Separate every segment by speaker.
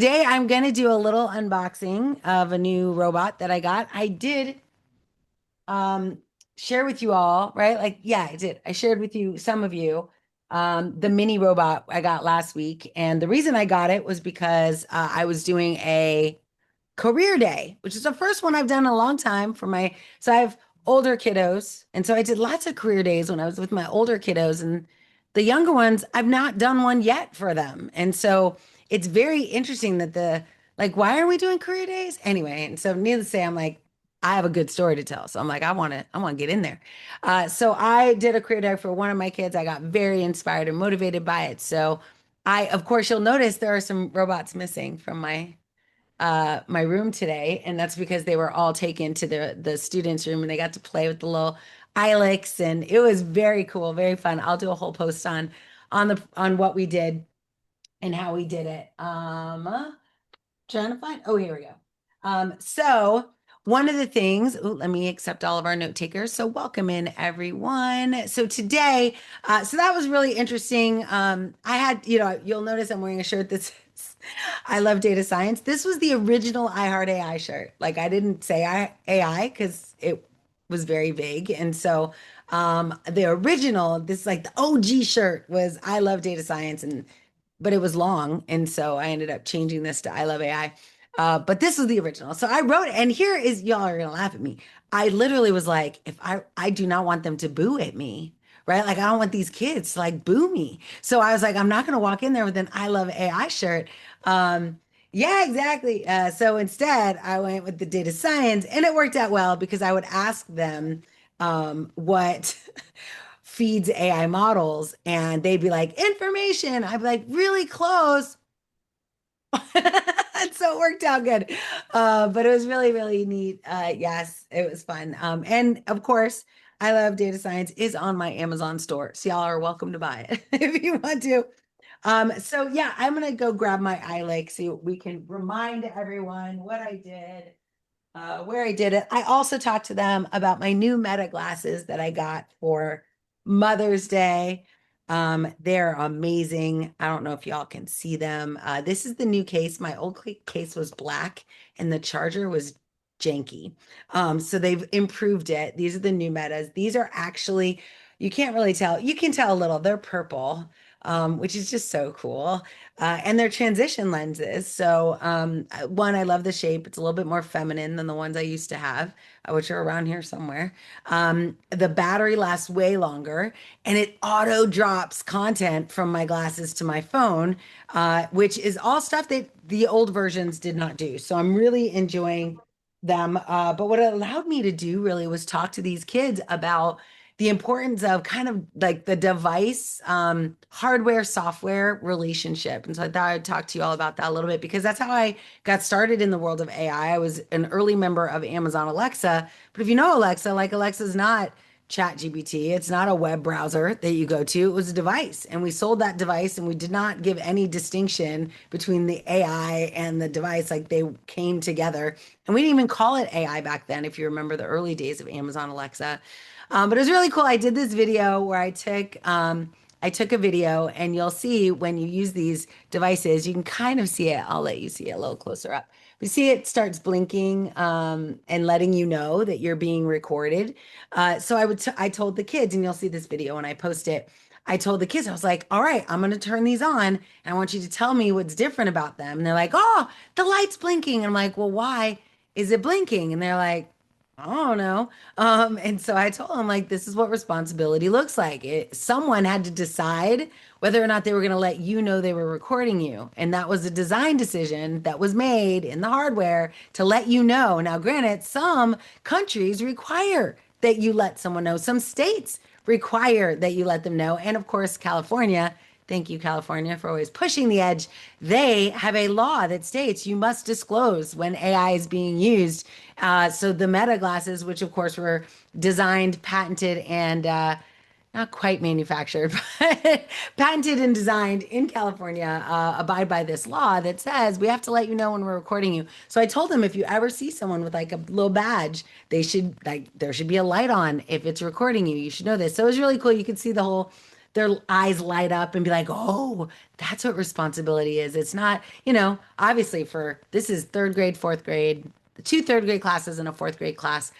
Speaker 1: Today, I'm going to do a little unboxing of a new robot that I got. I did um, share with you all, right? Like, yeah, I did. I shared with you, some of you, the mini robot I got last week. And the reason I got it was because I was doing a career day, which is the first one I've done in a long time for so I have older kiddos. And so I did lots of career days when I was with my older kiddos, and the younger ones, I've not done one yet for them. And so it's very interesting that like, why are we doing career days? Anyway, and so needless to say, I'm like, I have a good story to tell. So I'm like, I want to get in there. So I did a career day for one of my kids. I got very inspired and motivated by it. So of course, you'll notice there are some robots missing from my room today, and that's because they were all taken to the students' room and they got to play with the little Ilex, and it was very cool, very fun. I'll do a whole post on what we did and how we did it. Trying to find. Oh, here we go. So one of the things, ooh, let me accept all of our note takers. So welcome in everyone. So today, so that was really interesting. I had, you'll notice I'm wearing a shirt that says I love data science. This was the original I Heart AI shirt. Like I didn't say AI because it was very vague. And so the original, this like the OG shirt was I love data science, and but it was long. And so I ended up changing this to I love AI. But this was the original. So I wrote it, and here is, y'all are gonna laugh at me. I literally was like, if I do not want them to boo at me, right? Like I don't want these kids to like boo me. So I was like, I'm not gonna walk in there with an I love AI shirt. Yeah, exactly. So instead, I went with the data science, and it worked out well because I would ask them what feeds AI models, and they'd be like, information. I'd be like, really close. And so it worked out good. But it was really, really neat. Yes, it was fun. And of course, I Love Data Science is on my Amazon store. So y'all are welcome to buy it if you want to. So yeah, I'm gonna go grab my iLake so we can remind everyone what I did, where I did it. I also talked to them about my new Meta glasses that I got for Mother's Day. They're amazing. I don't know if y'all can see them. This is the new case. My old case was black and the charger was janky. So they've improved it. These are the new Metas. These are actually, you can't really tell. You can tell a little. They're purple, which is just so cool. And they're transition lenses. So, one, I love the shape. It's a little bit more feminine than the ones I used to have, which are around here somewhere. The battery lasts way longer, and it auto drops content from my glasses to my phone, which is all stuff that the old versions did not do. So I'm really enjoying them. But what it allowed me to do really was talk to these kids about the importance of kind of like the device, hardware, software relationship. And so I thought I'd talk to you all about that a little bit because that's how I got started in the world of AI. I was an early member of Amazon Alexa. But if you know Alexa, like Alexa's not ChatGPT, it's not a web browser that you go to. It was a device. And we sold that device, and we did not give any distinction between the AI and the device. Like they came together. And we didn't even call it AI back then, if you remember the early days of Amazon Alexa. But it was really cool. I did this video where I took a video, and you'll see when you use these devices, you can kind of see it. I'll let you see it a little closer up. You see it starts blinking, and letting you know that you're being recorded. So I told the kids, and you'll see this video when I post it. I told the kids, I was like, all right, I'm going to turn these on, and I want you to tell me what's different about them. And they're like, oh, the light's blinking. And I'm like, well, why is it blinking? And they're like, I don't know. And so I told them, like, this is what responsibility looks like. Someone had to decide whether or not they were going to let you know they were recording you. And that was a design decision that was made in the hardware to let you know. Now, granted, some countries require that you let someone know, some states require that you let them know. And of course, California. Thank you, California, for always pushing the edge. They have a law that states you must disclose when AI is being used. So the Meta glasses, which of course were designed, patented, and not quite manufactured, but patented and designed in California, abide by this law that says we have to let you know when we're recording you. So I told them if you ever see someone with like a little badge, they should like there should be a light on if it's recording you. You should know this. So it was really cool. You could see the whole their eyes light up and be like, oh, that's what responsibility is. It's not, obviously for this is third grade, fourth grade, two third grade classes and a fourth grade class.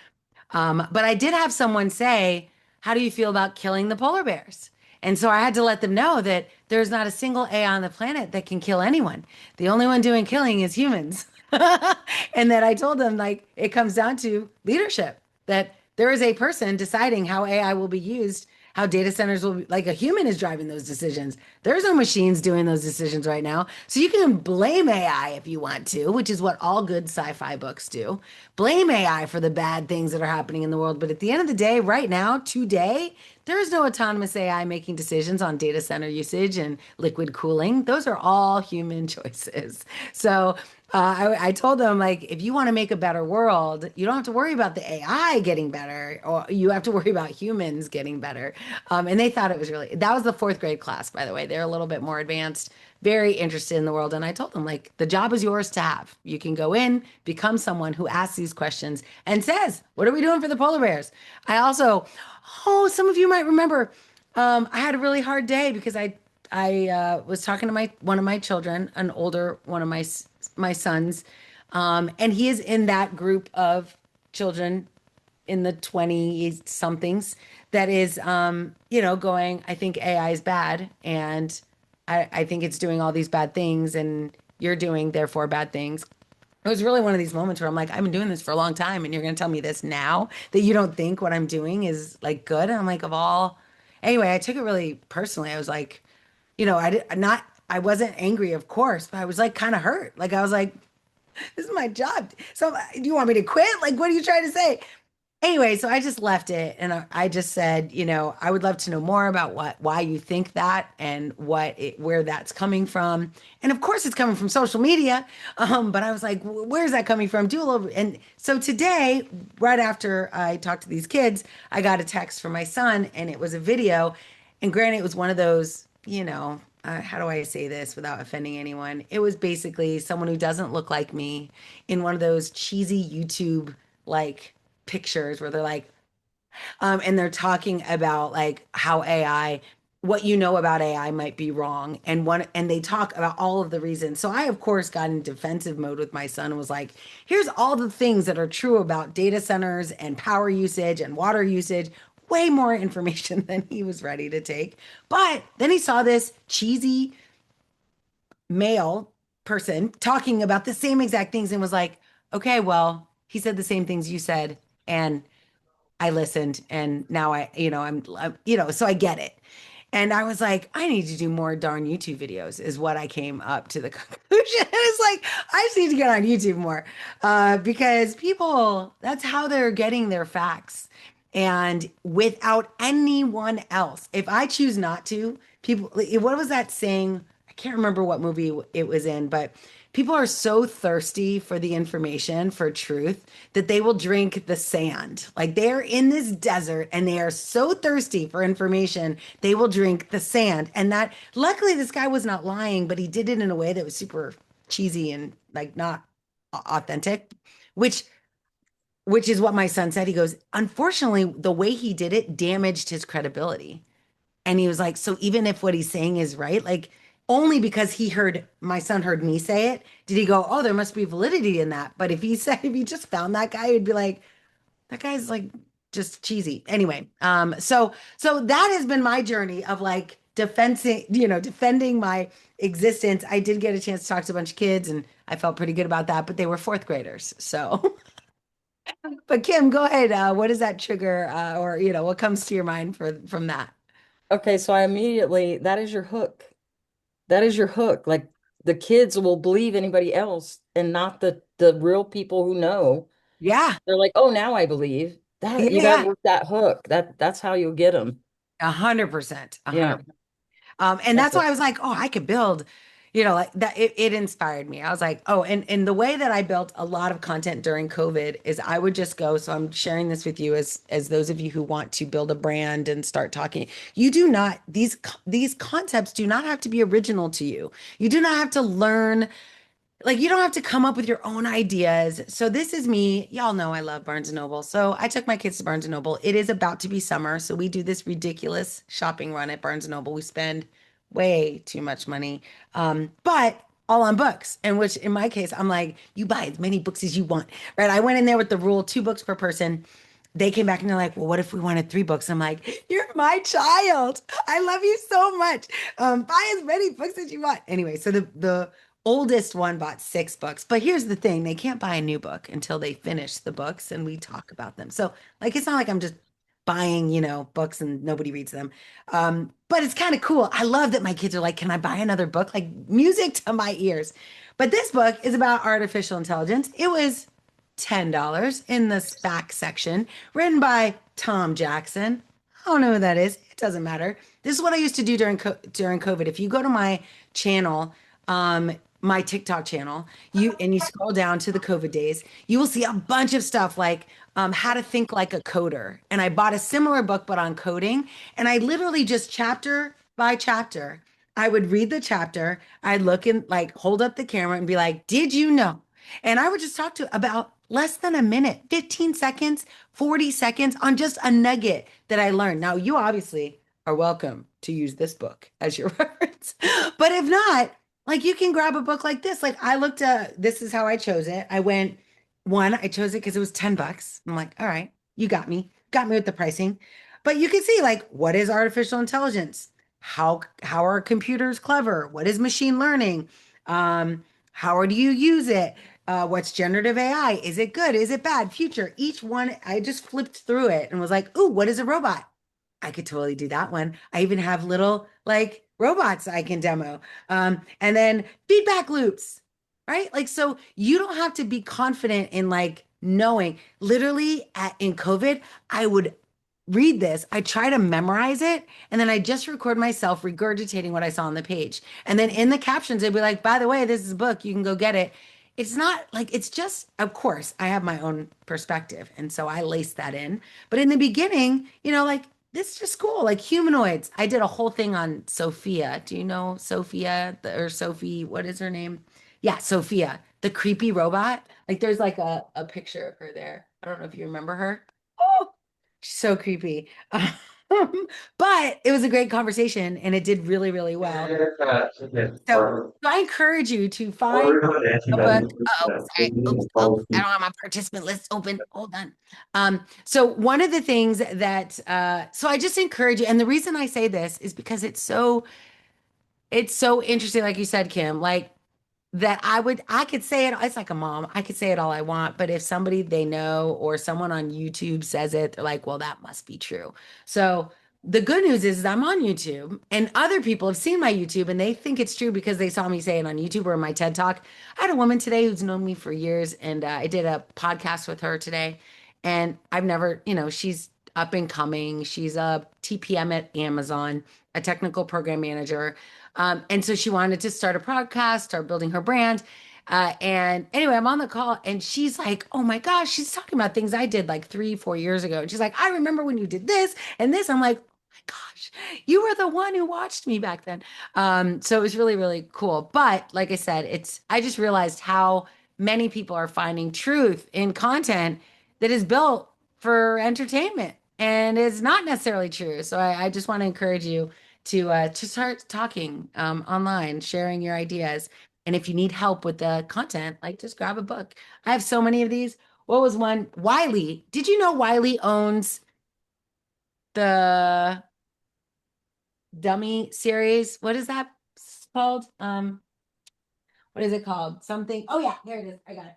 Speaker 1: But I did have someone say, how do you feel about killing the polar bears? And so I had to let them know that there's not a single AI on the planet that can kill anyone. The only one doing killing is humans. And that I told them, like, it comes down to leadership, that there is a person deciding how AI will be used, how data centers will be, like a human is driving those decisions. There's no machines doing those decisions right now. So you can blame AI if you want to, which is what all good sci-fi books do. Blame AI for the bad things that are happening in the world. But at the end of the day, right now, today, there is no autonomous AI making decisions on data center usage and liquid cooling. Those are all human choices. So I told them, like, if you want to make a better world, you don't have to worry about the AI getting better, or you have to worry about humans getting better. And they thought it was really, that was the fourth grade class, by the way. They're a little bit more advanced, very interested in the world. And I told them, like, the job is yours to have. You can go in, become someone who asks these questions and says, what are we doing for the polar bears? I also, oh, some of you might remember, I had a really hard day because I was talking to my one of my children, an older one of my sons, and he is in that group of children in the 20 somethings that is, going, I think AI is bad, and I think it's doing all these bad things, and you're doing therefore bad things. It was really one of these moments where I'm like, I've been doing this for a long time, and you're going to tell me this now that you don't think what I'm doing is like good. And I'm like, of all, anyway, I took it really personally. I was like, I wasn't angry, of course, but I was like kind of hurt. Like I was like, this is my job. So do you want me to quit? Like, what are you trying to say? Anyway, so I just left it and I just said, I would love to know more about why you think that and where that's coming from. And of course it's coming from social media. But I was like, where's that coming from? Do a little, and so today, right after I talked to these kids, I got a text from my son and it was a video. And granted, it was one of those, how do I say this without offending anyone? It was basically someone who doesn't look like me in one of those cheesy YouTube like pictures where they're like, and they're talking about like how AI, what you know about AI might be wrong. And they talk about all of the reasons. So I, of course, got in defensive mode with my son and was like, here's all the things that are true about data centers and power usage and water usage. Way more information than he was ready to take. But then he saw this cheesy male person talking about the same exact things and was like, okay, well, he said the same things you said. And I listened and now so I get it. And I was like, I need to do more darn YouTube videos is what I came up to the conclusion. It's like, I just need to get on YouTube more because people, that's how they're getting their facts. And without anyone else, if I choose not to, people, what was that saying? I can't remember what movie it was in, but people are so thirsty for the information, for truth, that they will drink the sand. Like they're in this desert and they are so thirsty for information, they will drink the sand. And that, luckily, this guy was not lying, but he did it in a way that was super cheesy and like not authentic, which is what my son said. He goes, unfortunately, the way he did it damaged his credibility. And he was like, so even if what he's saying is right, like only because my son heard me say it, did he go, oh, there must be validity in that. But if he just found that guy, he'd be like, that guy's like just cheesy. Anyway, so that has been my journey of like defending my existence. I did get a chance to talk to a bunch of kids and I felt pretty good about that, but they were fourth graders. So, but Kim, go ahead. What does that trigger, or what comes to your mind from that?
Speaker 2: Okay, so I immediately, that is your hook. That is your hook. Like the kids will believe anybody else and not the real people who know.
Speaker 1: Yeah,
Speaker 2: They're like, "Oh, now I believe." That
Speaker 1: yeah,
Speaker 2: you got to
Speaker 1: yeah.
Speaker 2: work that hook. That's how you'll get them.
Speaker 1: 100%, a
Speaker 2: Yeah.
Speaker 1: 100%. And
Speaker 2: That's
Speaker 1: that's why
Speaker 2: it.
Speaker 1: I was like, oh, I could build, like that. It inspired me. I was like, oh, and the way that I built a lot of content during COVID is I would just go. So I'm sharing this with you as those of you who want to build a brand and start talking. You do not, these concepts do not have to be original to you. You do not have to learn like you don't have to come up with your own ideas. So this is me. Y'all know I love Barnes and Noble. So I took my kids to Barnes and Noble. It is about to be summer, so we do this ridiculous shopping run at Barnes and Noble. We spend way too much money, but all on books. And which in my case, I'm like, you buy as many books as you want, right? I went in there with the rule, 2 books per person. They came back and they're like, well, what if we wanted 3 books? I'm like, you're my child. I love you so much. Buy as many books as you want. Anyway, so the oldest one bought 6 books. But here's the thing, they can't buy a new book until they finish the books and we talk about them. So like it's not like I'm just buying, books and nobody reads them. But it's kind of cool. I love that my kids are like, can I buy another book? Like music to my ears. But this book is about artificial intelligence. It was $10 in the SPAC section, written by Tom Jackson. I don't know who that is. It doesn't matter. This is what I used to do during COVID. If you go to my channel, my TikTok channel, you scroll down to the COVID days, you will see a bunch of stuff like how to think like a coder. And I bought a similar book, but on coding. And I literally just chapter by chapter, I would read the chapter, I'd look and like hold up the camera and be like, did you know? And I would just talk to about less than a minute, 15 seconds, 40 seconds on just a nugget that I learned. Now, you obviously are welcome to use this book as your reference. But if not, like you can grab a book like this. Like I looked at this is how I chose it. I chose it because it was $10. I'm like, all right, you got me with the pricing. But you can see like what is artificial intelligence? How are computers clever? What is machine learning? How do you use it? What's generative AI? Is it good? Is it bad? Future. Each one, I just flipped through it and was like, ooh, what is a robot? I could totally do that one. I even have little like robots I can demo. And then feedback loops, right? Like, so you don't have to be confident in like knowing. Literally in COVID, I would read this, I try to memorize it, and then I just record myself regurgitating what I saw on the page. And then in the captions, it'd be like, by the way, this is a book, you can go get it. It's not like it's just, of course, I have my own perspective. And so I lace that in. But in the beginning, like this is just cool. Like humanoids. I did a whole thing on Sophia. Do you know Sophia or Sophie? What is her name? Yeah, Sophia, the creepy robot. Like there's like a picture of her there. I don't know if you remember her. Oh, she's so creepy. But it was a great conversation and it did really, really well. So I encourage you to find a book. Oh, sorry. Oops. Oh, I don't have my participant list open. Hold on. So one of the things that so I just encourage you, and the reason I say this is because it's so interesting, like you said, Kim, like that I could say it, it's like a mom, I could say it all I want, but if somebody they know or someone on YouTube says it, they're like, well, that must be true. So the good news is I'm on YouTube and other people have seen my YouTube and they think it's true because they saw me say it on YouTube or in my TED Talk. I had a woman today who's known me for years and I did a podcast with her today. And I've never, she's up and coming. She's a TPM at Amazon, a technical program manager. And so she wanted to start a podcast, start building her brand. And anyway, I'm on the call and she's like, oh my gosh, she's talking about things I did like 3, 4 years ago. And she's like, I remember when you did this and this. I'm like, oh my gosh, you were the one who watched me back then. So it was really, really cool. But like I said, I just realized how many people are finding truth in content that is built for entertainment and is not necessarily true. So I just want to encourage you to start talking online, sharing your ideas. And if you need help with the content, like just grab a book. I have so many of these. What was one? Wiley. Did you know Wiley owns the Dummy series? What is that called? What is it called? Something. Oh yeah, there it is. I got it.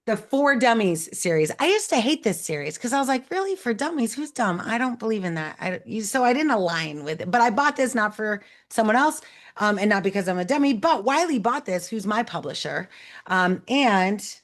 Speaker 1: The For Dummies series. I used to hate this series because I was like, really, for dummies? Who's dumb? I don't believe in that. So I didn't align with it. But I bought this not for someone else, and not because I'm a dummy. But Wiley bought this, who's my publisher. And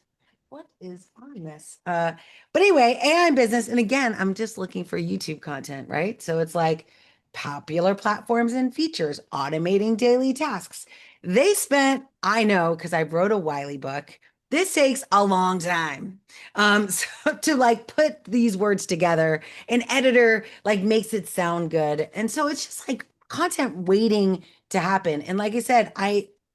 Speaker 1: what is on this? But anyway, AI in business. And again, I'm just looking for YouTube content, right? So it's like popular platforms and features, automating daily tasks. I know, because I wrote a Wiley book. This takes a long time. So to like put these words together, an editor like makes it sound good. And so it's just like content waiting to happen. And like I said,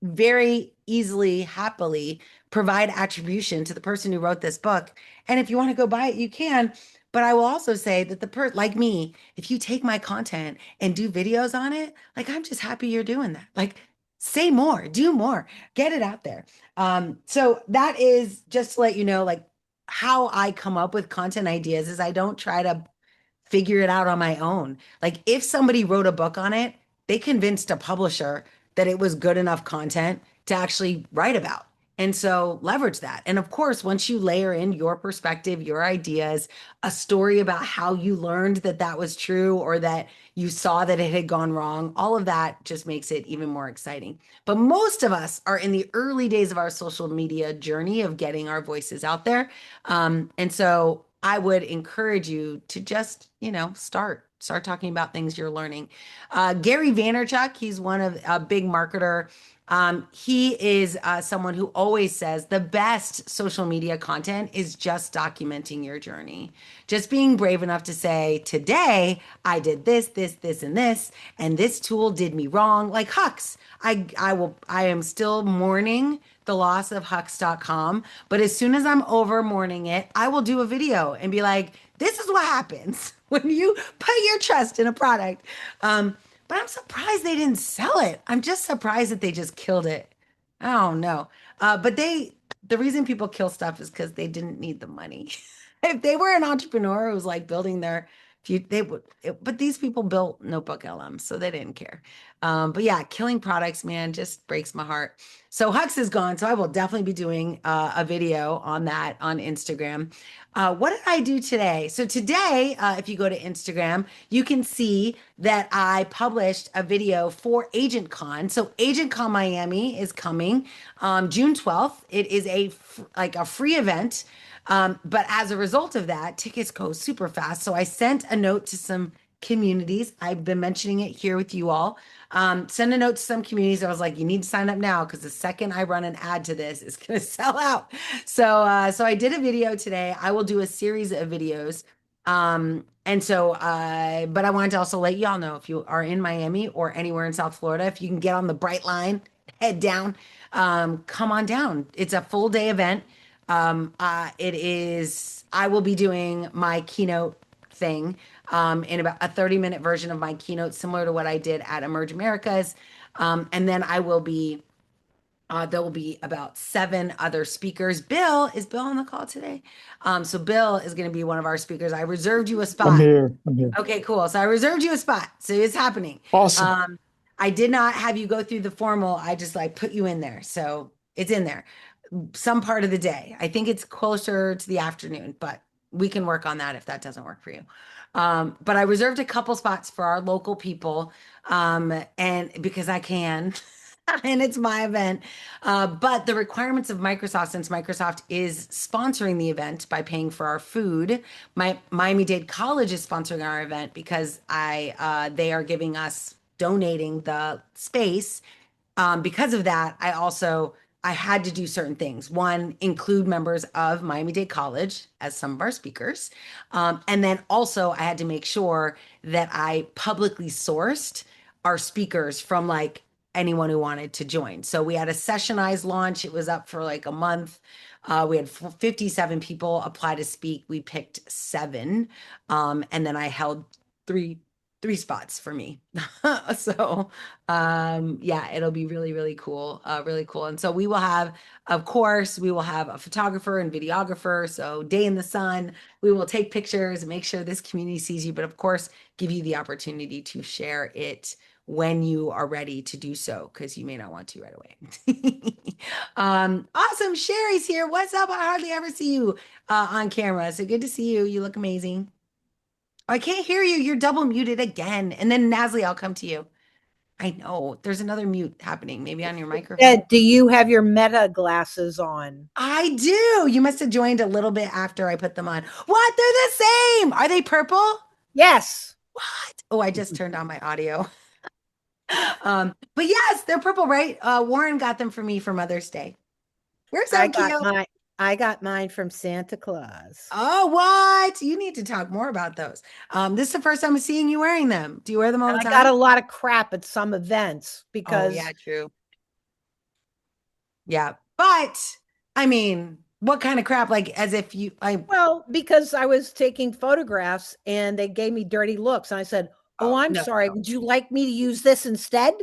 Speaker 1: very easily, happily provide attribution to the person who wrote this book. And if you want to go buy it, you can. But I will also say that like me, if you take my content and do videos on it, like I'm just happy you're doing that. Like say more, do more, get it out there. So that is just to let you know, like how I come up with content ideas is I don't try to figure it out on my own. Like if somebody wrote a book on it, they convinced a publisher that it was good enough content to actually write about. And so leverage that. And of course, once you layer in your perspective, your ideas, a story about how you learned that that was true or that you saw that it had gone wrong, all of that just makes it even more exciting. But most of us are in the early days of our social media journey of getting our voices out there. And so I would encourage you to just, start talking about things you're learning. Gary Vaynerchuk, he's one of a big marketer. He is someone who always says the best social media content is just documenting your journey. Just being brave enough to say, today I did this, this, and this tool did me wrong. Like Hux, I am still mourning the loss of Hux.com, but as soon as I'm over mourning it, I will do a video and be like, this is what happens when you put your trust in a product. But I'm surprised they didn't sell it. I'm just surprised that they just killed it. I don't know. The reason people kill stuff is because they didn't need the money. If they were an entrepreneur who was like building their future, they would, but these people built Notebook LM, so they didn't care. But yeah, killing products, man, just breaks my heart. So Hux is gone, so I will definitely be doing a video on that on Instagram. What did I do today? So today, if you go to Instagram, you can see that I published a video for Agent Con. So Agent Con Miami is coming June 12th. It is like a free event. But as a result of that, tickets go super fast. So I sent a note to some communities. I've been mentioning it here with you all. Send a note to some communities. I was like, you need to sign up now because the second I run an ad to this, it's going to sell out. So I did a video today. I will do a series of videos. But I wanted to also let y'all know if you are in Miami or anywhere in South Florida, if you can get on the Bright Line, head down, come on down. It's a full day event. I will be doing my keynote thing in about a 30-minute version of my keynote, similar to what I did at Emerge Americas. And then there will be about 7 other speakers. Is Bill on the call today? So Bill is going to be one of our speakers. I reserved you a
Speaker 3: I'm
Speaker 1: spot.
Speaker 3: here. I'm here.
Speaker 1: Okay, cool. So I reserved you a spot. So it's happening.
Speaker 3: Awesome.
Speaker 1: I did not have you go through the formal. I just like put you in there. So it's in there some part of the day. I think it's closer to the afternoon, but we can work on that if that doesn't work for you. But I reserved a couple spots for our local people, and because I can, and it's my event. But the requirements of Microsoft, since Microsoft is sponsoring the event by paying for our food, my Miami-Dade College is sponsoring our event because they are giving us donating the space. Because of that, I had to do certain things. One, include members of Miami-Dade College as some of our speakers. And then also I had to make sure that I publicly sourced our speakers from like anyone who wanted to join. So we had a sessionized launch. It was up for like a month. We had 57 people apply to speak. We picked 7. And then I held three spots for me. So yeah, it'll be really, really cool. Really cool. And so we will have, of course, we will have a photographer and videographer. So day in the sun, we will take pictures and make sure this community sees you, but of course, give you the opportunity to share it when you are ready to do so, because you may not want to right away. Awesome. Sherry's here. What's up? I hardly ever see you on camera. So good to see you. You look amazing. I can't hear you. You're double muted again. And then Nasli, I'll come to you. I know there's another mute happening, maybe on your microphone.
Speaker 4: Do you have your Meta glasses on?
Speaker 1: I do. You must have joined a little bit after I put them on. What? They're the same. Are they purple?
Speaker 4: Yes.
Speaker 1: What? Oh, I just turned on my audio. But yes, they're purple, right? Warren got them for me for Mother's Day. We're so cute.
Speaker 4: I got mine from Santa Claus.
Speaker 1: Oh, what? You need to talk more about those. This is the first time I'm seeing you wearing them. Do you wear them all the
Speaker 4: I
Speaker 1: time?
Speaker 4: got a lot of crap at some events
Speaker 1: Oh,
Speaker 4: because
Speaker 1: yeah, true. Yeah. But I mean, what kind of crap? Like as if
Speaker 4: Well, because I was taking photographs and they gave me dirty looks. And I said, "Oh,
Speaker 1: oh,
Speaker 4: I'm
Speaker 1: no.
Speaker 4: sorry. Would you like me to use this instead?"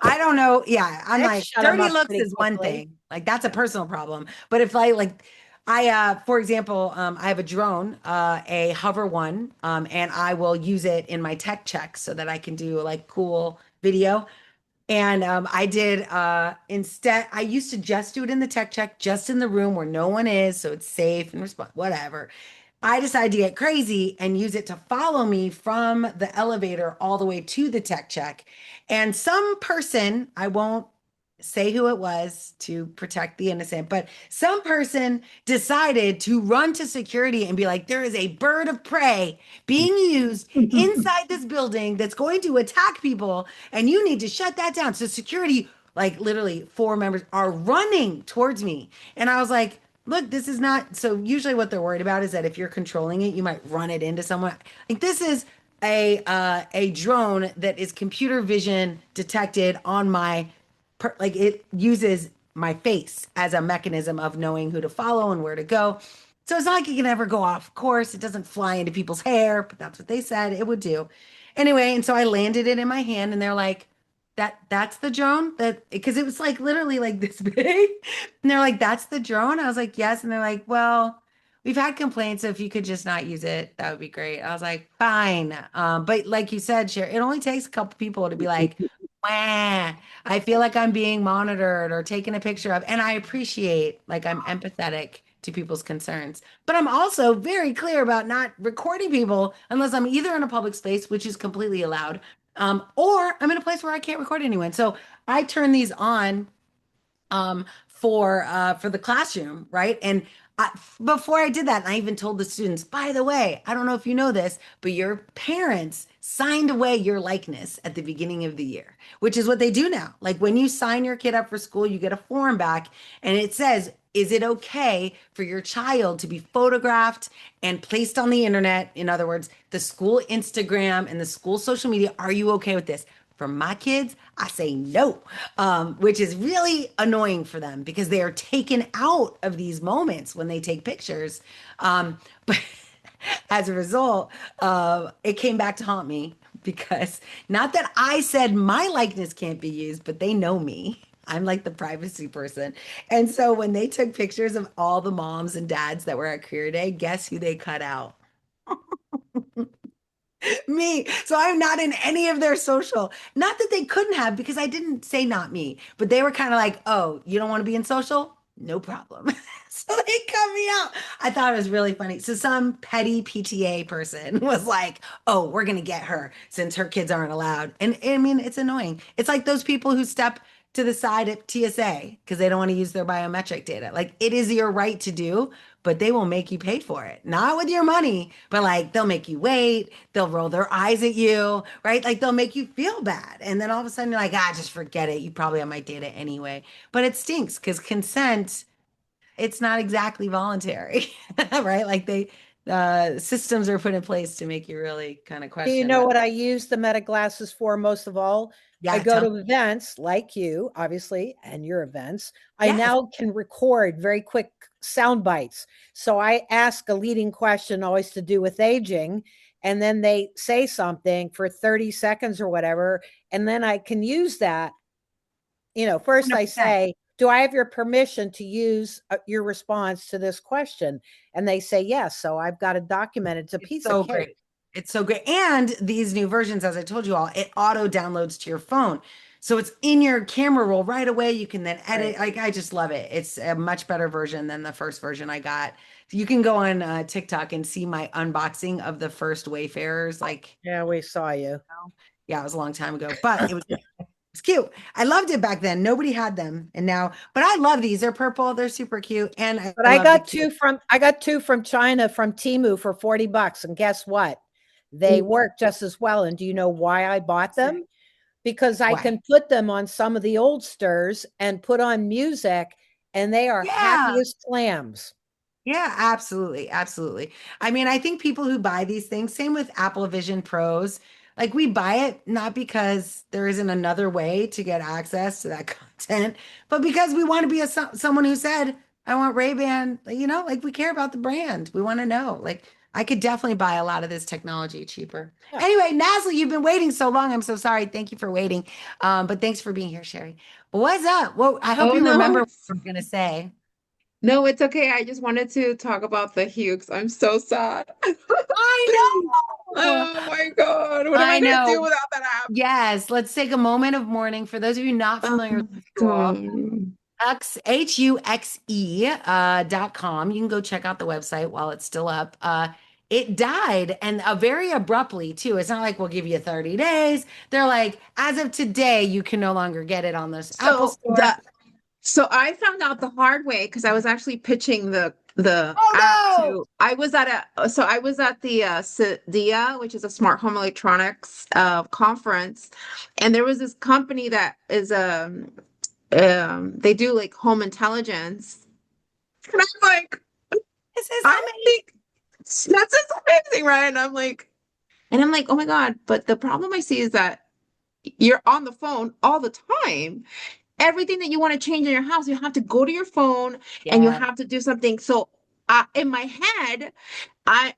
Speaker 1: I don't know. Yeah, I'm
Speaker 4: That
Speaker 1: like
Speaker 4: shut him
Speaker 1: dirty
Speaker 4: up
Speaker 1: looks
Speaker 4: pretty
Speaker 1: is one
Speaker 4: quickly.
Speaker 1: thing. Like that's a personal problem. But if for example, I have a drone, a Hover one, and I will use it in my tech checks so that I can do like cool video. And I did instead, I used to just do it in the tech check, just in the room where no one is, so it's safe and respond, whatever. I decided to get crazy and use it to follow me from the elevator all the way to the tech check. And some person, I won't say who it was to protect the innocent, but some person decided to run to security and be like, there is a bird of prey being used inside this building that's going to attack people, and you need to shut that down. So security, like literally four members, are running towards me. And I was like, look, this is not, so usually what they're worried about is that if you're controlling it, you might run it into someone. Like this is a drone that is computer vision detected on my like it uses my face as a mechanism of knowing who to follow and where to go. So it's not like it can ever go off course. It doesn't fly into people's hair, but that's what they said it would do. Anyway, and so I landed it in my hand and they're like, that's the drone that because it was like literally like this big. And they're like, that's the drone. I was like, yes. And they're like, well, we've had complaints. So if you could just not use it, that would be great. I was like, fine. But like you said, Cher, it only takes a couple people to be like, wah, I feel like I'm being monitored or taken a picture of. And I appreciate, like, I'm empathetic to people's concerns. But I'm also very clear about not recording people unless I'm either in a public space, which is completely allowed, or I'm in a place where I can't record anyone. So I turn these on for the classroom, right? And before I did that, I even told the students, by the way, I don't know if you know this, but your parents signed away your likeness at the beginning of the year, which is what they do now. Like when you sign your kid up for school, you get a form back and it says, is it okay for your child to be photographed and placed on the internet? In other words, the school Instagram and the school social media, are you okay with this? For my kids, I say no, which is really annoying for them because they are taken out of these moments when they take pictures. But as a result, it came back to haunt me because not that I said my likeness can't be used, but they know me. I'm like the privacy person. And so when they took pictures of all the moms and dads that were at Career Day, guess who they cut out? Me. So I'm not in any of their social. Not that they couldn't have because I didn't say not me, but they were kind of like, oh, you don't want to be in social? No problem. So they cut me out. I thought it was really funny. So some petty PTA person was like, oh, we're going to get her since her kids aren't allowed. And I mean, it's annoying. It's like those people who step to the side at TSA because they don't want to use their biometric data. Like it is your right to do, but they will make you pay for it. Not with your money, but like they'll make you wait, they'll roll their eyes at you, right? Like they'll make you feel bad. And then all of a sudden you're like, just forget it. You probably have my data anyway. But it stinks because consent, it's not exactly voluntary, right? Like systems are put in place to make you really kind of
Speaker 4: Do you
Speaker 1: question
Speaker 4: know
Speaker 1: what.
Speaker 4: what I use the Meta glasses for most of all? I
Speaker 1: Yeah,
Speaker 4: go
Speaker 1: tell me.
Speaker 4: to events like you, obviously, and your events. I
Speaker 1: Yes.
Speaker 4: now can record very quick sound bites. So I ask a leading question always to do with aging, and then they say something for 30 seconds or whatever. And then I can use that. First I
Speaker 1: 100%.
Speaker 4: say, do I have your permission to use your response to this question? And they say yes. So I've got it documented. It's a
Speaker 1: It's
Speaker 4: piece of
Speaker 1: so great.
Speaker 4: cake.
Speaker 1: It's so great. And these new versions, as I told you all, it auto downloads to your phone. So it's in your camera roll right away. You can then
Speaker 4: Right.
Speaker 1: edit. Like I just love it. It's a much better version than the first version I got. You can go on TikTok and see my unboxing of the first Wayfarers. Like,
Speaker 4: Yeah, we saw you.
Speaker 1: yeah, it was a long time ago, but it's cute. I loved it back then. Nobody had them, and now, but I love these. They're purple. They're super cute, and
Speaker 4: But
Speaker 1: I
Speaker 4: I
Speaker 1: love the
Speaker 4: got
Speaker 1: cute.
Speaker 4: two from China from Temu for $40. And guess what? They work just as well. And do you know why I bought them? Because I
Speaker 1: Why?
Speaker 4: can put them on some of the old stirs and put on music, and they are happy
Speaker 1: Yeah.
Speaker 4: as clams.
Speaker 1: Yeah, absolutely. Absolutely. I mean, I think people who buy these things, same with Apple Vision Pros, Like we buy it not because there isn't another way to get access to that content, but because we want to be someone who said, I want Ray-Ban, like we care about the brand. We want to know. Like I could definitely buy a lot of this technology cheaper.
Speaker 4: Yeah.
Speaker 1: Anyway, Nasli, you've been waiting so long. I'm so sorry. Thank you for waiting. But thanks for being here, Sherry. What's up? Well, I hope
Speaker 3: Oh
Speaker 1: you
Speaker 3: no,
Speaker 1: remember what
Speaker 3: it's
Speaker 1: I'm gonna say.
Speaker 3: no, it's okay. I just wanted to talk about the Hughes. I'm so sad.
Speaker 1: I know.
Speaker 3: Oh my God. What am I
Speaker 1: I
Speaker 3: gonna do
Speaker 1: know.
Speaker 3: without that app?
Speaker 1: Yes, let's take a moment of mourning. For those of you not
Speaker 3: Oh
Speaker 1: familiar with
Speaker 3: my
Speaker 1: the tool,
Speaker 3: God.
Speaker 1: Huxe, .com. You can go check out the website while it's still up. It died and very abruptly too. It's not like we'll give you 30 days. They're like, as of today, you can no longer get it on this Apple
Speaker 3: So
Speaker 1: Store.
Speaker 3: so I found out the hard way because I was actually pitching the app
Speaker 1: Oh
Speaker 3: to I was at the CEDIA, which is a smart home electronics conference, and there was this company that is they do like home intelligence. And I'm like,
Speaker 1: this is
Speaker 3: I
Speaker 1: amazing.
Speaker 3: think that's just amazing, right? And I'm like, oh my God. But the problem I see is that you're on the phone all the time. Everything that you want to change in your house, you have to go to your phone and you
Speaker 1: Yeah.
Speaker 3: have to do something. So in my head,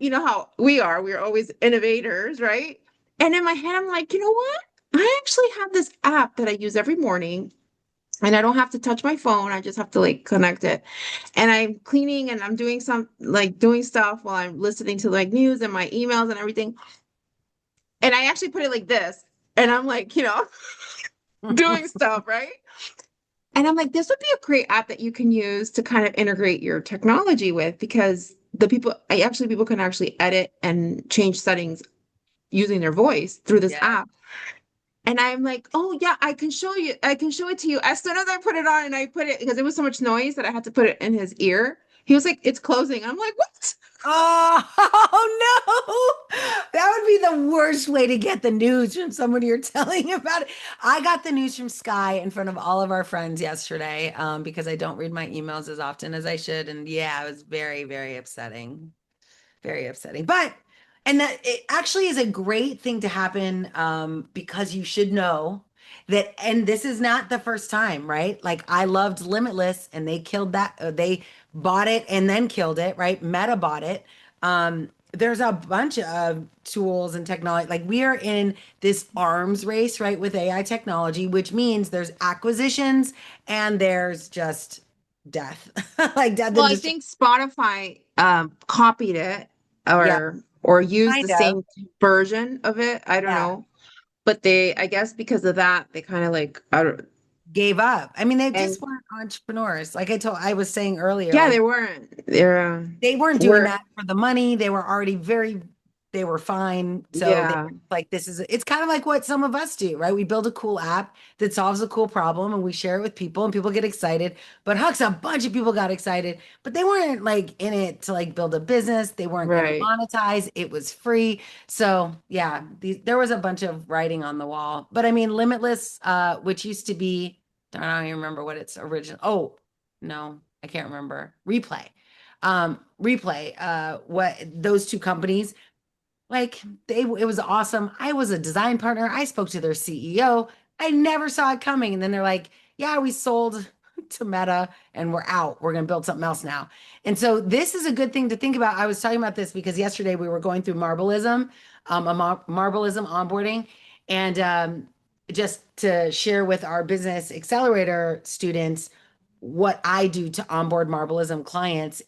Speaker 3: you know how we're always innovators, right? And in my head, I'm like, you know what? I actually have this app that I use every morning and I don't have to touch my phone. I just have to like connect it. And I'm cleaning and I'm doing doing stuff while I'm listening to like news and my emails and everything. And I actually put it like this. And I'm like, doing stuff, right? And I'm like, this would be a great app that you can use to kind of integrate your technology with because people can actually edit and change settings using their voice through this
Speaker 1: Yeah.
Speaker 3: app. And I'm like, oh yeah, I can show it to you. As soon as I put it on and I put it because there was so much noise that I had to put it in his ear. He was like, it's closing. I'm like, what?
Speaker 1: Oh no, that would be the worst way to get the news from someone you're telling about it. I got the news from Sky in front of all of our friends yesterday, because I don't read my emails as often as I should. And yeah, it was very, very upsetting. Very upsetting. And that it actually is a great thing to happen, because you should know that, and this is not the first time, right? Like I loved Limitless and they killed that. They bought it and then killed it, right? Meta bought it. There's a bunch of tools and technology. Like we are in this arms race, right, with AI technology, which means there's acquisitions and there's just death, like death
Speaker 3: Well,
Speaker 1: and
Speaker 3: I
Speaker 1: destruction.
Speaker 3: think Spotify copied it
Speaker 1: Yeah,
Speaker 3: or used
Speaker 1: kind
Speaker 3: the
Speaker 1: of.
Speaker 3: same version of it. I don't
Speaker 1: Yeah.
Speaker 3: know. But I guess because of that, they kind of like,
Speaker 1: Gave up. I mean, they
Speaker 3: and
Speaker 1: just weren't entrepreneurs. Like I was saying earlier,
Speaker 3: yeah,
Speaker 1: like
Speaker 3: they weren't. They're,
Speaker 1: they weren't doing
Speaker 3: were,
Speaker 1: that for the money. They were already they were fine. So they
Speaker 3: yeah.
Speaker 1: were like, it's kind of like what some of us do, right? We build a cool app that solves a cool problem and we share it with people and people get excited. But Hux, a bunch of people got excited, but they weren't like in it to like build a business. They weren't going to
Speaker 3: Right.
Speaker 1: monetize. It was free. So yeah, there was a bunch of writing on the wall. But I mean, Limitless, which used to be, I don't even remember what its original. Oh, no, I can't remember. Replay, what those two companies, like it was awesome. I was a design partner. I spoke to their CEO. I never saw it coming. And then they're like, yeah, we sold to Meta and we're out. We're going to build something else now. And so this is a good thing to think about. I was talking about this because yesterday we were going through Marbleism, Marbleism onboarding, and just to share with our business accelerator students what I do to onboard Marbleism clients.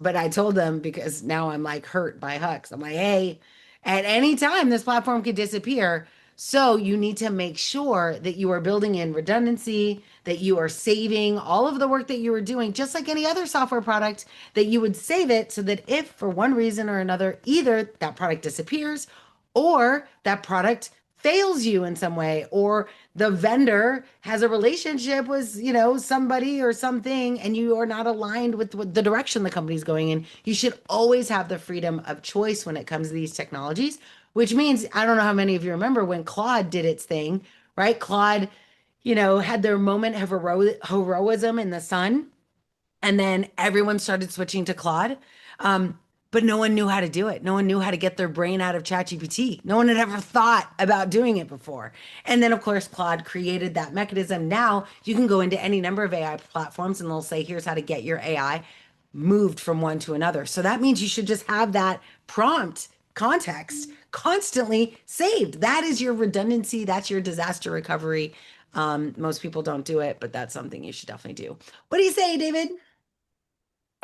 Speaker 1: But I told them because now I'm like hurt by Hux. I'm like, hey, at any time this platform could disappear. So you need to make sure that you are building in redundancy, that you are saving all of the work that you were doing, just like any other software product, that you would save it so that if for one reason or another, either that product disappears or that product fails you in some way, or the vendor has a relationship with, somebody or something, and you are not aligned with the direction the company's going in. You should always have the freedom of choice when it comes to these technologies, which means I don't know how many of you remember when Claude did its thing, right? Claude, had their moment of heroism in the sun, and then everyone started switching to Claude. but no one knew how to do it. No one knew how to get their brain out of ChatGPT. No one had ever thought about doing it before. And then, of course, Claude created that mechanism. Now you can go into any number of AI platforms and they'll say, here's how to get your AI moved from one to another. So that means you should just have that prompt context constantly saved. That is your redundancy. That's your disaster recovery. Most people don't do it, but that's something you should definitely do. What do you say, David?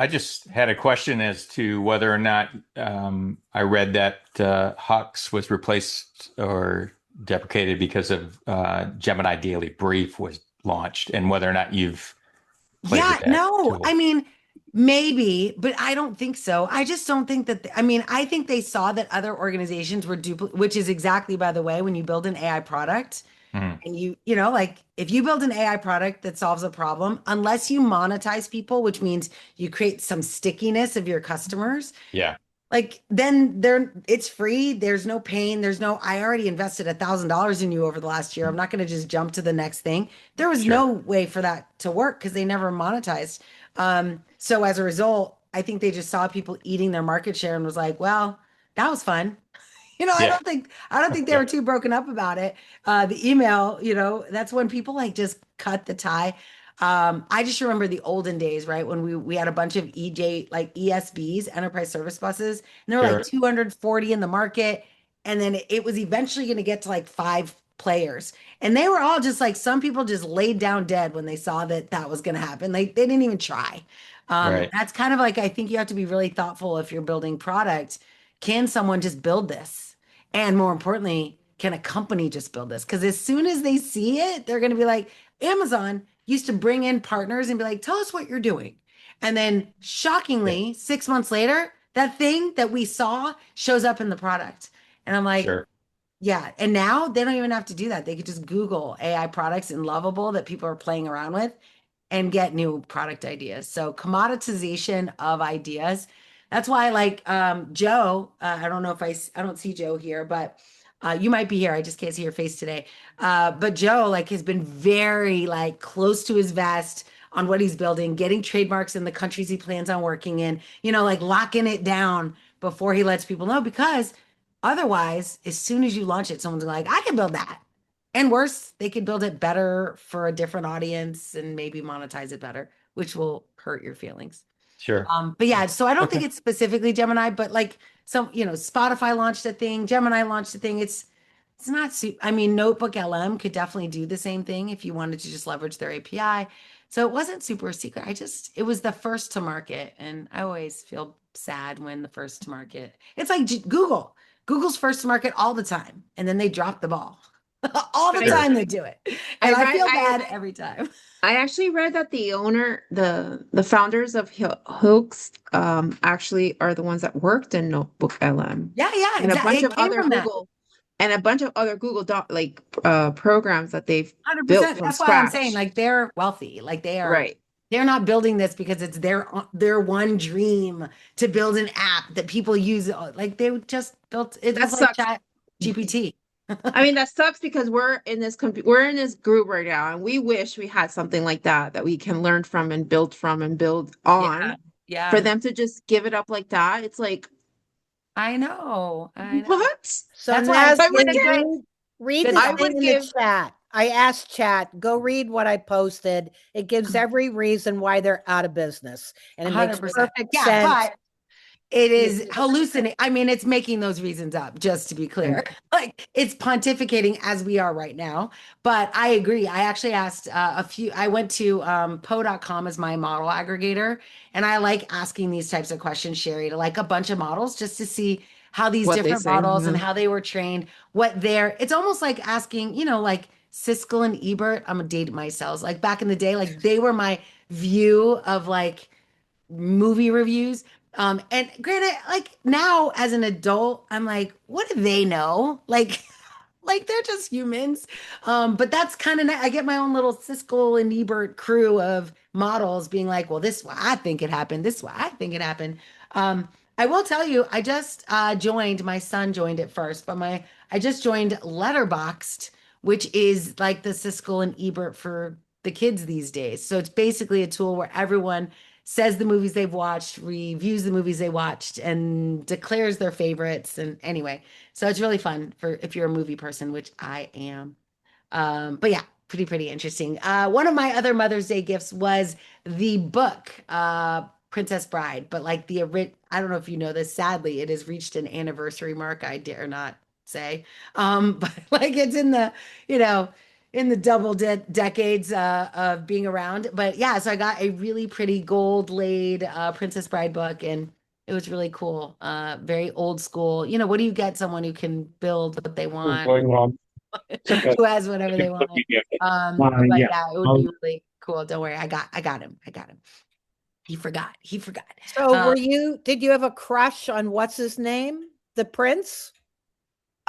Speaker 5: I just had a question as to whether or not I read that Hux was replaced or deprecated because of Gemini Daily Brief was launched, and whether or not you've played
Speaker 1: Yeah,
Speaker 5: with that
Speaker 1: no,
Speaker 5: tool.
Speaker 1: I mean, maybe, but I don't think so. I just don't think that, I mean, I think they saw that other organizations were which is exactly, by the way, when you build an AI product
Speaker 5: Mhm.
Speaker 1: and you know, like if you build an AI product that solves a problem, unless you monetize people, which means you create some stickiness of your customers,
Speaker 5: Yeah,
Speaker 1: like then it's free. There's no pain. There's no, I already invested $1,000 in you over the last year. I'm not going to just jump to the next thing. There was
Speaker 5: sure.
Speaker 1: no way for that to work because they never monetized. So as a result, I think they just saw people eating their market share and was like, well, that was fun. You know,
Speaker 5: Yeah.
Speaker 1: I don't think they were too broken up about it. The email, you know, that's when people like just cut the tie. I just remember the olden days, right? When we had a bunch of EJ like ESBs, enterprise service buses, and there were like
Speaker 5: Sure.
Speaker 1: 240 in the market, and then it was eventually going to get to like 5 players, and they were all just like some people just laid down dead when they saw that that was going to happen. They didn't even try.
Speaker 5: Right.
Speaker 1: That's kind of like I think you have to be really thoughtful if you're building product. Can someone just build this? And more importantly, can a company just build this? Because as soon as they see it, they're going to be like, Amazon used to bring in partners and be like, tell us what you're doing. And then
Speaker 5: Yeah.
Speaker 1: shockingly, 6 months later, that thing that we saw shows up in the product. And I'm like,
Speaker 5: Sure.
Speaker 1: yeah. And now they don't even have to do that. They could just Google AI products and Lovable that people are playing around with and get new product ideas. So commoditization of ideas. That's why like Joe, I don't know if I don't see Joe here, but you might be here. I just can't see your face today. But Joe like has been very like close to his vest on what he's building, getting trademarks in the countries he plans on working in, you know, like locking it down before he lets people know because otherwise, as soon as you launch it, someone's like, I can build that. And worse, they could build it better for a different audience and maybe monetize it better, which will hurt your feelings.
Speaker 5: Sure.
Speaker 1: But yeah, so I don't think
Speaker 5: Okay.
Speaker 1: it's specifically Gemini, but like some, you know, Spotify launched a thing, Gemini launched a thing. It's not I mean, Notebook LM could definitely do the same thing if you wanted to just leverage their API. So it wasn't super secret. It was the first to market. And I always feel sad when the first to market. It's like Google. Google's first to market all the time. And then they drop the ball. All the
Speaker 3: But
Speaker 5: Sure.
Speaker 1: time they do it.
Speaker 3: I
Speaker 1: And I
Speaker 3: read
Speaker 1: feel bad every time.
Speaker 3: I actually read that the owner, the founders of Hoax, actually are the ones that worked in Notebook LM
Speaker 1: Yeah, yeah,
Speaker 3: and a
Speaker 1: exactly.
Speaker 3: bunch
Speaker 1: It
Speaker 3: of
Speaker 1: came
Speaker 3: other
Speaker 1: from that.
Speaker 3: Google and a bunch of other Google programs that they've built
Speaker 1: 100%.
Speaker 3: from
Speaker 1: That's why I'm saying
Speaker 3: scratch.
Speaker 1: like they're wealthy. Like
Speaker 3: Right.
Speaker 1: they're not building this because it's their one dream to build an app that people use. Like they just built it
Speaker 3: That
Speaker 1: was like
Speaker 3: sucks.
Speaker 1: Chat GPT.
Speaker 3: I mean, that sucks because we're in this group right now, and we wish we had something like that we can learn from and build
Speaker 1: Yeah,
Speaker 3: on. For
Speaker 1: yeah.
Speaker 3: them to just give it up like that, it's like,
Speaker 1: I know. I know.
Speaker 3: what?
Speaker 4: So
Speaker 1: That's why
Speaker 4: Naz,
Speaker 3: I would
Speaker 4: can
Speaker 3: give,
Speaker 4: you read
Speaker 1: Good
Speaker 4: the
Speaker 3: I
Speaker 1: job.
Speaker 3: would
Speaker 4: thing in
Speaker 3: give,
Speaker 4: the chat? I asked chat, go read what I posted. It gives every reason why they're out of business. And it makes
Speaker 1: 100%.
Speaker 4: perfect
Speaker 1: Yeah,
Speaker 4: sense.
Speaker 1: but it
Speaker 4: You-
Speaker 1: is hallucinating. I mean, it's making those reasons up, just to be clear. Like it's pontificating as we are right now. But I agree. I actually asked I went to Poe.com as my model aggregator. And I like asking these types of questions, Sherry, to like a bunch of models just to see how these
Speaker 3: what they
Speaker 1: different
Speaker 3: say.
Speaker 1: models and
Speaker 3: Yeah.
Speaker 1: how they were trained, it's almost like asking, you know, like Siskel and Ebert. I'm gonna date myself. Like back in the day, like they were my view of like movie reviews. And granted, like now as an adult, I'm like, what do they know? Like, like they're just humans. But that's kind of I get my own little Siskel and Ebert crew of models being like, well, this is why I think it happened. This is why I think it happened. I will tell you, I just joined. My son joined it first, but I just joined Letterboxed, which is like the Siskel and Ebert for the kids these days. So it's basically a tool where everyone says the movies they've watched, reviews the movies they watched, and declares their favorites. And anyway, so it's really fun for if you're a movie person, which I am. But yeah, pretty interesting. One of my other Mother's Day gifts was the book, Princess Bride, but like I don't know if you know this, sadly, it has reached an anniversary mark. I dare not say. But like it's in the, you know, in the double decades of being around. But yeah, so I got a really pretty gold laid Princess Bride book, and it was really cool. Very old school. You know, what do you get someone who can build what they want?
Speaker 6: Going on. It's okay.
Speaker 1: Who has whatever they want. But
Speaker 6: Yeah.
Speaker 1: yeah, it would be really cool. Don't worry, I got him. He forgot.
Speaker 4: So did you have a crush on what's his name? The prince?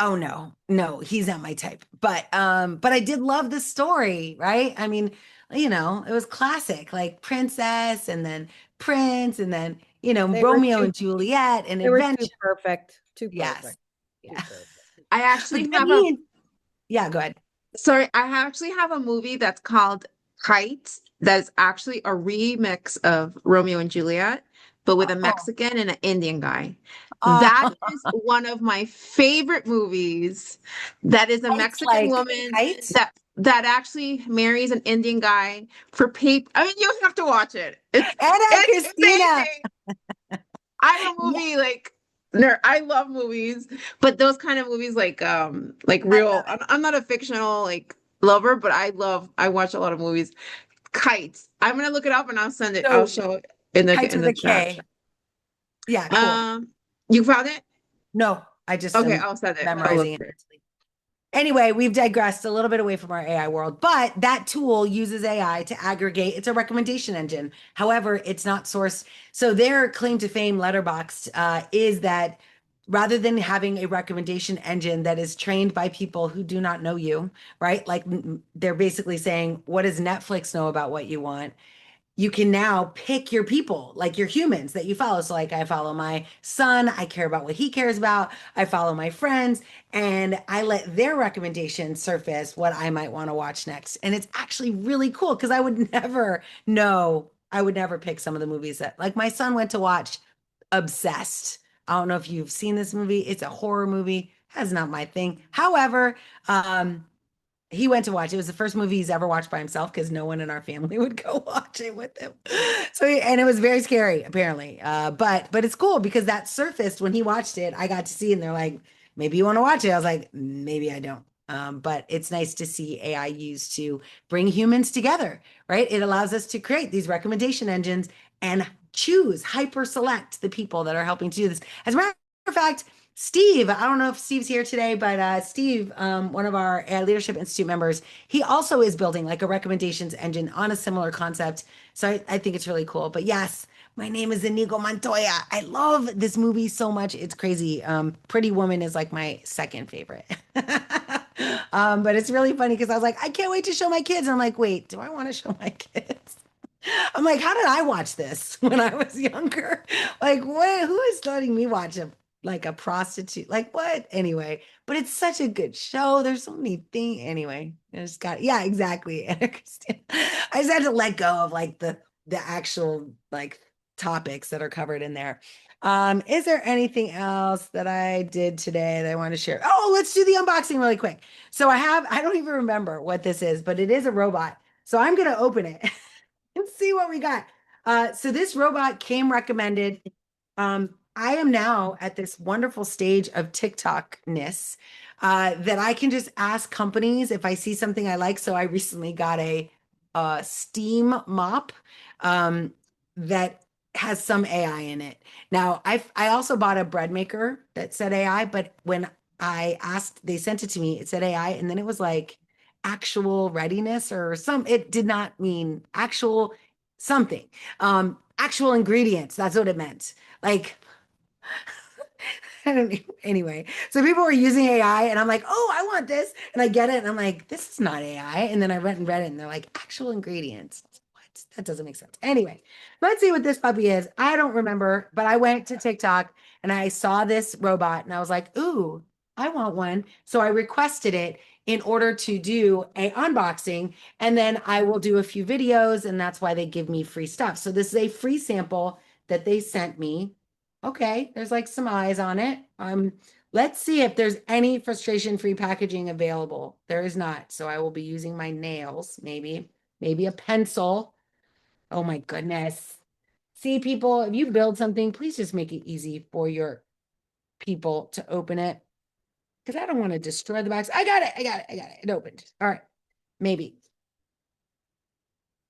Speaker 1: Oh no, he's not my type. But I did love the story, right? I mean, you know, it was classic, like princess and then prince and then, you know,
Speaker 4: They were
Speaker 1: Romeo
Speaker 4: too-
Speaker 1: and Juliet and
Speaker 4: They were
Speaker 1: adventure.
Speaker 4: too perfect. Too
Speaker 1: Yes.
Speaker 4: perfect. Too
Speaker 1: Yeah.
Speaker 4: perfect.
Speaker 3: I actually
Speaker 1: But
Speaker 3: have
Speaker 1: then
Speaker 3: a
Speaker 1: yeah, go ahead.
Speaker 3: sorry, I actually have a movie that's called Kites that is actually a remix of Romeo and Juliet, but with a
Speaker 1: Oh.
Speaker 3: Mexican and an Indian guy.
Speaker 1: Oh.
Speaker 3: That is one of my favorite movies. That is a
Speaker 1: Kites,
Speaker 3: Mexican
Speaker 1: like
Speaker 3: woman
Speaker 1: kites?
Speaker 3: that actually marries an Indian guy for paper. I mean, you have to watch it. It's
Speaker 1: Anna Christina.
Speaker 3: amazing. I'm a movie like nerd. I love movies, but those kind of movies like real. I'm not a fictional like lover, but I watch a lot of movies. Kites. I'm gonna look it up and I'll send it. I'll
Speaker 1: So,
Speaker 3: show it in the
Speaker 1: Kites
Speaker 3: in
Speaker 1: with
Speaker 3: the
Speaker 1: a
Speaker 3: chat.
Speaker 1: K. Yeah, cool.
Speaker 3: You found it?
Speaker 1: No, I just
Speaker 3: Okay,
Speaker 1: am
Speaker 3: I'll send it. I'll look
Speaker 1: memorizing
Speaker 3: for
Speaker 1: it.
Speaker 3: it.
Speaker 1: Anyway, we've digressed a little bit away from our AI world, but that tool uses AI to aggregate. It's a recommendation engine. However, it's not sourced. So their claim to fame, Letterboxd, is that rather than having a recommendation engine that is trained by people who do not know you, right? Like they're basically saying, what does Netflix know about what you want? You can now pick your people, like your humans that you follow. So, like, I follow my son, I care about what he cares about. I follow my friends, and I let their recommendations surface what I might want to watch next. And it's actually really cool because I would never know, I would never pick some of the movies that, like, my son went to watch Obsessed. I don't know if you've seen this movie. It's a horror movie. That's not my thing. However, he went to watch it. It was the first movie he's ever watched by himself because no one in our family would go watch it with him. So, and it was very scary, apparently. But it's cool because that surfaced when he watched it. I got to see, and they're like, maybe you want to watch it. I was like, maybe I don't. But it's nice to see AI used to bring humans together, right? It allows us to create these recommendation engines and choose, hyper select the people that are helping to do this. As a matter of fact, Steve, I don't know if Steve's here today, but Steve, one of our AI Leadership Institute members, he also is building like a recommendations engine on a similar concept. So I think it's really cool. But yes, my name is Inigo Montoya. I love this movie so much. It's crazy. Pretty Woman is like my second favorite. But it's really funny because I was like, I can't wait to show my kids. And I'm like, wait, do I want to show my kids? I'm like, how did I watch this when I was younger? Like, what? Who is letting me watch like a prostitute? Like what? Anyway, but it's such a good show. There's so many things. Anyway, I just got yeah, exactly. I just had to let go of like the actual like topics that are covered in there. Is there anything else that I did today that I want to share? Oh, let's do the unboxing really quick. So I don't even remember what this is, but it is a robot. So I'm gonna open it and see what we got. So this robot came recommended. I am now at this wonderful stage of TikTokness that I can just ask companies if I see something I like. So I recently got a steam mop that has some AI in it. Now I also bought a bread maker that said AI, but when I asked, they sent it to me, it said AI, and then it was like actual readiness or it did not mean actual something. Actual ingredients, that's what it meant. Like I don't know. Anyway, so people were using AI and I'm like, oh, I want this. And I get it. And I'm like, this is not AI. And then I went and read it and they're like, actual ingredients. What? That doesn't make sense. Anyway, let's see what this puppy is. I don't remember, but I went to TikTok and I saw this robot and I was like, ooh, I want one. So I requested it in order to do a unboxing. And then I will do a few videos, and that's why they give me free stuff. So this is a free sample that they sent me. Okay, there's like some eyes on it. Let's see if there's any frustration-free packaging available. There is not. So I will be using my nails, maybe a pencil. Oh my goodness. See, people, if you build something, please just make it easy for your people to open it. Because I don't want to destroy the box. I got it. It opened. All right. Maybe.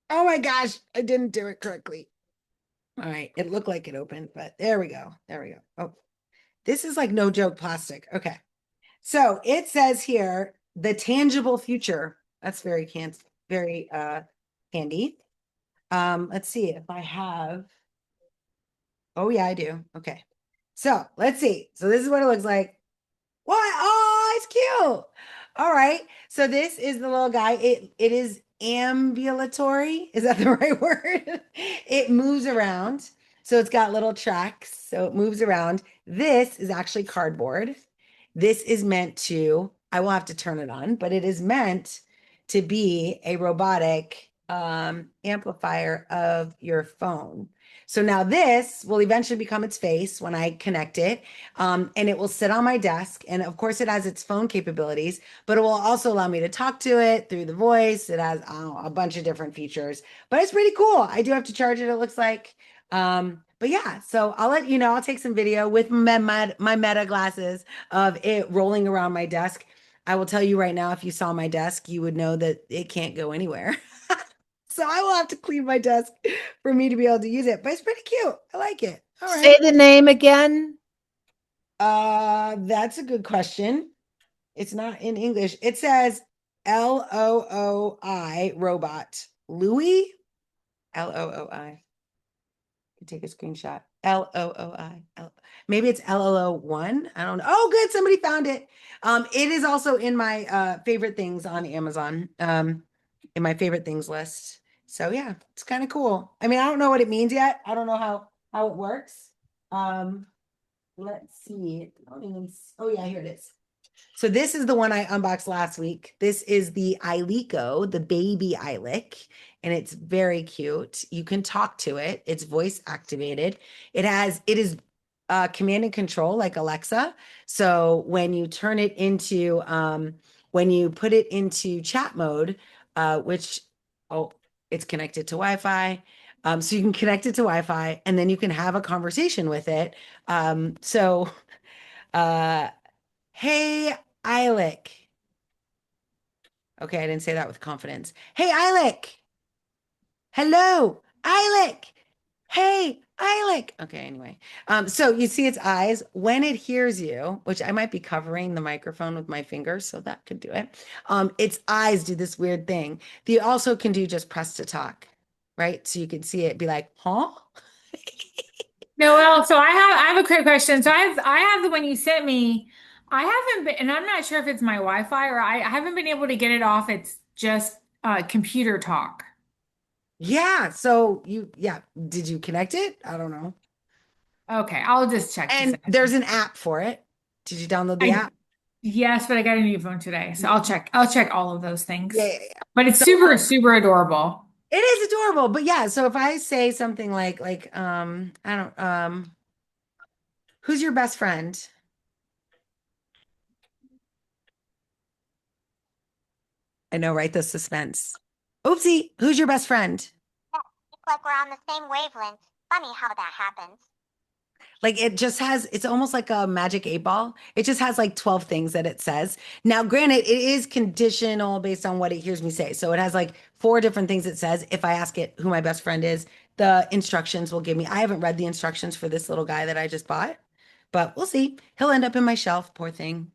Speaker 1: Oh my gosh. I didn't do it correctly. All right. It looked like it opened, but there we go. Oh, this is like no joke plastic. Okay. So it says here, the tangible future. That's very handy. Let's see if I have. Oh yeah, I do. Okay. So let's see. So this is what it looks like. What? Oh, it's cute. All right. So this is the little guy. It is ambulatory. Is that the right word? It moves around. So it's got little tracks. So it moves around. This is actually cardboard. This is meant to, I will have to turn it on, but it is meant to be a robotic amplifier of your phone. So now this will eventually become its face when I connect it, and it will sit on my desk. And of course, it has its phone capabilities, but it will also allow me to talk to it through the voice. It has a bunch of different features, but it's pretty cool. I do have to charge it, it looks like. But yeah, so I'll let you know. I'll take some video with my Meta glasses of it rolling around my desk. I will tell you right now, if you saw my desk, you would know that it can't go anywhere. So I will have to clean my desk for me to be able to use it, but it's pretty cute. I like it. All right.
Speaker 4: Say the name again.
Speaker 1: That's a good question. It's not in English. It says LOOI robot. Louis? LOOI. You take a screenshot. LOOI. Maybe it's LOO1. I don't know. Oh, good. Somebody found it. It is also in my favorite things on Amazon. In my favorite things list. So yeah, it's kind of cool. I mean, I don't know what it means yet. I don't know how it works. Let's see. Oh yeah, here it is. So this is the one I unboxed last week. This is the iLeeko, the baby iLick, and it's very cute. You can talk to it. It's voice activated. It is command and control like Alexa. So when you turn it into when you put it into chat mode, it's connected to Wi-Fi. So you can connect it to Wi-Fi and then you can have a conversation with it. Hey, Eilick. Okay, I didn't say that with confidence. Hey, Eilick. Hello, Eilick. Hey, Eilick. Okay, anyway. So you see its eyes when it hears you, which I might be covering the microphone with my fingers, so that could do it. Its eyes do this weird thing. You also can do just press to talk, right? So you can see it be like, huh?
Speaker 7: Noelle, so I have a quick question. So I have the one you sent me. I haven't been, and I'm not sure if it's my Wi-Fi or I haven't been able to get it off. It's just computer talk.
Speaker 1: Yeah. So did you connect it? I don't know.
Speaker 7: Okay, I'll just check.
Speaker 1: And there's an app for it. Did you download the app?
Speaker 7: Yes, but I got a new phone today, so I'll check all of those things.
Speaker 1: Yeah.
Speaker 7: But it's super, super adorable.
Speaker 1: It is adorable, but yeah, so if I say something like I don't who's your best friend? I know, right? The suspense. Oopsie, who's your best friend?
Speaker 8: Yeah, it's like we're on the same wavelength. Funny how that happens.
Speaker 1: Like it's almost like a magic 8-ball. It just has like 12 things that it says. Now, granted, it is conditional based on what it hears me say. So it has like 4 different things it says. If I ask it who my best friend is, the instructions will give me. I haven't read the instructions for this little guy that I just bought, but we'll see. He'll end up in my shelf, poor thing.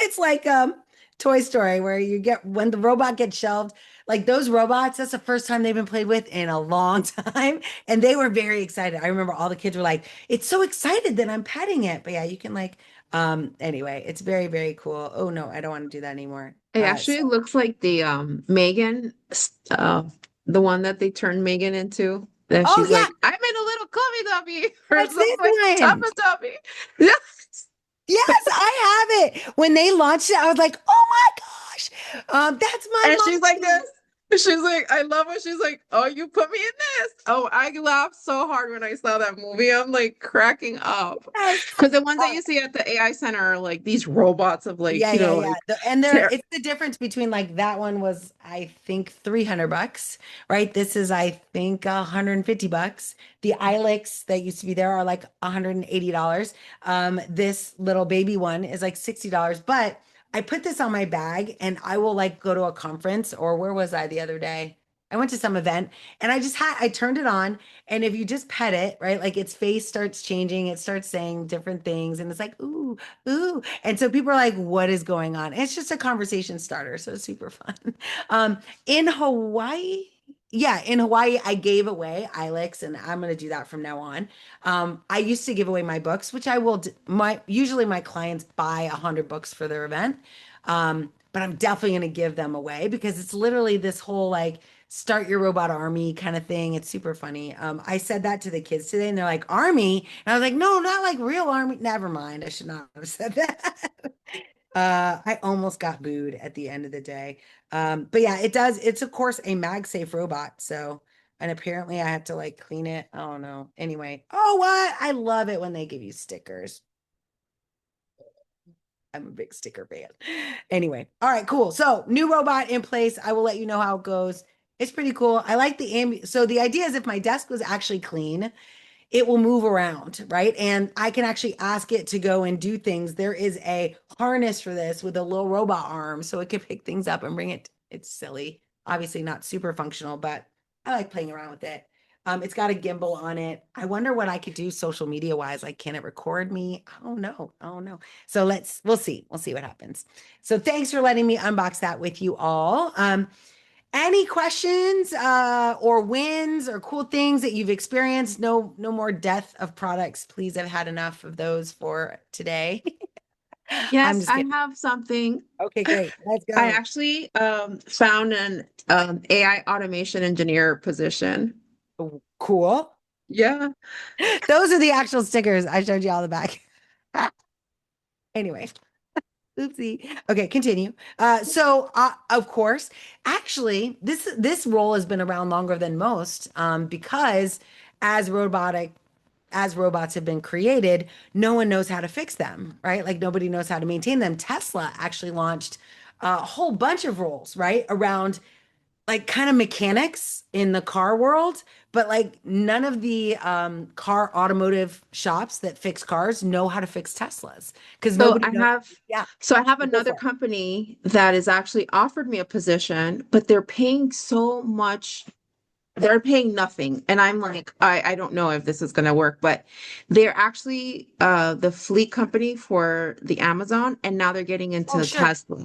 Speaker 1: It's like Toy Story where when the robot gets shelved, like those robots, that's the first time they've been played with in a long time. And they were very excited. I remember all the kids were like, it's so excited that I'm petting it. But yeah, you can anyway, it's very, very cool. Oh no, I don't want to do that anymore.
Speaker 3: It actually looks like the Megan, the one that they turned Megan into. That
Speaker 1: Oh,
Speaker 3: she's
Speaker 1: yeah.
Speaker 3: like, I'm in a little Cubby Dubby or
Speaker 1: That's
Speaker 3: something
Speaker 1: this
Speaker 3: like
Speaker 1: one.
Speaker 3: Tubba Dubby. Yes.
Speaker 1: Yes, I have it. When they launched it, I was like, oh my gosh, that's my
Speaker 3: And she's like
Speaker 1: mom.
Speaker 3: this. She's like, I love it. She's like, oh, you put me in this. Oh, I laughed so hard when I saw that movie. I'm like cracking up.
Speaker 1: Yes.
Speaker 3: Because the ones that you see at the AI Center are like these robots of like,
Speaker 1: Yeah, yeah, yeah.
Speaker 3: like
Speaker 1: And there,
Speaker 3: ter-
Speaker 1: it's the difference between like that one was, I think, $300, right? This is, I think, $150. The Ilex that used to be there are like $180. This little baby one is like $60. But I put this on my bag and I will like go to a conference, or where was I the other day? I went to some event and I turned it on. And if you just pet it, right, like its face starts changing, it starts saying different things. And it's like, ooh, ooh. And so people are like, what is going on? It's just a conversation starter. So it's super fun. In Hawaii, yeah, in Hawaii, I gave away Ilex, and I'm going to do that from now on. I used to give away my books, which I will, usually my clients buy 100 books for their event. But I'm definitely going to give them away because it's literally this whole like start your robot army kind of thing. It's super funny. I said that to the kids today and they're like, army. And I was like, no, not like real army. Never mind. I should not have said that. I almost got booed at the end of the day. But yeah, it does. It's of course a MagSafe robot. So, and apparently I had to like clean it. I don't know. Anyway. Oh, what? I love it when they give you stickers. I'm a big sticker fan. Anyway, all right, cool. So new robot in place. I will let you know how it goes. It's pretty cool. I like the so the idea is if my desk was actually clean, it will move around, right? And I can actually ask it to go and do things. There is a harness for this with a little robot arm, so it can pick things up and bring it. It's silly, obviously not super functional, but I like playing around with it. It's got a gimbal on it. I wonder what I could do social media wise. Like, can it record me? I don't know. I don't know. So we'll see. We'll see what happens. So thanks for letting me unbox that with you all. Any questions or wins or cool things that you've experienced? No more death of products. Please, I've had enough of those for today. I'm
Speaker 3: yes,
Speaker 1: just
Speaker 3: I
Speaker 1: kidding.
Speaker 3: have something.
Speaker 1: Okay, great. Let's go.
Speaker 3: I actually found an AI automation engineer position.
Speaker 1: Cool.
Speaker 3: Yeah.
Speaker 1: Those are the actual stickers. I showed you all the back. Anyway. Oopsie. Okay, continue. So of course, actually, this role has been around longer than most because as robots have been created, no one knows how to fix them, right? Like nobody knows how to maintain them. Tesla actually launched a whole bunch of roles, right, around like kind of mechanics in the car world, but like none of the car automotive shops that fix cars know how to fix Teslas because
Speaker 3: So
Speaker 1: nobody
Speaker 3: I
Speaker 1: knows.
Speaker 3: have
Speaker 1: Yeah.
Speaker 3: so I have
Speaker 1: Go
Speaker 3: another
Speaker 1: for it.
Speaker 3: company that has actually offered me a position, but they're paying so much. They're paying nothing. And I'm like, I don't know if this is gonna work, but they're actually the fleet company for the Amazon, and now they're getting
Speaker 1: Oh,
Speaker 3: into
Speaker 1: sure.
Speaker 3: Tesla.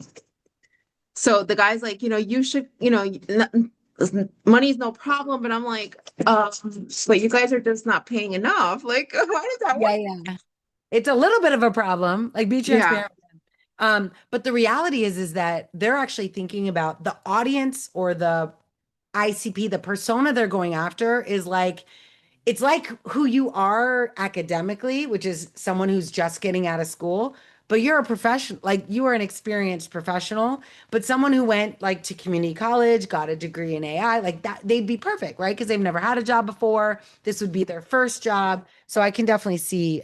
Speaker 3: So the guy's like, you should, money's no problem, but I'm like, but you guys are just not paying enough. Like, how does that work?
Speaker 1: Yeah, yeah. It's a little bit of a problem. Like be
Speaker 3: Yeah.
Speaker 1: transparent. But the reality is that they're actually thinking about the audience or the ICP, the persona they're going after is like it's like who you are academically, which is someone who's just getting out of school, but you're a professional, like you are an experienced professional, but someone who went like to community college, got a degree in AI, like that, they'd be perfect, right? Because they've never had a job before. This would be their first job. So I can definitely see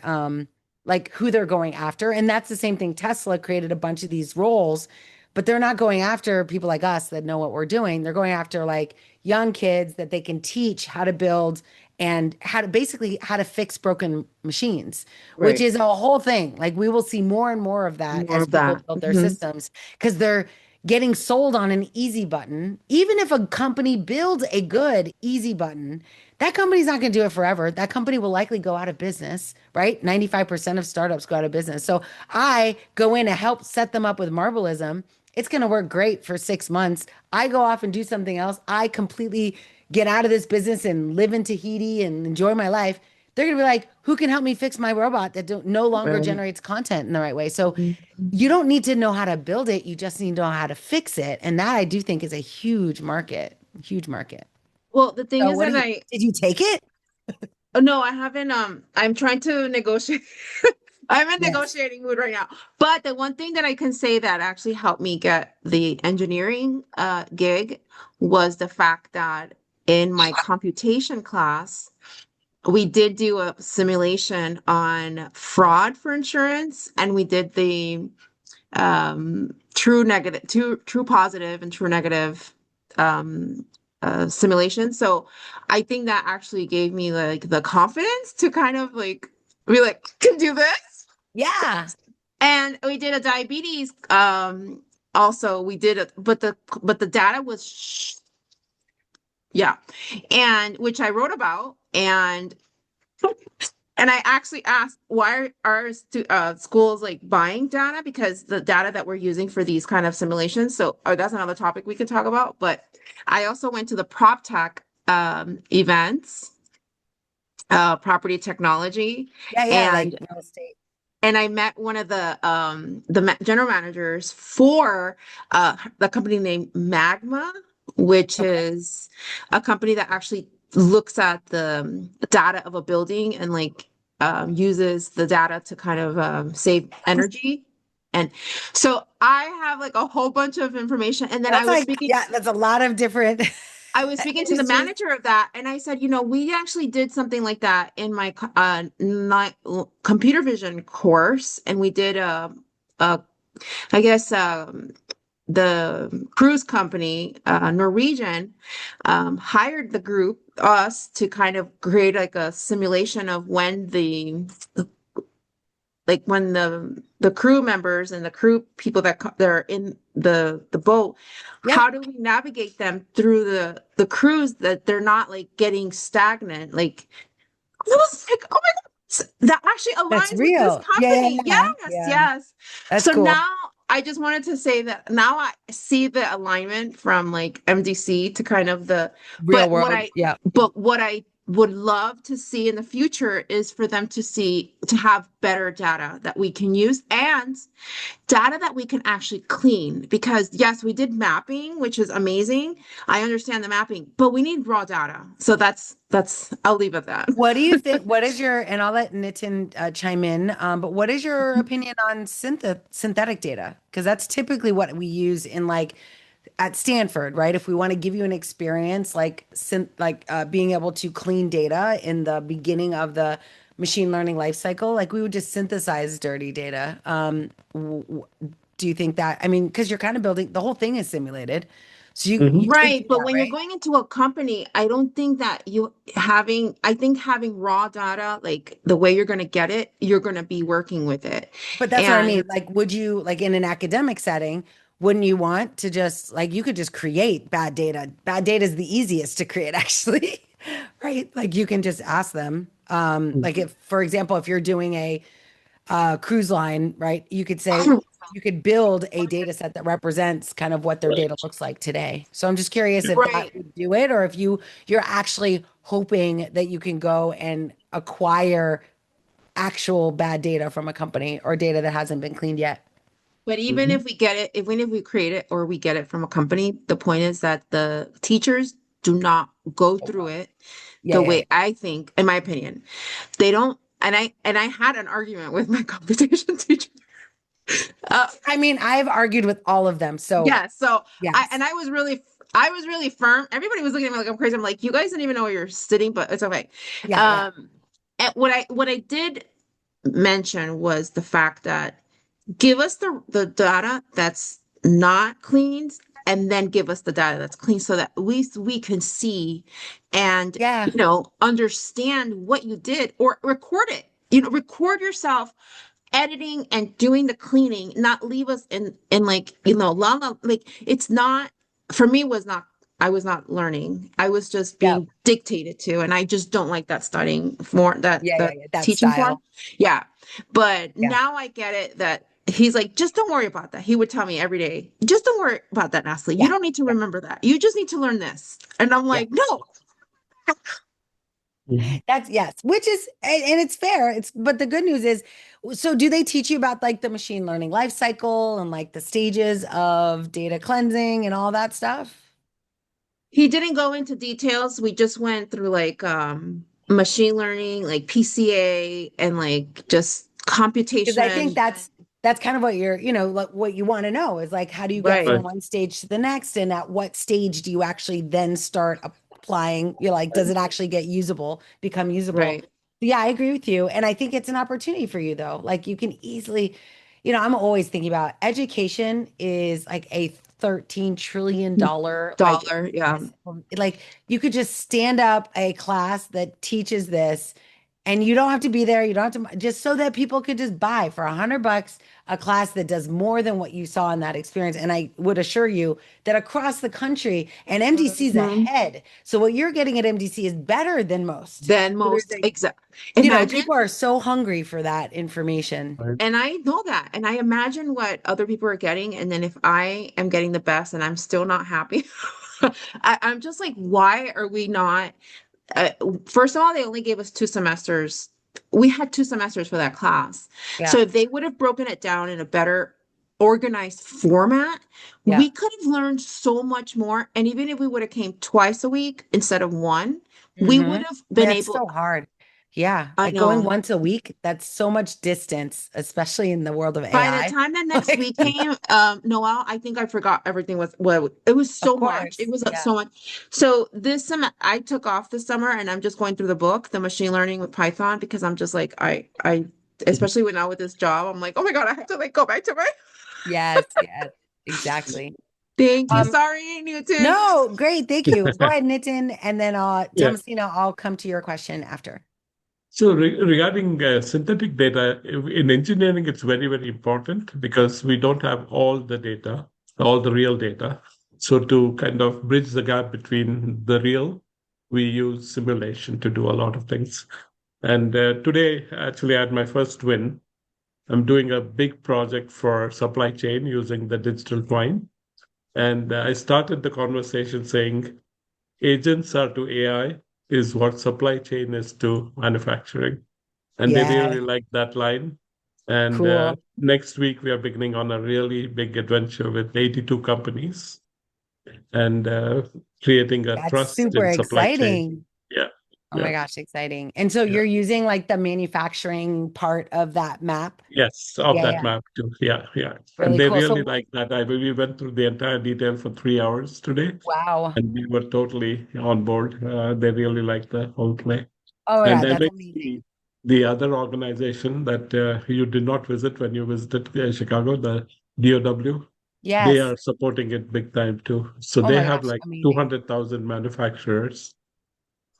Speaker 1: like who they're going after. And that's the same thing. Tesla created a bunch of these roles, but they're not going after people like us that know what we're doing. They're going after like young kids that they can teach how to build and how to fix broken machines, which
Speaker 3: Right.
Speaker 1: is a whole thing. Like we will see more and more of that
Speaker 3: More
Speaker 1: as
Speaker 3: of
Speaker 1: people
Speaker 3: that.
Speaker 1: build their
Speaker 3: Mhm.
Speaker 1: systems because they're getting sold on an easy button. Even if a company builds a good easy button, that company's not going to do it forever. That company will likely go out of business, right? 95% of startups go out of business. So I go in to help set them up with Marbleism. It's going to work great for 6 months. I go off and do something else. I completely get out of this business and live in Tahiti and enjoy my life. They're going to be like, who can help me fix my robot that no longer
Speaker 3: Right.
Speaker 1: generates content in the right way? So
Speaker 3: Mhm.
Speaker 1: you don't need to know how to build it. You just need to know how to fix it. And that I do think is a huge market, huge market.
Speaker 3: Well, the thing
Speaker 1: So
Speaker 3: is
Speaker 1: what
Speaker 3: that
Speaker 1: did you take it?
Speaker 3: no, I haven't, I'm trying to negotiate I'm in
Speaker 1: Yes.
Speaker 3: negotiating mood right now. But the one thing that I can say that actually helped me get the engineering gig was the fact that in my computation class, we did do a simulation on fraud for insurance, and we did the true positive and true negative simulation. So I think that actually gave me like the confidence to kind of like be like, can do this.
Speaker 1: Yeah.
Speaker 3: And we did a diabetes also we did it, but the data was yeah, and which I wrote about, and I actually asked why are schools like buying data, because the data that we're using for these kind of simulations. So that's another topic we could talk about. But I also went to the prop tech events, property technology,
Speaker 1: Yeah, like
Speaker 3: and
Speaker 1: real estate.
Speaker 3: I met one of the general managers for the company named Magma, which is a company that actually looks at the data of a building and like uses the data to kind of save energy. And so I have like a whole bunch of information. And then
Speaker 1: That's
Speaker 3: I was
Speaker 1: like,
Speaker 3: speaking.
Speaker 1: yeah, that's a lot of different
Speaker 3: I was speaking to the
Speaker 1: industries.
Speaker 3: manager of that, and I said, we actually did something like that in my computer vision course, and we did a I guess the cruise company, Norwegian, hired the group, us, to kind of create like a simulation of when when the crew members and the crew people that are in the boat,
Speaker 1: Yeah.
Speaker 3: how do we navigate them through the cruise that they're not like getting stagnant? Like I was like, oh my God, that actually
Speaker 1: That's
Speaker 3: aligns with
Speaker 1: real.
Speaker 3: this
Speaker 1: Yeah,
Speaker 3: company.
Speaker 1: yeah,
Speaker 3: Yes,
Speaker 1: yeah.
Speaker 3: yes.
Speaker 1: That's
Speaker 3: So
Speaker 1: cool.
Speaker 3: now I just wanted to say that now I see the alignment from like MDC to kind of the
Speaker 1: Real
Speaker 3: but
Speaker 1: world. Yeah.
Speaker 3: what I would love to see in the future is for them to have better data that we can use, and data that we can actually clean, because yes, we did mapping, which is amazing. I understand the mapping, but we need raw data. So that's I'll leave it at that.
Speaker 1: What do you think? What is your, and I'll let Nitin chime in, but what is your opinion on synthetic data? Because that's typically what we use in like at Stanford, right? If we want to give you an experience like being able to clean data in the beginning of the machine learning life cycle, like we would just synthesize dirty data. Do you think that, I mean, because you're kind of building, the whole thing is simulated. So you
Speaker 6: Mhm.
Speaker 1: could
Speaker 3: Right,
Speaker 1: do
Speaker 3: but
Speaker 1: that,
Speaker 3: when you're
Speaker 1: right?
Speaker 3: going into a company, I don't think that I think having raw data, like the way you're going to get it, you're going to be working with it.
Speaker 1: But that's what I mean.
Speaker 3: And
Speaker 1: Like, would you, like in an academic setting, wouldn't you want to just, like, you could just create bad data? Bad data is the easiest to create, actually, right? Like, you can just ask them. Like, if, for example, if you're doing a cruise line, right, you could say, you could build a data set that represents kind of what their data looks like today. So I'm just curious if that
Speaker 3: right.
Speaker 1: would do it, or if you're actually hoping that you can go and acquire actual bad data from a company or data that hasn't been cleaned yet.
Speaker 3: But even if we get it, even if we create it or we get it from a company, the point is that the teachers do not go through it
Speaker 1: Yeah,
Speaker 3: the
Speaker 1: yeah,
Speaker 3: way I think, in my opinion. They don't, and I had an argument with my computation teacher.
Speaker 1: I mean, I've argued with all of them. So
Speaker 3: Yeah, so
Speaker 1: yes.
Speaker 3: I was really firm. Everybody was looking at me like I'm crazy. I'm like, you guys didn't even know where you're sitting, but it's okay.
Speaker 1: Yeah,
Speaker 3: And what I did mention was the fact that give us the data that's not cleaned, and then give us the data that's clean, so that at least we can see and
Speaker 1: yeah.
Speaker 3: understand what you did, or record it. Record yourself editing and doing the cleaning, not leave us in like like it's not, for me, was not, I was not learning. I was just
Speaker 1: Yeah.
Speaker 3: being dictated to, and I just don't like that studying form, that
Speaker 1: Yeah,
Speaker 3: the
Speaker 1: yeah, that
Speaker 3: teaching form.
Speaker 1: style.
Speaker 3: Yeah. But
Speaker 1: Yeah.
Speaker 3: now I get it, that he's like, just don't worry about that. He would tell me every day, just don't worry about that, Natalie. You
Speaker 1: Yeah.
Speaker 3: don't need to remember that. You just need to learn this. And I'm
Speaker 1: Yeah.
Speaker 3: like, no.
Speaker 1: That's yes, which is, and it's fair. But the good news is, so do they teach you about like the machine learning life cycle and like the stages of data cleansing and all that stuff?
Speaker 3: He didn't go into details. We just went through like machine learning, like PCA, and like just
Speaker 1: Because I think
Speaker 3: computation.
Speaker 1: that's kind of what you're, like what you want to know is like, how do you get
Speaker 3: Right.
Speaker 1: from one stage to the next? And at what stage do you actually then start applying? You're like, does it actually become usable?
Speaker 3: Right.
Speaker 1: Yeah, I agree with you. And I think it's an opportunity for you though. Like you can easily, I'm always thinking about education is like a $13 trillion
Speaker 3: Yeah.
Speaker 1: like you could just stand up a class that teaches this and you don't have to be there. You don't have to, just so that people could just buy for $100 a class that does more than what you saw in that experience. And I would assure you that across the country, and MDC is
Speaker 3: Mhm.
Speaker 1: ahead. So what you're getting at MDC is better than most.
Speaker 3: Than
Speaker 1: So
Speaker 3: most.
Speaker 1: there's a-
Speaker 3: Exactly. Imagine.
Speaker 1: people are so hungry for that information.
Speaker 6: Right.
Speaker 3: And I know that. And I imagine what other people are getting. And then if I am getting the best and I'm still not happy, I'm just like, why are we not? Uh, First of all, they only gave us 2 semesters. We had 2 semesters for that class.
Speaker 1: Yeah.
Speaker 3: So if they would have broken it down in a better organized format,
Speaker 1: Yeah.
Speaker 3: we could have learned so much more. And even if we would have came twice a week instead of one, we
Speaker 1: Mhm.
Speaker 3: would have been
Speaker 1: That's
Speaker 3: able.
Speaker 1: so hard. Yeah,
Speaker 3: I
Speaker 1: like going
Speaker 3: know.
Speaker 1: once a week, that's so much distance, especially in the world of
Speaker 3: By the
Speaker 1: AI.
Speaker 3: time the next
Speaker 1: Like-
Speaker 3: week came, Noel, I think I forgot everything was well, it was so much. It
Speaker 1: course,
Speaker 3: was
Speaker 1: yeah.
Speaker 3: so much. So this summer I took off this summer and I'm just going through the book, the machine learning with Python, because I'm just like I especially with now with this job, I'm like, oh my God, I have to like go back to my
Speaker 1: Yes, yes, exactly.
Speaker 3: thank you.
Speaker 1: Um,
Speaker 3: Sorry, Newton.
Speaker 1: No, great, thank you. Go ahead, Nitin, and then
Speaker 6: Yeah.
Speaker 1: Thomasina, I'll come to your question after.
Speaker 6: So regarding synthetic data, in engineering, it's very, very important because we don't have all the data, all the real data. So to kind of bridge the gap between the real, we use simulation to do a lot of things. And today, actually, I had my first win. I'm doing a big project for supply chain using the digital twine. And I started the conversation saying, agents are to AI is what supply chain is to manufacturing. And they
Speaker 1: Yeah,
Speaker 6: really like that line. And
Speaker 1: cool.
Speaker 6: next week, we are beginning on a really big adventure with 82 companies and creating a
Speaker 1: That's
Speaker 6: trust
Speaker 1: super
Speaker 6: in supply chain.
Speaker 1: exciting.
Speaker 6: Yeah.
Speaker 1: Oh my
Speaker 6: Yeah.
Speaker 1: gosh, exciting. And so
Speaker 6: Yeah.
Speaker 1: you're using like the manufacturing part of that map?
Speaker 6: Yes, of
Speaker 1: Yeah,
Speaker 6: that
Speaker 1: yeah.
Speaker 6: map too. Yeah, yeah.
Speaker 1: Really
Speaker 6: And they
Speaker 1: cool. So-
Speaker 6: really like that. We went through the entire detail for 3 hours today,
Speaker 1: Wow.
Speaker 6: and we were totally on board. They really like the whole play.
Speaker 1: Oh
Speaker 6: And
Speaker 1: yeah, that's
Speaker 6: MXC,
Speaker 1: amazing.
Speaker 6: the other organization that you did not visit when you visited Chicago, the DOW, they
Speaker 1: Yes.
Speaker 6: are supporting it big time too. So
Speaker 1: Oh
Speaker 6: they
Speaker 1: my
Speaker 6: have
Speaker 1: gosh,
Speaker 6: like
Speaker 1: amazing.
Speaker 6: 200,000 manufacturers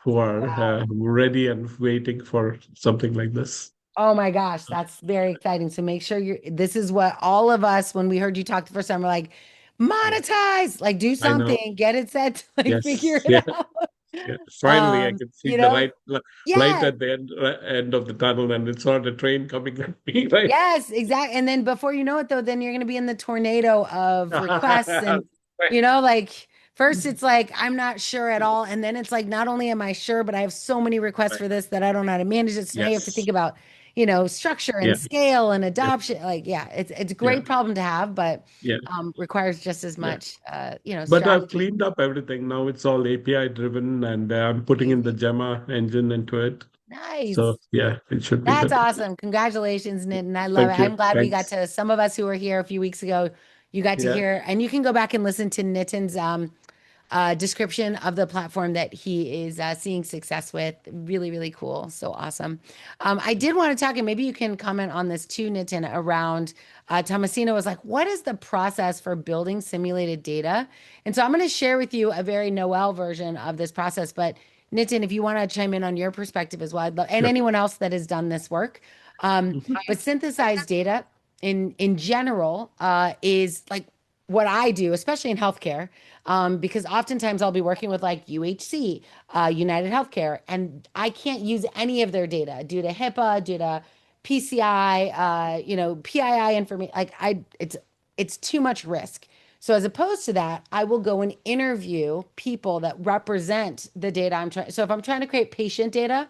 Speaker 6: who are
Speaker 1: Wow.
Speaker 6: ready and waiting for something like this.
Speaker 1: Oh my gosh, that's very exciting. So make sure this is what all of us, when we heard you talk the first time, we're like, monetize, like do
Speaker 6: I know.
Speaker 1: something, get it set, to, like
Speaker 6: Yes.
Speaker 1: figure it
Speaker 6: Yeah.
Speaker 1: out.
Speaker 6: Yeah. Finally, I can see
Speaker 1: you
Speaker 6: the
Speaker 1: know,
Speaker 6: light
Speaker 1: Yeah,
Speaker 6: at the end of the tunnel, and it's not a train coming at me, right?
Speaker 1: yes, exactly. And then before you know it, though, then you're going to be in the tornado of requests. And,
Speaker 6: Right.
Speaker 1: like first it's like, I'm not sure at all. And then it's like, not only am I sure, but I have so many requests for this that I don't know how to manage it. So now you have to
Speaker 6: Yes.
Speaker 1: think about, structure and
Speaker 6: Yeah.
Speaker 1: scale and
Speaker 6: Yeah.
Speaker 1: adoption. Like, yeah, it's a
Speaker 6: Yeah.
Speaker 1: great problem to have, but
Speaker 6: Yeah.
Speaker 1: requires just as
Speaker 6: Yeah.
Speaker 1: much,
Speaker 6: But I've
Speaker 1: strategy.
Speaker 6: cleaned up everything. Now it's all API driven, and I'm putting in the Gemma engine into it.
Speaker 1: Nice.
Speaker 6: So yeah, it should be
Speaker 1: That's
Speaker 6: good.
Speaker 1: awesome. Congratulations, Nitin. I love
Speaker 6: Thank
Speaker 1: it.
Speaker 6: you.
Speaker 1: I'm glad we got
Speaker 6: Thanks.
Speaker 1: to, some of us who were here a few weeks ago, you got to
Speaker 6: Yeah.
Speaker 1: hear, and you can go back and listen to Nitin's description of the platform that he is seeing success with. Really, really cool. So awesome. I did want to talk, and maybe you can comment on this too, Nitin, around Thomasina was like, what is the process for building simulated data? And so I'm going to share with you a very Noel version of this process, but Nitin, if you want to chime in on your perspective as well, I'd love, and
Speaker 6: Sure.
Speaker 1: anyone else that has done this work. But synthesized data in general is like what I do, especially in healthcare, because oftentimes I'll be working with like UHC, United Healthcare, and I can't use any of their data due to HIPAA, due to PCI, PII information. Like it's too much risk. So as opposed to that, I will go and interview people that represent the data I'm trying. So if I'm trying to create patient data,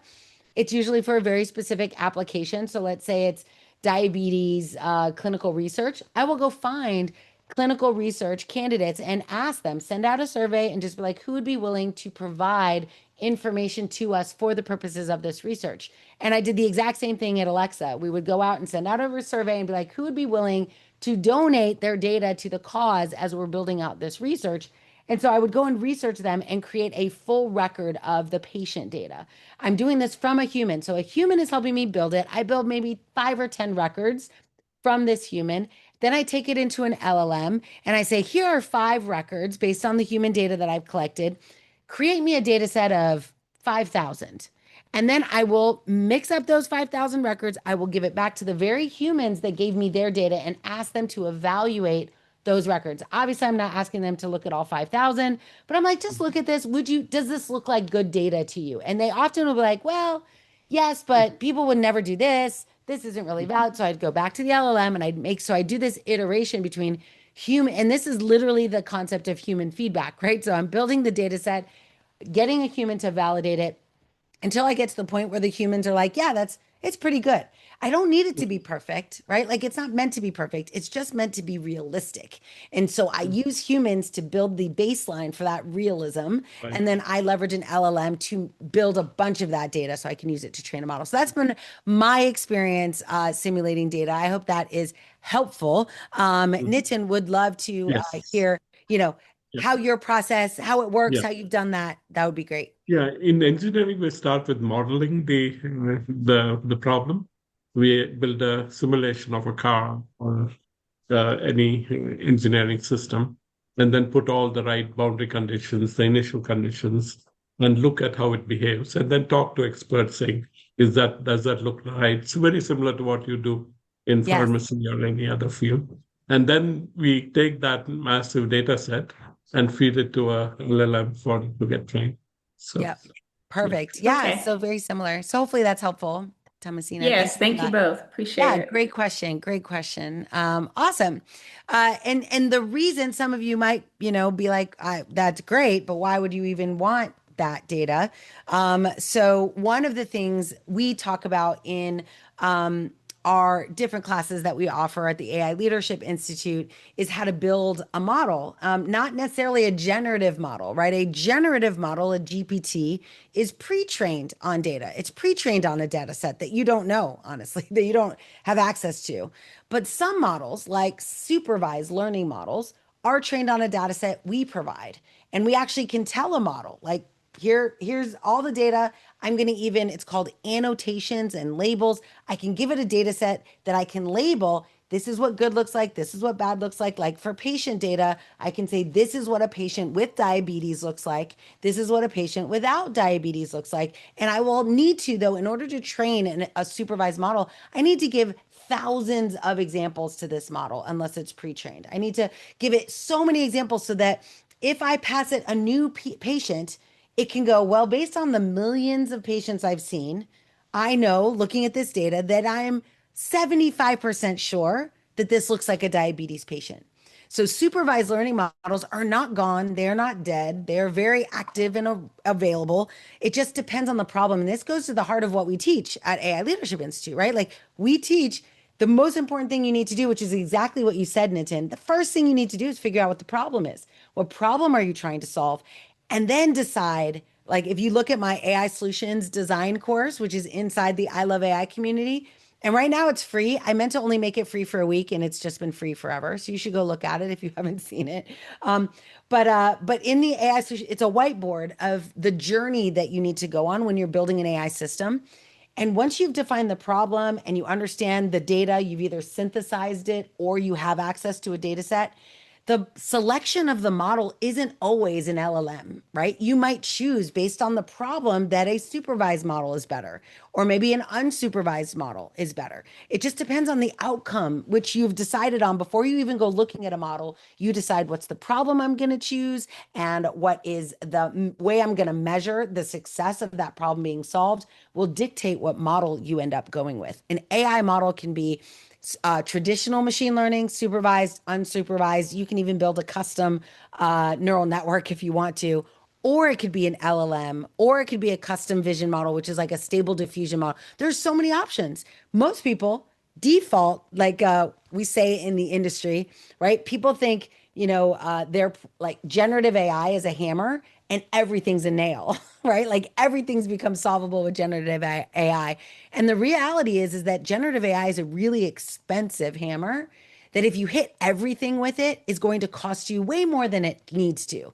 Speaker 1: it's usually for a very specific application. So let's say it's diabetes clinical research. I will go find clinical research candidates and ask them, send out a survey and just be like, who would be willing to provide information to us for the purposes of this research. And I did the exact same thing at Alexa. We would go out and send out a survey and be like, who would be willing to donate their data to the cause as we're building out this research? And so I would go and research them and create a full record of the patient data. I'm doing this from a human. So a human is helping me build it. I build maybe 5 or 10 records from this human. Then I take it into an LLM and I say, here are 5 records based on the human data that I've collected. Create me a data set of 5,000. And then I will mix up those 5,000 records. I will give it back to the very humans that gave me their data and ask them to evaluate those records. Obviously, I'm not asking them to look at all 5,000, but I'm like, just look at this. Does this look like good data to you? And they often will be like, well, yes, but people would never do this. This isn't really valid. So I'd go back to the LLM and I do this iteration between human, and this is literally the concept of human feedback, right? So I'm building the data set, getting a human to validate it until I get to the point where the humans are like, yeah, it's pretty good. I don't need it to be perfect, right? Like it's not meant to be perfect. It's just meant to be realistic. And so I use humans to build the baseline for that realism.
Speaker 6: Right.
Speaker 1: And then I leverage an LLM to build a bunch of that data so I can use it to train a model. So that's been my experience simulating data. I hope that is helpful. Nitin would love to
Speaker 6: Yes.
Speaker 1: hear,
Speaker 6: Yeah.
Speaker 1: how your process, how it works,
Speaker 6: Yeah.
Speaker 1: how you've done that. That would be great.
Speaker 6: Yeah, in engineering, we start with modeling the problem. We build a simulation of a car or any engineering system, and then put all the right boundary conditions, the initial conditions, and look at how it behaves, and then talk to experts saying, does that look right? It's very similar to what you do in
Speaker 1: Yes.
Speaker 6: pharmacy or any other field. And then we take that massive data set and feed it to a LLM to get trained. So
Speaker 1: Yep. Perfect. Yeah.
Speaker 9: Okay.
Speaker 1: So very similar. So hopefully that's helpful, Thomasina.
Speaker 9: Yes,
Speaker 1: for
Speaker 9: thank you
Speaker 1: that.
Speaker 9: both. Appreciate
Speaker 1: Yeah,
Speaker 9: it.
Speaker 1: great question. Great question. Awesome. And the reason some of you might, be like, that's great, but why would you even want that data? So one of the things we talk about in our different classes that we offer at the AI Leadership Institute is how to build a model, not necessarily a generative model, right? A generative model, a GPT, is pre-trained on data. It's pre-trained on a data set that you don't know, honestly, that you don't have access to. But some models, like supervised learning models, are trained on a data set we provide. And we actually can tell a model, like, here's all the data. I'm going to it's called annotations and labels. I can give it a data set that I can label. This is what good looks like. This is what bad looks like. Like for patient data, I can say, this is what a patient with diabetes looks like. This is what a patient without diabetes looks like. And I will need to, though, in order to train a supervised model, I need to give thousands of examples to this model unless it's pre-trained. I need to give it so many examples so that if I pass it a new patient, it can go, well, based on the millions of patients I've seen, I know, looking at this data, that I'm 75% sure that this looks like a diabetes patient. So supervised learning models are not gone. They're not dead. They're very active and available. It just depends on the problem. And this goes to the heart of what we teach at AI Leadership Institute, right? Like we teach the most important thing you need to do, which is exactly what you said, Nitin. The first thing you need to do is figure out what the problem is. What problem are you trying to solve? And then decide, like if you look at my AI solutions design course, which is inside the I Love AI community, and right now it's free. I meant to only make it free for a week and it's just been free forever. So you should go look at it if you haven't seen it. But in the AI solution, it's a whiteboard of the journey that you need to go on when you're building an AI system. And once you've defined the problem and you understand the data, you've either synthesized it or you have access to a data set, the selection of the model isn't always an LLM, right? You might choose based on the problem that a supervised model is better, or maybe an unsupervised model is better. It just depends on the outcome, which you've decided on before you even go looking at a model. You decide what's the problem I'm going to choose and what is the way I'm going to measure the success of that problem being solved will dictate what model you end up going with. An AI model can be traditional machine learning, supervised, unsupervised. You can even build a custom neural network if you want to, or it could be an LLM, or it could be a custom vision model, which is like a stable diffusion model. There's so many options. Most people default, like we say in the industry, right? People think they're like generative AI is a hammer and everything's a nail, right? Like everything's become solvable with generative AI. And the reality is that generative AI is a really expensive hammer that if you hit everything with it is going to cost you way more than it needs to.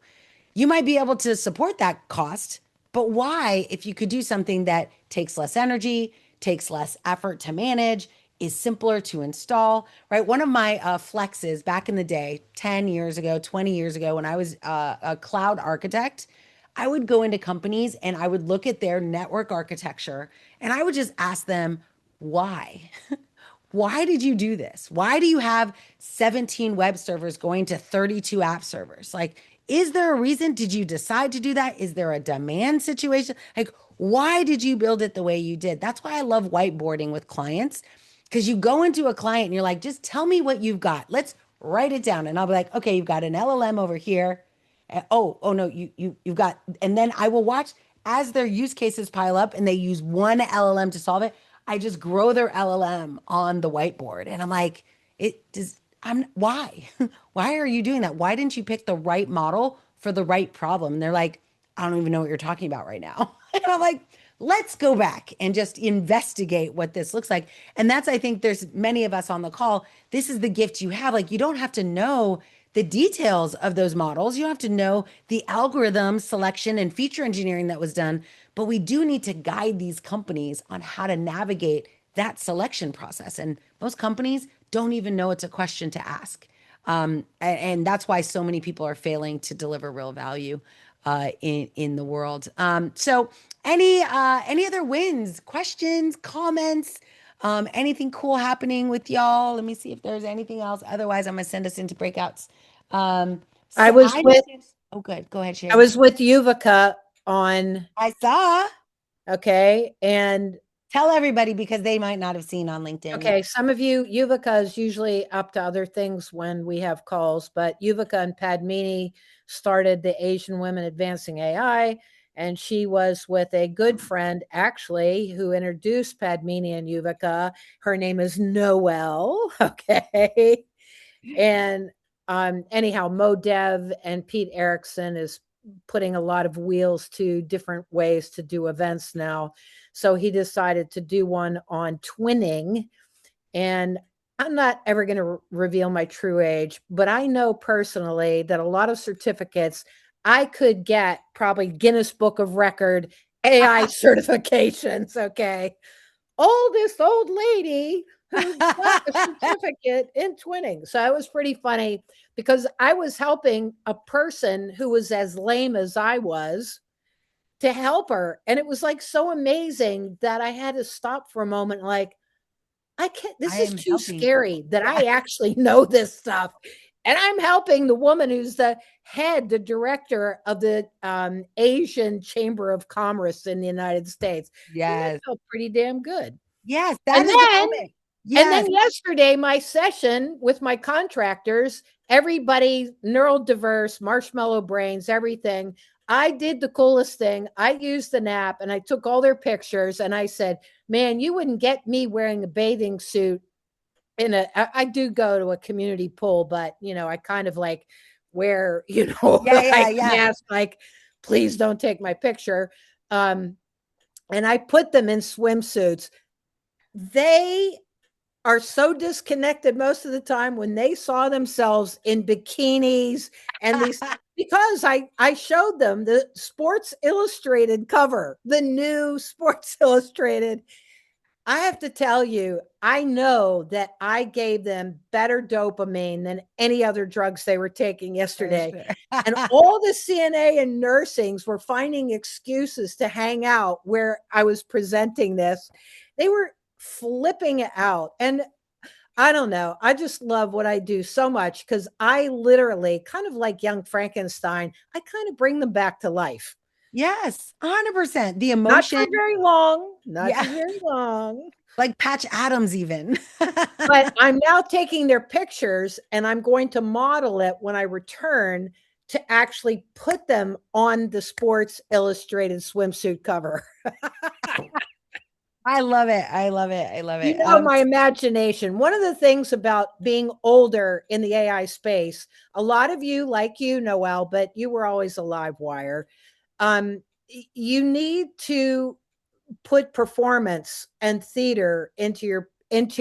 Speaker 1: You might be able to support that cost, but why if you could do something that takes less energy, takes less effort to manage, is simpler to install, right? One of my flexes back in the day, 10 years ago, 20 years ago, when I was a cloud architect, I would go into companies and I would look at their network architecture and I would just ask them, why? Why did you do this? Why do you have 17 web servers going to 32 app servers? Like, is there a reason? Did you decide to do that? Is there a demand situation? Like, why did you build it the way you did? That's why I love whiteboarding with clients because you go into a client and you're like, just tell me what you've got. Let's write it down. And I'll be like, okay, you've got an LLM over here. Oh no, you've got, and then I will watch as their use cases pile up and they use one LLM to solve it. I just grow their LLM on the whiteboard. And I'm like, it does, why? Why are you doing that? Why didn't you pick the right model for the right problem? And they're like, I don't even know what you're talking about right now. And I'm like, let's go back and just investigate what this looks like. And that's, I think there's many of us on the call. This is the gift you have. Like, you don't have to know the details of those models. You don't have to know the algorithm selection and feature engineering that was done, but we do need to guide these companies on how to navigate that selection process. And most companies don't even know it's a question to ask. And that's why so many people are failing to deliver real value in the world. So any other wins, questions, comments, anything cool happening with y'all? Let me see if there's anything else. Otherwise, I'm gonna send us into breakouts.
Speaker 4: I was with
Speaker 1: oh good. Go ahead, Sherry.
Speaker 4: I was with Yuvika on,
Speaker 1: I saw.
Speaker 4: okay, and
Speaker 1: Tell everybody because they might not have seen on LinkedIn.
Speaker 4: okay, some of you, Yuvika is usually up to other things when we have calls, but Yuvika and Padmini started the Asian Women Advancing AI, and she was with a good friend, actually, who introduced Padmini and Yuvika. Her name is Noelle, okay? And anyhow, Mo Dev and Pete Erickson is putting a lot of wheels to different ways to do events now. So he decided to do one on twinning. And I'm not ever going to reveal my true age, but I know personally that a lot of certificates I could get probably Guinness Book of Record AI certifications. Okay. Oldest old lady who got a certificate in twinning. So it was pretty funny because I was helping a person who was as lame as I was to help her. And it was like so amazing that I had to stop for a moment. Like, I can't, this is too scary that I actually know this stuff. And I'm helping the woman who's the director of the Asian Chamber of Commerce in the United States.
Speaker 1: Yes.
Speaker 4: That felt pretty damn good.
Speaker 1: Yes.
Speaker 4: And then yesterday, my session with my contractors, everybody neurodiverse, marshmallow brains, everything. I did the coolest thing. I used the app and I took all their pictures and I said, man, you wouldn't get me wearing a bathing suit I do go to a community pool, but I kind of like wear, mask, like, please don't take my picture. And I put them in swimsuits. They are so disconnected most of the time when they saw themselves in bikinis and these because I showed them the Sports Illustrated cover, the new Sports Illustrated. I have to tell you, I know that I gave them better dopamine than any other drugs they were taking yesterday. Sure. And all the CNA and nursings were finding excuses to hang out where I was presenting this. They were flipping it out. And I don't know. I just love what I do so much because I literally, kind of like young Frankenstein, I kind of bring them back to life.
Speaker 1: Yes, 100%. The emotion.
Speaker 4: Not for very long. Not for very long.
Speaker 1: Like Patch Adams even.
Speaker 4: But I'm now taking their pictures and I'm going to model it when I return to actually put them on the Sports Illustrated swimsuit cover.
Speaker 1: I love it. I love it. I love
Speaker 4: You
Speaker 1: it.
Speaker 4: know, my imagination. One of the things about being older in the AI space, a lot of you, like you, Noel, but you were always a live wire. You need to put performance and theater into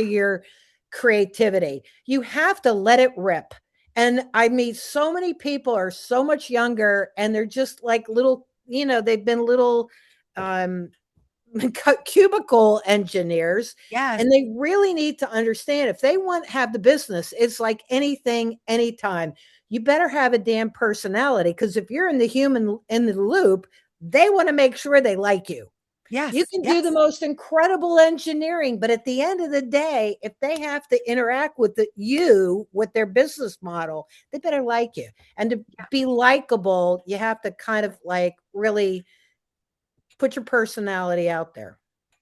Speaker 4: your creativity. You have to let it rip. And I meet so many people are so much younger and they're just like little, they've been little um cubicle engineers,
Speaker 1: Yes.
Speaker 4: and they really need to understand if they want to have the business, it's like anything anytime, you better have a damn personality, because if you're in the human in the loop, they want to make sure they like you. You
Speaker 1: Yes.
Speaker 4: can do the
Speaker 1: Yes.
Speaker 4: most incredible engineering, but at the end of the day, if they have to interact with you with their business model, they better like you. And to be likable, you have to kind of like really put your personality out there.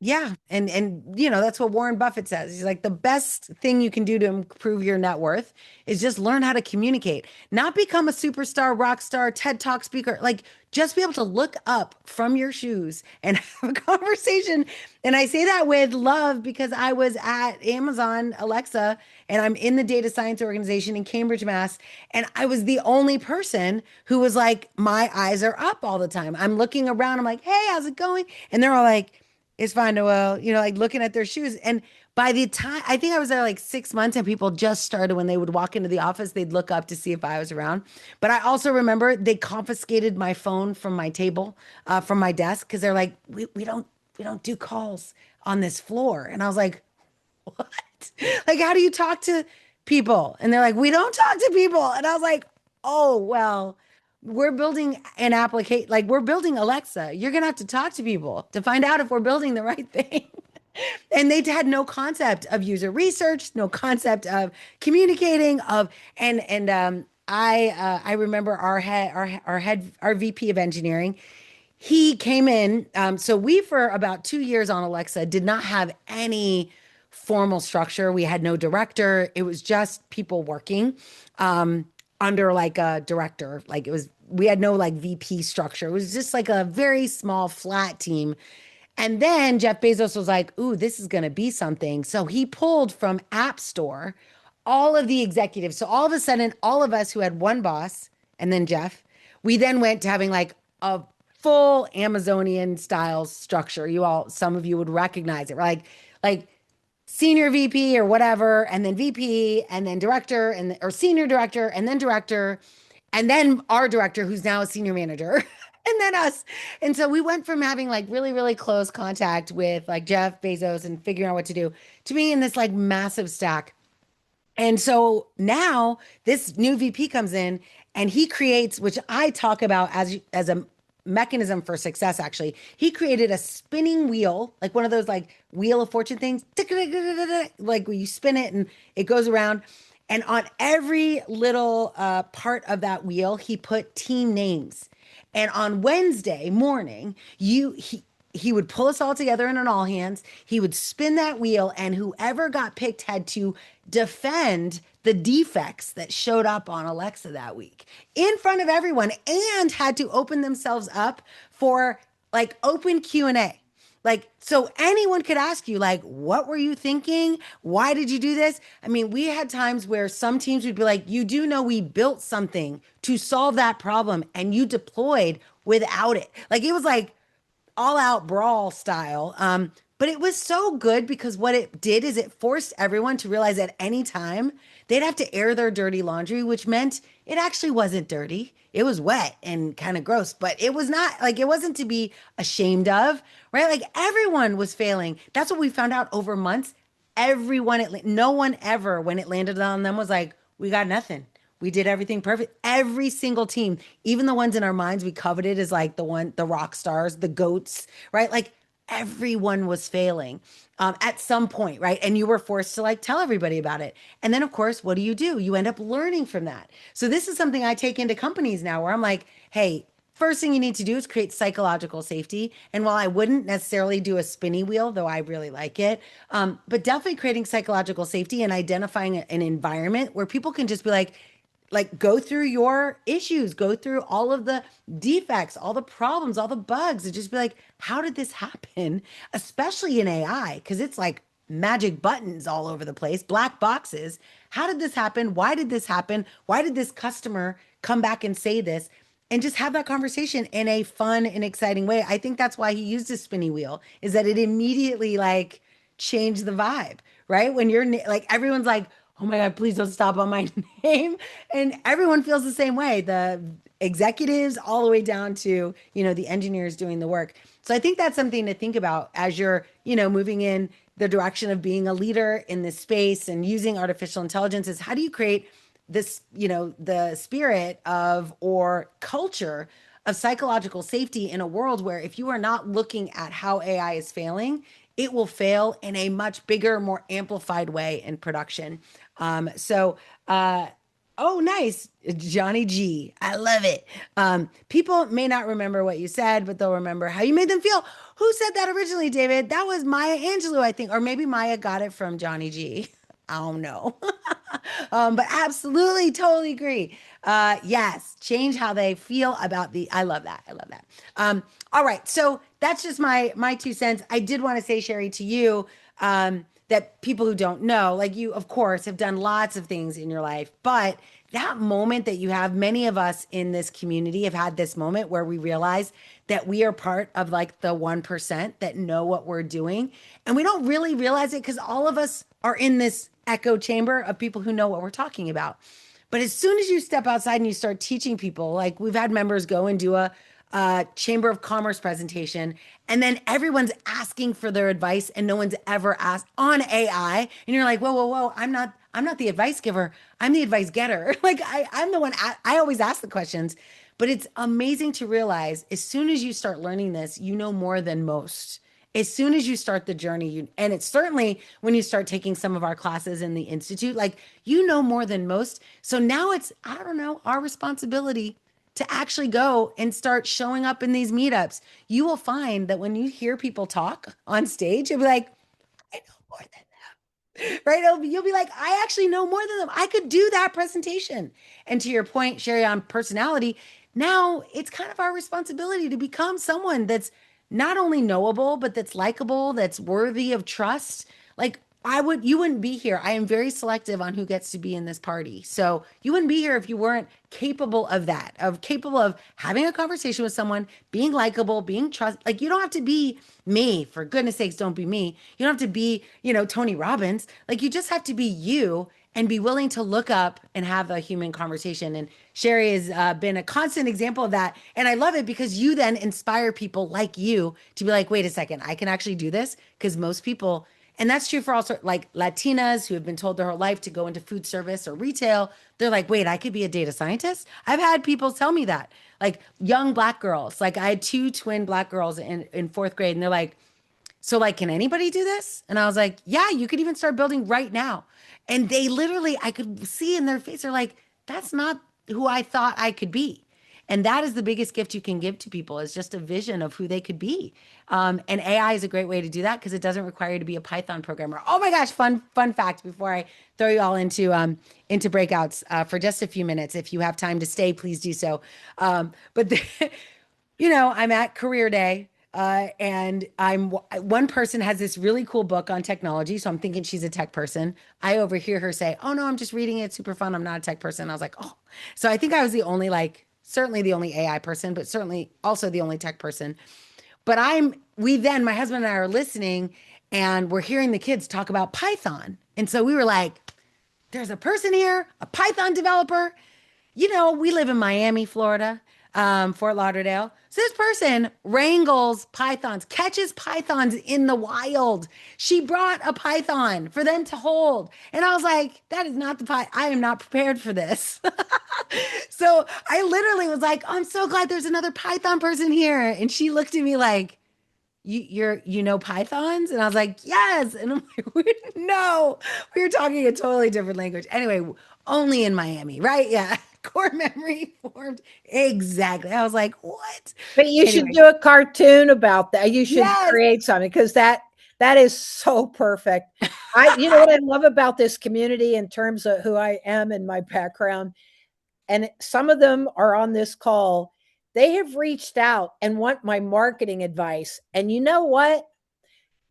Speaker 1: Yeah. And that's what Warren Buffett says. He's like, the best thing you can do to improve your net worth is just learn how to communicate, not become a superstar, rock star, TED Talk speaker. Like, just be able to look up from your shoes and have a conversation. And I say that with love because I was at Amazon Alexa and I'm in the data science organization in Cambridge, Mass. And I was the only person who was like, my eyes are up all the time. I'm looking around. I'm like, hey, how's it going? And they're all like, it's fine, Noel, like looking at their shoes. And by the time I think I was there like 6 months, and people just started when they would walk into the office, they'd look up to see if I was around. But I also remember they confiscated my phone from my table, from my desk, because they're like, we don't do calls on this floor. And I was like, what? Like, how do you talk to people? And they're like, we don't talk to people. And I was like, oh, well, we're building an application, like we're building Alexa. You're gonna have to talk to people to find out if we're building the right thing. And they had no concept of user research, no concept of communicating, and I remember our VP of engineering. He came in. So we, for about 2 years on Alexa, did not have any formal structure. We had no director. It was just people working under like a director. Like we had no like VP structure. It was just like a very small, flat team. And then Jeff Bezos was like, ooh, this is going to be something. So he pulled from App Store all of the executives. So all of a sudden, all of us who had one boss and then Jeff, we then went to having like a full Amazonian style structure. Some of you would recognize it. Like senior VP or whatever, and then VP, and then director, or senior director, and then our director, who's now a senior manager, and then us. And so we went from having like really, really close contact with like Jeff Bezos and figuring out what to do to being in this like massive stack. And so now this new VP comes in and he creates, which I talk about as a mechanism for success. Actually, he created a spinning wheel, like one of those like wheel of fortune things, like where you spin it and it goes around. And on every little part of that wheel, he put team names. And on Wednesday morning, he would pull us all together in an all hands. He would spin that wheel, and whoever got picked had to defend the defects that showed up on Alexa that week in front of everyone, and had to open themselves up for like open Q&A. Like, so anyone could ask you, like, what were you thinking? Why did you do this? I mean, we had times where some teams would be like, you do know we built something to solve that problem and you deployed without it. Like, it was like all out brawl style. But it was so good because what it did is it forced everyone to realize at any time they'd have to air their dirty laundry, which meant it actually wasn't dirty. It was wet and kind of gross, but it was not like, it wasn't to be ashamed of, right? Like everyone was failing. That's what we found out over months. No one ever, when it landed on them, was like, we got nothing. We did everything perfect. Every single team, even the ones in our minds we coveted as like the rock stars, the goats, right? Like everyone was failing at some point, right? And you were forced to like tell everybody about it. And then, of course, what do? You end up learning from that. So this is something I take into companies now where I'm like, hey, first thing you need to do is create psychological safety. And while I wouldn't necessarily do a spinny wheel, though I really like it, but definitely creating psychological safety and identifying an environment where people can just be like, like go through your issues, go through all of the defects, all the problems, all the bugs, and just be like, how did this happen? Especially in AI, because it's like magic buttons all over the place, black boxes. How did this happen? Why did this happen? Why did this customer come back and say this? And just have that conversation in a fun and exciting way. I think that's why he used a spinny wheel, is that it immediately like changed the vibe, right? When you're like, everyone's like, oh my God, please don't stop on my name. And everyone feels the same way. The executives all the way down to, the engineers doing the work. So I think that's something to think about as you're, moving in the direction of being a leader in this space and using artificial intelligence, is how do you create this, the spirit of, or culture of psychological safety in a world where if you are not looking at how AI is failing, it will fail in a much bigger, more amplified way in production. Oh, nice. Johnny G. I love it. People may not remember what you said, but they'll remember how you made them feel. Who said that originally, David? That was Maya Angelou, I think, or maybe Maya got it from Johnny G. I don't know. But absolutely, totally agree. Yes, change how they feel about I love that. I love that. All right. So that's just my 2 cents. I did want to say, Sherry, to you, that people who don't know, like you, of course, have done lots of things in your life, but that moment that you have, many of us in this community have had this moment where we realize that we are part of like the 1% that know what we're doing. And we don't really realize it because all of us are in this echo chamber of people who know what we're talking about. But as soon as you step outside and you start teaching people, like we've had members go and do a Chamber of Commerce presentation, and then everyone's asking for their advice and no one's ever asked on AI. And you're like, whoa, I'm not the advice giver. I'm the advice getter. Like I'm the one, I always ask the questions, but it's amazing to realize as soon as you start learning this, you know more than most. As soon as you start the journey, and it's certainly when you start taking some of our classes in the Institute, like you know more than most. So now it's, I don't know, our responsibility to actually go and start showing up in these meetups. You will find that when you hear people talk on stage, you'll be like, I know more than them, right? You'll be like, I actually know more than them. I could do that presentation. And to your point, Sherry, on personality, now it's kind of our responsibility to become someone that's not only knowable, but that's likable, that's worthy of trust. Like you wouldn't be here. I am very selective on who gets to be in this party. So you wouldn't be here if you weren't capable of that, capable of having a conversation with someone, being likable, being like you don't have to be me, for goodness sakes, don't be me. You don't have to be, Tony Robbins. Like you just have to be you and be willing to look up and have a human conversation. And Sherry has been a constant example of that. And I love it because you then inspire people like you to be like, wait a second, I can actually do this. Because most people, and that's true for also like Latinas who have been told their whole life to go into food service or retail. They're like, wait, I could be a data scientist. I've had people tell me that, like young Black girls. Like I had 2 twin Black girls in 4th grade, and they're like, so like, can anybody do this? And I was like, yeah, you could even start building right now. And they literally, I could see in their face, they're like, that's not who I thought I could be. And that is the biggest gift you can give to people, is just a vision of who they could be. And AI is a great way to do that because it doesn't require you to be a Python programmer. Oh my gosh, fun fact before I throw you all into breakouts for just a few minutes. If you have time to stay, please do so. I'm at Career Day. And one person has this really cool book on technology. So I'm thinking she's a tech person. I overhear her say, oh no, I'm just reading it. It's super fun. I'm not a tech person. I was like, oh, so I think I was the only, certainly the only AI person, but certainly also the only tech person. But my husband and I are listening and we're hearing the kids talk about Python. And so we were like, there's a person here, a Python developer. We live in Miami, Florida, Fort Lauderdale. So this person wrangles pythons, catches pythons in the wild. She brought a python for them to hold. And I was like, that is not I am not prepared for this. So I literally was like, oh, I'm so glad there's another Python person here. And she looked at me like, you know pythons? And I was like, yes. And I'm like, no, we were talking a totally different language. Anyway, only in Miami, right? Yeah. Core memory formed. Exactly. I was like, what?
Speaker 4: But you should do a cartoon about that. You should create something because that is so perfect. What I love about this community in terms of who I am and my background, and some of them are on this call. They have reached out and want my marketing advice. And you know what?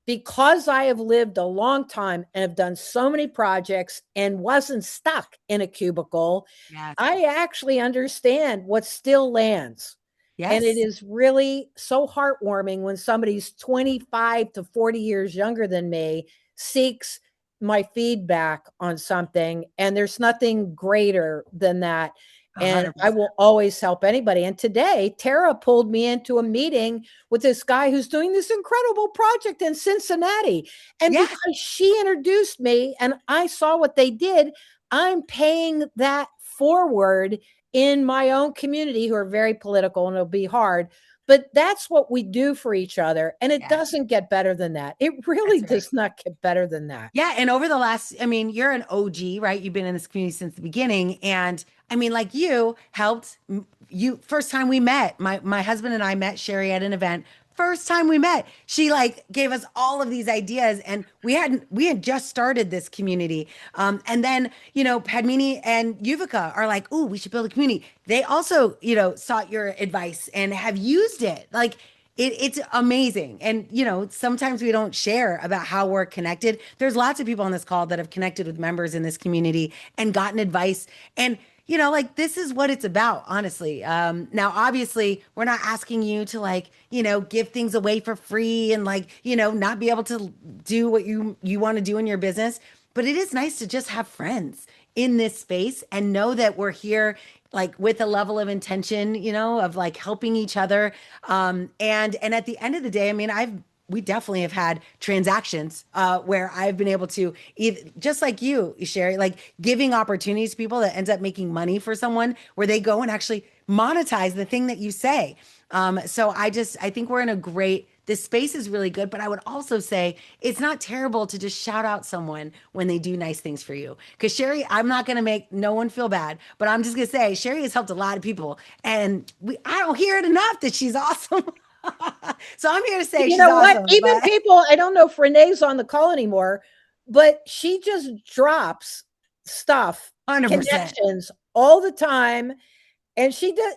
Speaker 4: Because I have lived a long time and have done so many projects and wasn't stuck in a cubicle,
Speaker 1: Yes.
Speaker 4: I actually understand what still lands. And it
Speaker 1: Yes.
Speaker 4: is really so heartwarming when somebody's 25 to 40 years younger than me seeks my feedback on something. And there's nothing greater than that. And I
Speaker 1: 100%.
Speaker 4: will always help anybody. And today, Tara pulled me into a meeting with this guy who's doing this incredible project in Cincinnati. And
Speaker 1: Yeah.
Speaker 4: because she introduced me and I saw what they did, I'm paying that forward in my own community who are very political, and it'll be hard. But that's what we do for each other. And it
Speaker 1: Yes.
Speaker 4: doesn't get better than that. It really
Speaker 1: That's right.
Speaker 4: does not get better than that.
Speaker 1: Yeah. And over the last, I mean, you're an OG, right? You've been in this community since the beginning. And I mean, like you helped you first time we met. My husband and I met Sherry at an event. First time we met, she like gave us all of these ideas, and we had just started this community. And then Padmini and Yuvika are like, "Ooh, we should build a community." They also sought your advice and have used it. Like it's amazing. And sometimes we don't share about how we're connected. There's lots of people on this call that have connected with members in this community and gotten advice. And like this is what it's about, honestly. Now, obviously, we're not asking you to give things away for free and not be able to do what you want to do in your business. But it is nice to just have friends in this space and know that we're here like with a level of intention, of like helping each other. And at the end of the day, I mean, we definitely have had transactions where I've been able to just like you, Sherry, like giving opportunities to people that ends up making money for someone where they go and actually monetize the thing that you say. So I think we're in this space is really good, but I would also say it's not terrible to just shout out someone when they do nice things for you. Because Sherry, I'm not going to make no one feel bad, but I'm just going to say Sherry has helped a lot of people, and I don't hear it enough that she's awesome. So I'm here to say
Speaker 4: You
Speaker 1: she's
Speaker 4: know what?
Speaker 1: awesome.
Speaker 4: Even people, I don't know if Renee's on the call anymore, but she just drops stuff,
Speaker 1: 100%.
Speaker 4: connections all the time. And she did,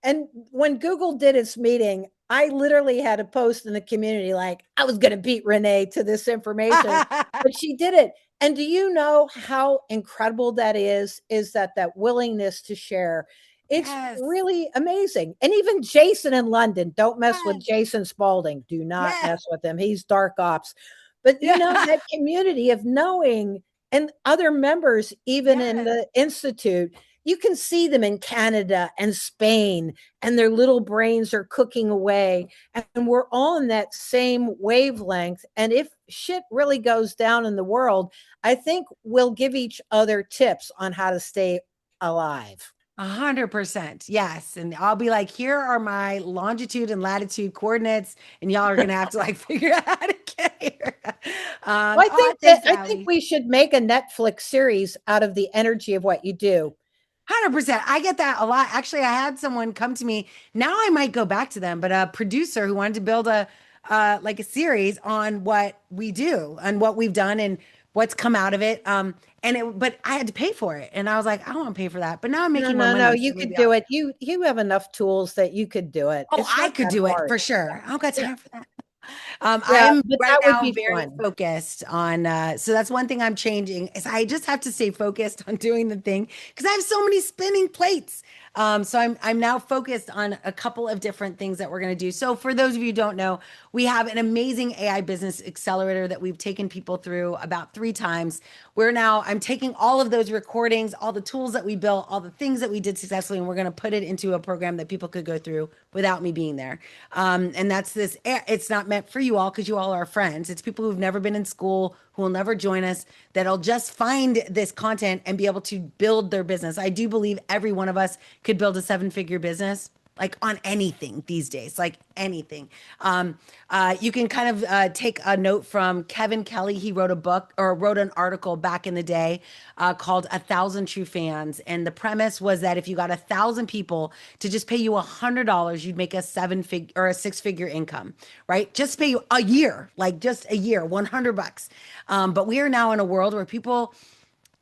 Speaker 4: and when Google did its meeting, I literally had a post in the community like I was going to beat Renee to this information, but she did it. And do you know how incredible that is? Is that willingness to share? It's
Speaker 1: Yes.
Speaker 4: really amazing. And even Jason in London, don't mess with
Speaker 1: Yes.
Speaker 4: Jason Spalding. Do not
Speaker 1: Yes.
Speaker 4: mess with him. He's dark ops. But that community of knowing, and other members, even in
Speaker 1: Yes.
Speaker 4: the Institute, you can see them in Canada and Spain, and their little brains are cooking away. And we're all in that same wavelength. And if shit really goes down in the world, I think we'll give each other tips on how to stay alive.
Speaker 1: 100%. Yes. And I'll be like, here are my longitude and latitude coordinates, and y'all are going to have to like figure out how to get here.
Speaker 4: Well, I think we should make a Netflix series out of the energy of what you do.
Speaker 1: 100%. I get that a lot. Actually, I had someone come to me. Now I might go back to them, but a producer who wanted to build a series on what we do and what we've done and what's come out of it. But I had to pay for it, and I was like, I don't want to pay for that. But now I'm making more money.
Speaker 4: No, you could do it. You have enough tools that you could do it.
Speaker 1: Oh, I could do it for sure. I don't got time for that. I'm
Speaker 4: but
Speaker 1: right
Speaker 4: that would
Speaker 1: now
Speaker 4: be
Speaker 1: very
Speaker 4: fun.
Speaker 1: focused on so that's one thing I'm changing is I just have to stay focused on doing the thing because I have so many spinning plates. So I'm now focused on a couple of different things that we're going to do. So for those of you who don't know, we have an amazing AI business accelerator that we've taken people through about 3 times. I'm taking all of those recordings, all the tools that we built, all the things that we did successfully, and we're going to put it into a program that people could go through without me being there. And that's this, it's not meant for you all because you all are friends. It's people who've never been in school, who will never join us, that'll just find this content and be able to build their business. I do believe every one of us could build a 7-figure business, like on anything these days, like anything. You can kind of take a note from Kevin Kelly. He wrote an article back in the day called 1,000 True Fans. And the premise was that if you got 1,000 people to just pay you $100, you'd make a 7-figure or a 6-figure income, right? Just pay you a year, like just a year, $100. But we are now in a world where people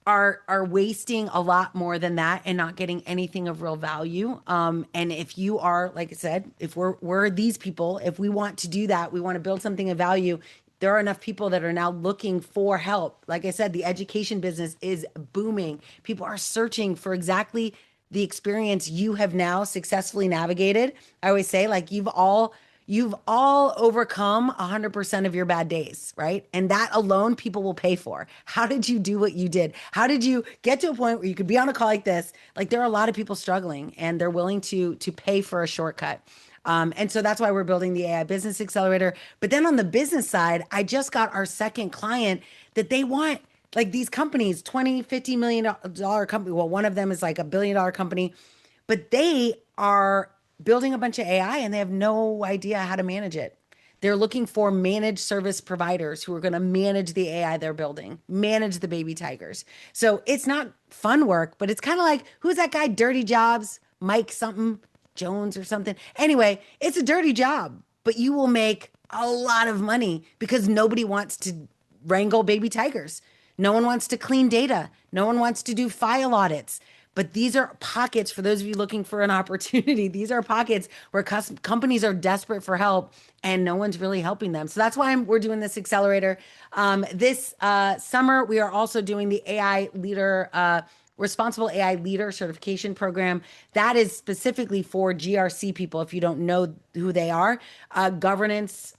Speaker 1: are wasting a lot more than that and not getting anything of real value. And if you are, like I said, if we're these people, if we want to do that, we want to build something of value. There are enough people that are now looking for help. Like I said, the education business is booming. People are searching for exactly the experience you have now successfully navigated. I always say, like, you've all overcome 100% of your bad days, right? And that alone people will pay for. How did you do what you did? How did you get to a point where you could be on a call like this? Like, there are a lot of people struggling and they're willing to pay for a shortcut. And so that's why we're building the AI Business Accelerator. But then on the business side, I just got our second client that they want, like, these companies, 20, $50 million company. Well, one of them is like $1 billion company, but they are building a bunch of AI and they have no idea how to manage it. They're looking for managed service providers who are going to manage the AI they're building, manage the baby tigers. So it's not fun work, but it's kind of like, who's that guy, Dirty Jobs, Mike something, Jones or something. Anyway, it's a dirty job, but you will make a lot of money because nobody wants to wrangle baby tigers. No one wants to clean data. No one wants to do file audits. But these are pockets, for those of you looking for an opportunity, these are pockets where companies are desperate for help and no one's really helping them. So that's why we're doing this accelerator. This summer, we are also doing the AI leader, responsible AI leader certification program. That is specifically for GRC people, if you don't know who they are, governance,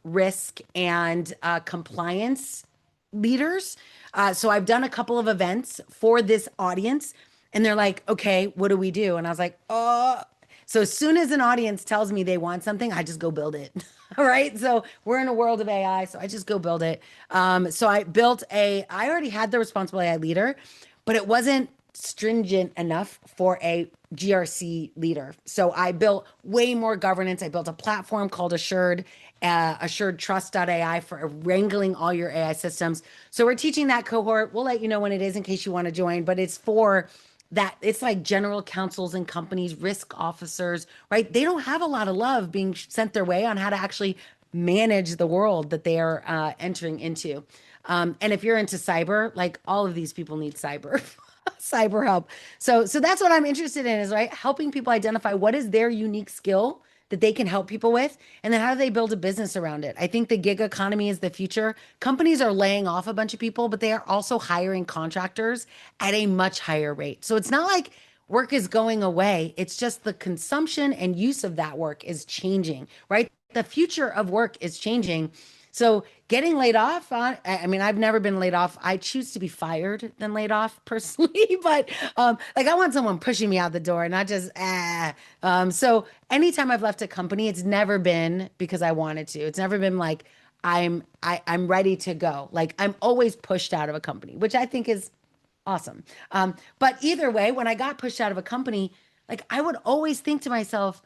Speaker 1: risk, and compliance leaders. So I've done a couple of events for this audience. And they're like, okay, what do we do? And I was like, oh. So as soon as an audience tells me they want something, I just go build it. All right. So we're in a world of AI. So I just go build it. So I already had the responsible AI leader, but it wasn't stringent enough for a GRC leader. So I built way more governance. I built a platform called Assured, AssuredTrust.ai for wrangling all your AI systems. So we're teaching that cohort. We'll let you know when it is in case you want to join, but it's for that. It's like general counsels and companies, risk officers, right? They don't have a lot of love being sent their way on how to actually manage the world that they are entering into. And if you're into cyber, like, all of these people need cyber. Cyber help. So that's what I'm interested in, is, right, helping people identify what is their unique skill that they can help people with, and then how do they build a business around it. I think the gig economy is the future. Companies are laying off a bunch of people, but they are also hiring contractors at a much higher rate. So it's not like work is going away. It's just the consumption and use of that work is changing, right? The future of work is changing. So getting laid off, I mean, I've never been laid off. I choose to be fired than laid off personally, but like, I want someone pushing me out the door, not just, so anytime I've left a company, it's never been because I wanted to. It's never been like, I'm ready to go. Like, I'm always pushed out of a company, which I think is awesome. But either way, when I got pushed out of a company, like, I would always think to myself,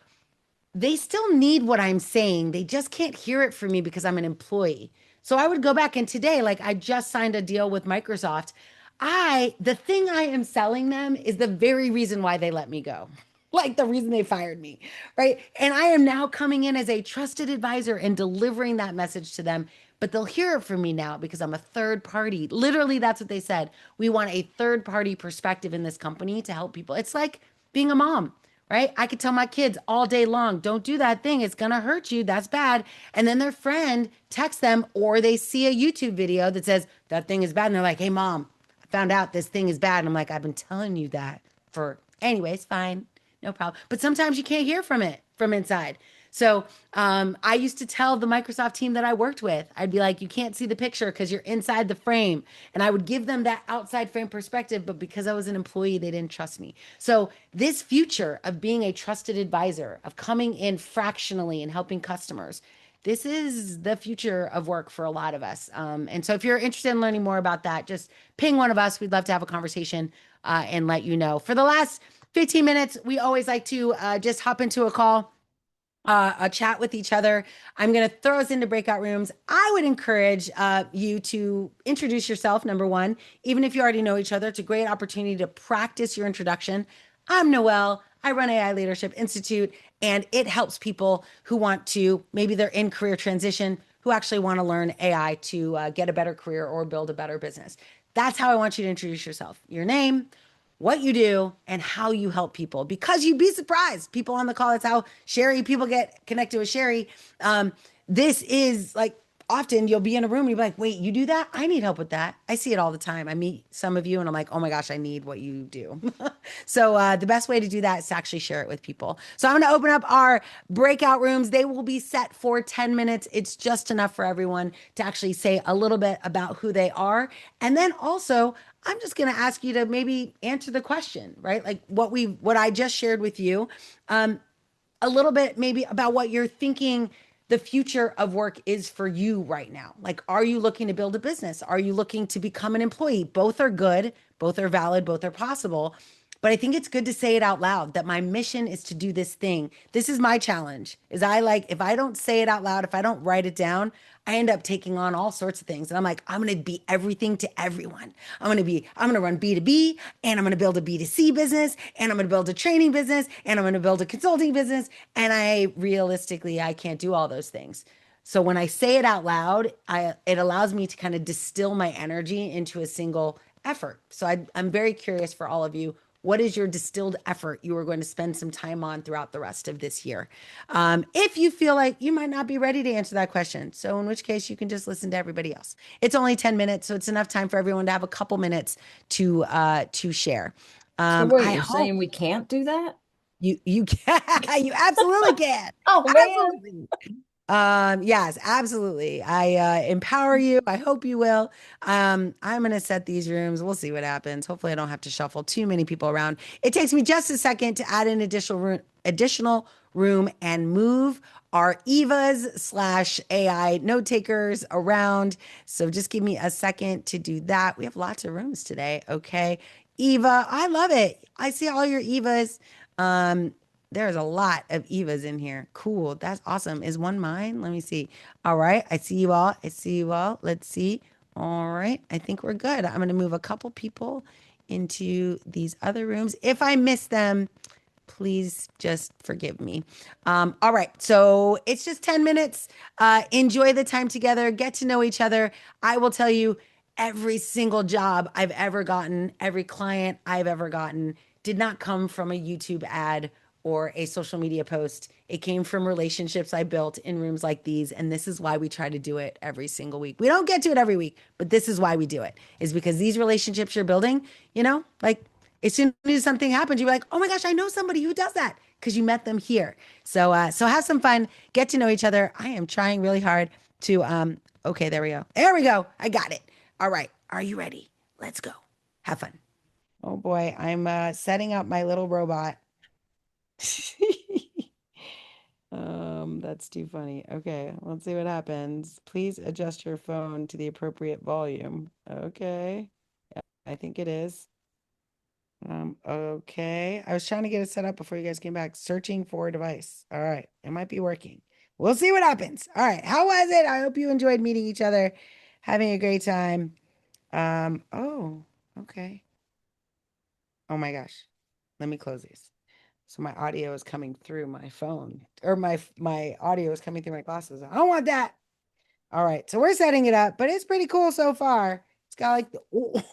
Speaker 1: they still need what I'm saying. They just can't hear it from me because I'm an employee. So I would go back, and today, like, I just signed a deal with Microsoft. The thing I am selling them is the very reason why they let me go. Like, the reason they fired me, right? And I am now coming in as a trusted advisor and delivering that message to them. But they'll hear it from me now because I'm a third party. Literally, that's what they said. We want a third party perspective in this company to help people. It's like being a mom. Right? I could tell my kids all day long, don't do that thing. It's going to hurt you. That's bad. And then their friend texts them, or they see a YouTube video that says that thing is bad. And they're like, hey, mom, I found out this thing is bad. And I'm like, I've been telling you that anyways, fine. No problem. But sometimes you can't hear from it from inside. So I used to tell the Microsoft team that I worked with, I'd be like, you can't see the picture because you're inside the frame. And I would give them that outside frame perspective, but because I was an employee, they didn't trust me. So this future of being a trusted advisor, of coming in fractionally and helping customers, this is the future of work for a lot of us. And so if you're interested in learning more about that, just ping one of us. We'd love to have a conversation and let you know. For the last 15 minutes, we always like to just hop into a call, a chat with each other. I'm going to throw us into breakout rooms. I would encourage you to introduce yourself, number one. Even if you already know each other, it's a great opportunity to practice your introduction. I'm Noelle. I run AI Leadership Institute, and it helps people who want to, maybe they're in career transition, who actually want to learn AI to get a better career or build a better business. That's how I want you to introduce yourself. Your name, what you do, and how you help people, because you'd be surprised. People on the call, that's how Sherry, people get connected with Sherry. This is like, often you'll be in a room and you'll be like, wait, you do that? I need help with that. I see it all the time. I meet some of you and I'm like, oh my gosh, I need what you do. So the best way to do that is to actually share it with people. So I'm going to open up our breakout rooms. They will be set for 10 minutes. It's just enough for everyone to actually say a little bit about who they are. And then also, I'm just going to ask you to maybe answer the question, right? Like what I just shared with you, a little bit maybe about what you're thinking the future of work is for you right now. Like, are you looking to build a business? Are you looking to become an employee? Both are good, both are valid, both are possible. But I think it's good to say it out loud that my mission is to do this thing. This is my challenge. Is if I don't say it out loud, if I don't write it down, I end up taking on all sorts of things. And I'm like, I'm going to be everything to everyone. I'm going to run B2B, and I'm going to build a B2C business, and I'm going to build a training business, and I'm going to build a consulting business. And I can't do all those things. So when I say it out loud, it allows me to kind of distill my energy into a single effort. So I'm very curious for all of you. What is your distilled effort you are going to spend some time on throughout the rest of this year? If you feel like you might not be ready to answer that question, so in which case you can just listen to everybody else. It's only 10 minutes, so it's enough time for everyone to have a couple minutes to share.
Speaker 2: So wait,
Speaker 1: I
Speaker 2: you're
Speaker 1: hope
Speaker 2: saying we can't do that?
Speaker 1: you can, you absolutely can.
Speaker 2: Oh man.
Speaker 1: Absolutely. Yes, absolutely. I empower you. I hope you will. I'm going to set these rooms. We'll see what happens. Hopefully I don't have to shuffle too many people around. It takes me just a second to add an additional room and move our Evas / AI note takers around. So just give me a second to do that. We have lots of rooms today. Okay. Eva, I love it. I see all your Evas. There's a lot of Evas in here. Cool. That's awesome. Is one mine? Let me see. All right. I see you all. I see you all. Let's see. All right. I think we're good. I'm going to move a couple people into these other rooms. If I miss them, please just forgive me. All right. So it's just 10 minutes. Enjoy the time together. Get to know each other. I will tell you, every single job I've ever gotten, every client I've ever gotten did not come from a YouTube ad or a social media post. It came from relationships I built in rooms like these. And this is why we try to do it every single week. We don't get to it every week, but this is why we do it, is because these relationships you're building, like as soon as something happens, you're like, oh my gosh, I know somebody who does that, because you met them here. So have some fun, get to know each other. I am trying really hard to, okay, there we go. There we go. I got it. All right. Are you ready? Let's go. Have fun. Oh boy, I'm setting up my little robot. That's too funny. Okay, let's see what happens. Please adjust your phone to the appropriate volume. Okay. Yeah, I think it is. Okay. I was trying to get it set up before you guys came back. Searching for a device. All right. It might be working. We'll see what happens. All right. How was it? I hope you enjoyed meeting each other, having a great time. Oh, okay. Oh my gosh. Let me close these. So my audio is coming through my phone, or my audio is coming through my glasses. I don't want that. All right. So we're setting it up, but it's pretty cool so far. It's got like, oh,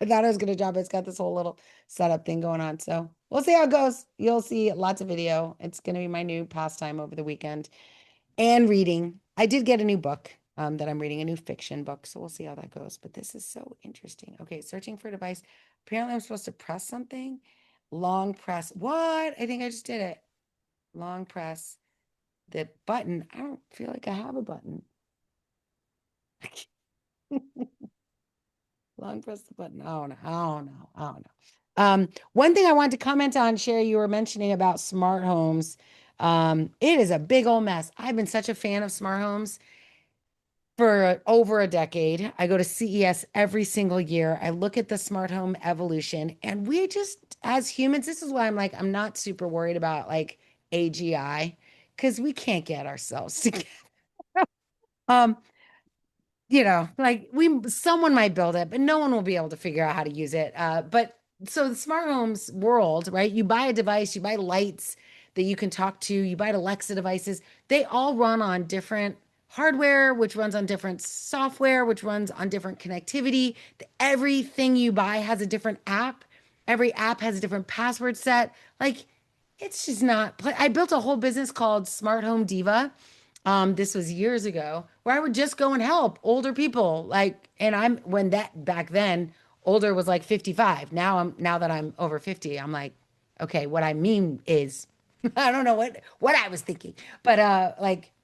Speaker 1: I thought I was going to drop it. It's got this whole little setup thing going on. So we'll see how it goes. You'll see lots of video. It's going to be my new pastime over the weekend, and reading. I did get a new book that I'm reading, a new fiction book. So we'll see how that goes. But this is so interesting. Okay. Searching for a device. Apparently I'm supposed to press something. Long press. What? I think I just did it. Long press the button. I don't feel like I have a button. Long press the button. Oh no. Oh no. Oh no. One thing I wanted to comment on, Sherry, you were mentioning about smart homes. It is a big old mess. I've been such a fan of smart homes for over a decade. I go to CES every single year. I look at the smart home evolution, and we just, as humans, this is why I'm like, I'm not super worried about like AGI, because we can't get ourselves together. Like someone might build it, but no one will be able to figure out how to use it. But so the smart homes world, right? You buy a device, you buy lights that you can talk to, you buy Alexa devices. They all run on different hardware, which runs on different software, which runs on different connectivity. Everything you buy has a different app. Every app has a different password set. Like, it's just not. I built a whole business called Smart Home Diva. This was years ago, where I would just go and help older people. Like, and I'm when that back then, older was like 55. Now that I'm over 50, I'm like, okay, what I mean is, I don't know what I was thinking, but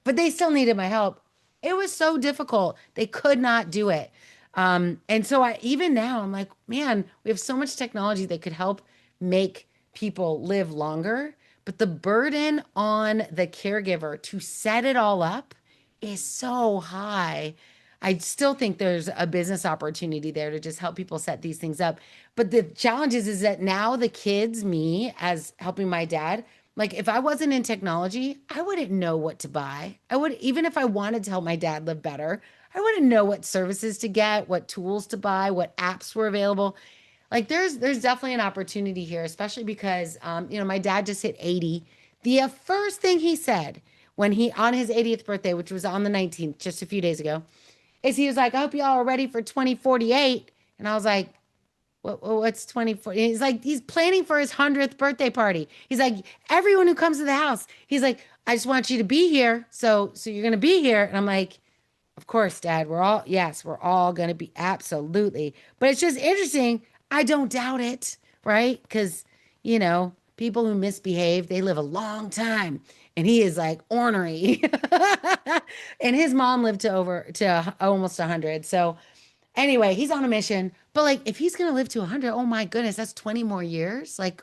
Speaker 1: but they still needed my help. It was so difficult. They could not do it. And so even now I'm like, man, we have so much technology that could help make people live longer, but the burden on the caregiver to set it all up is so high. I still think there's a business opportunity there to just help people set these things up. But the challenge is that now the kids, me as helping my dad, like if I wasn't in technology, I wouldn't know what to buy. I would, even if I wanted to help my dad live better, I wouldn't know what services to get, what tools to buy, what apps were available. Like there's definitely an opportunity here, especially because my dad just hit 80. The first thing he said when he on his 80th birthday, which was on the 19th, just a few days ago, is he was like, I hope y'all are ready for 2048. And I was like, what's 24? He's like, he's planning for his 100th birthday party. He's like, everyone who comes to the house, he's like, I just want you to be here. So you're going to be here. And I'm like, of course, Dad, we're all going to be, absolutely. But it's just interesting. I don't doubt it, right? Because, people who misbehave, they live a long time. And he is like ornery. And his mom lived to almost 100. So anyway, he's on a mission. But like, if he's going to live to 100, oh my goodness, that's 20 more years. Like,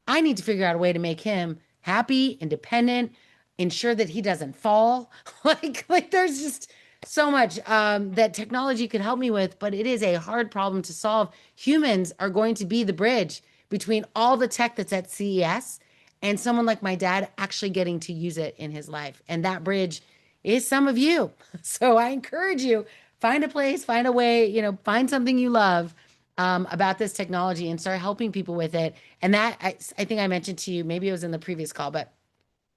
Speaker 1: I need to figure out a way to make him happy, independent, ensure that he doesn't fall. like there's just so much that technology could help me with, but it is a hard problem to solve. Humans are going to be the bridge between all the tech that's at CES and someone like my dad actually getting to use it in his life. And that bridge is some of you. So I encourage you, find a place, find a way, find something you love about this technology and start helping people with it. And that, I think I mentioned to you, maybe it was in the previous call, but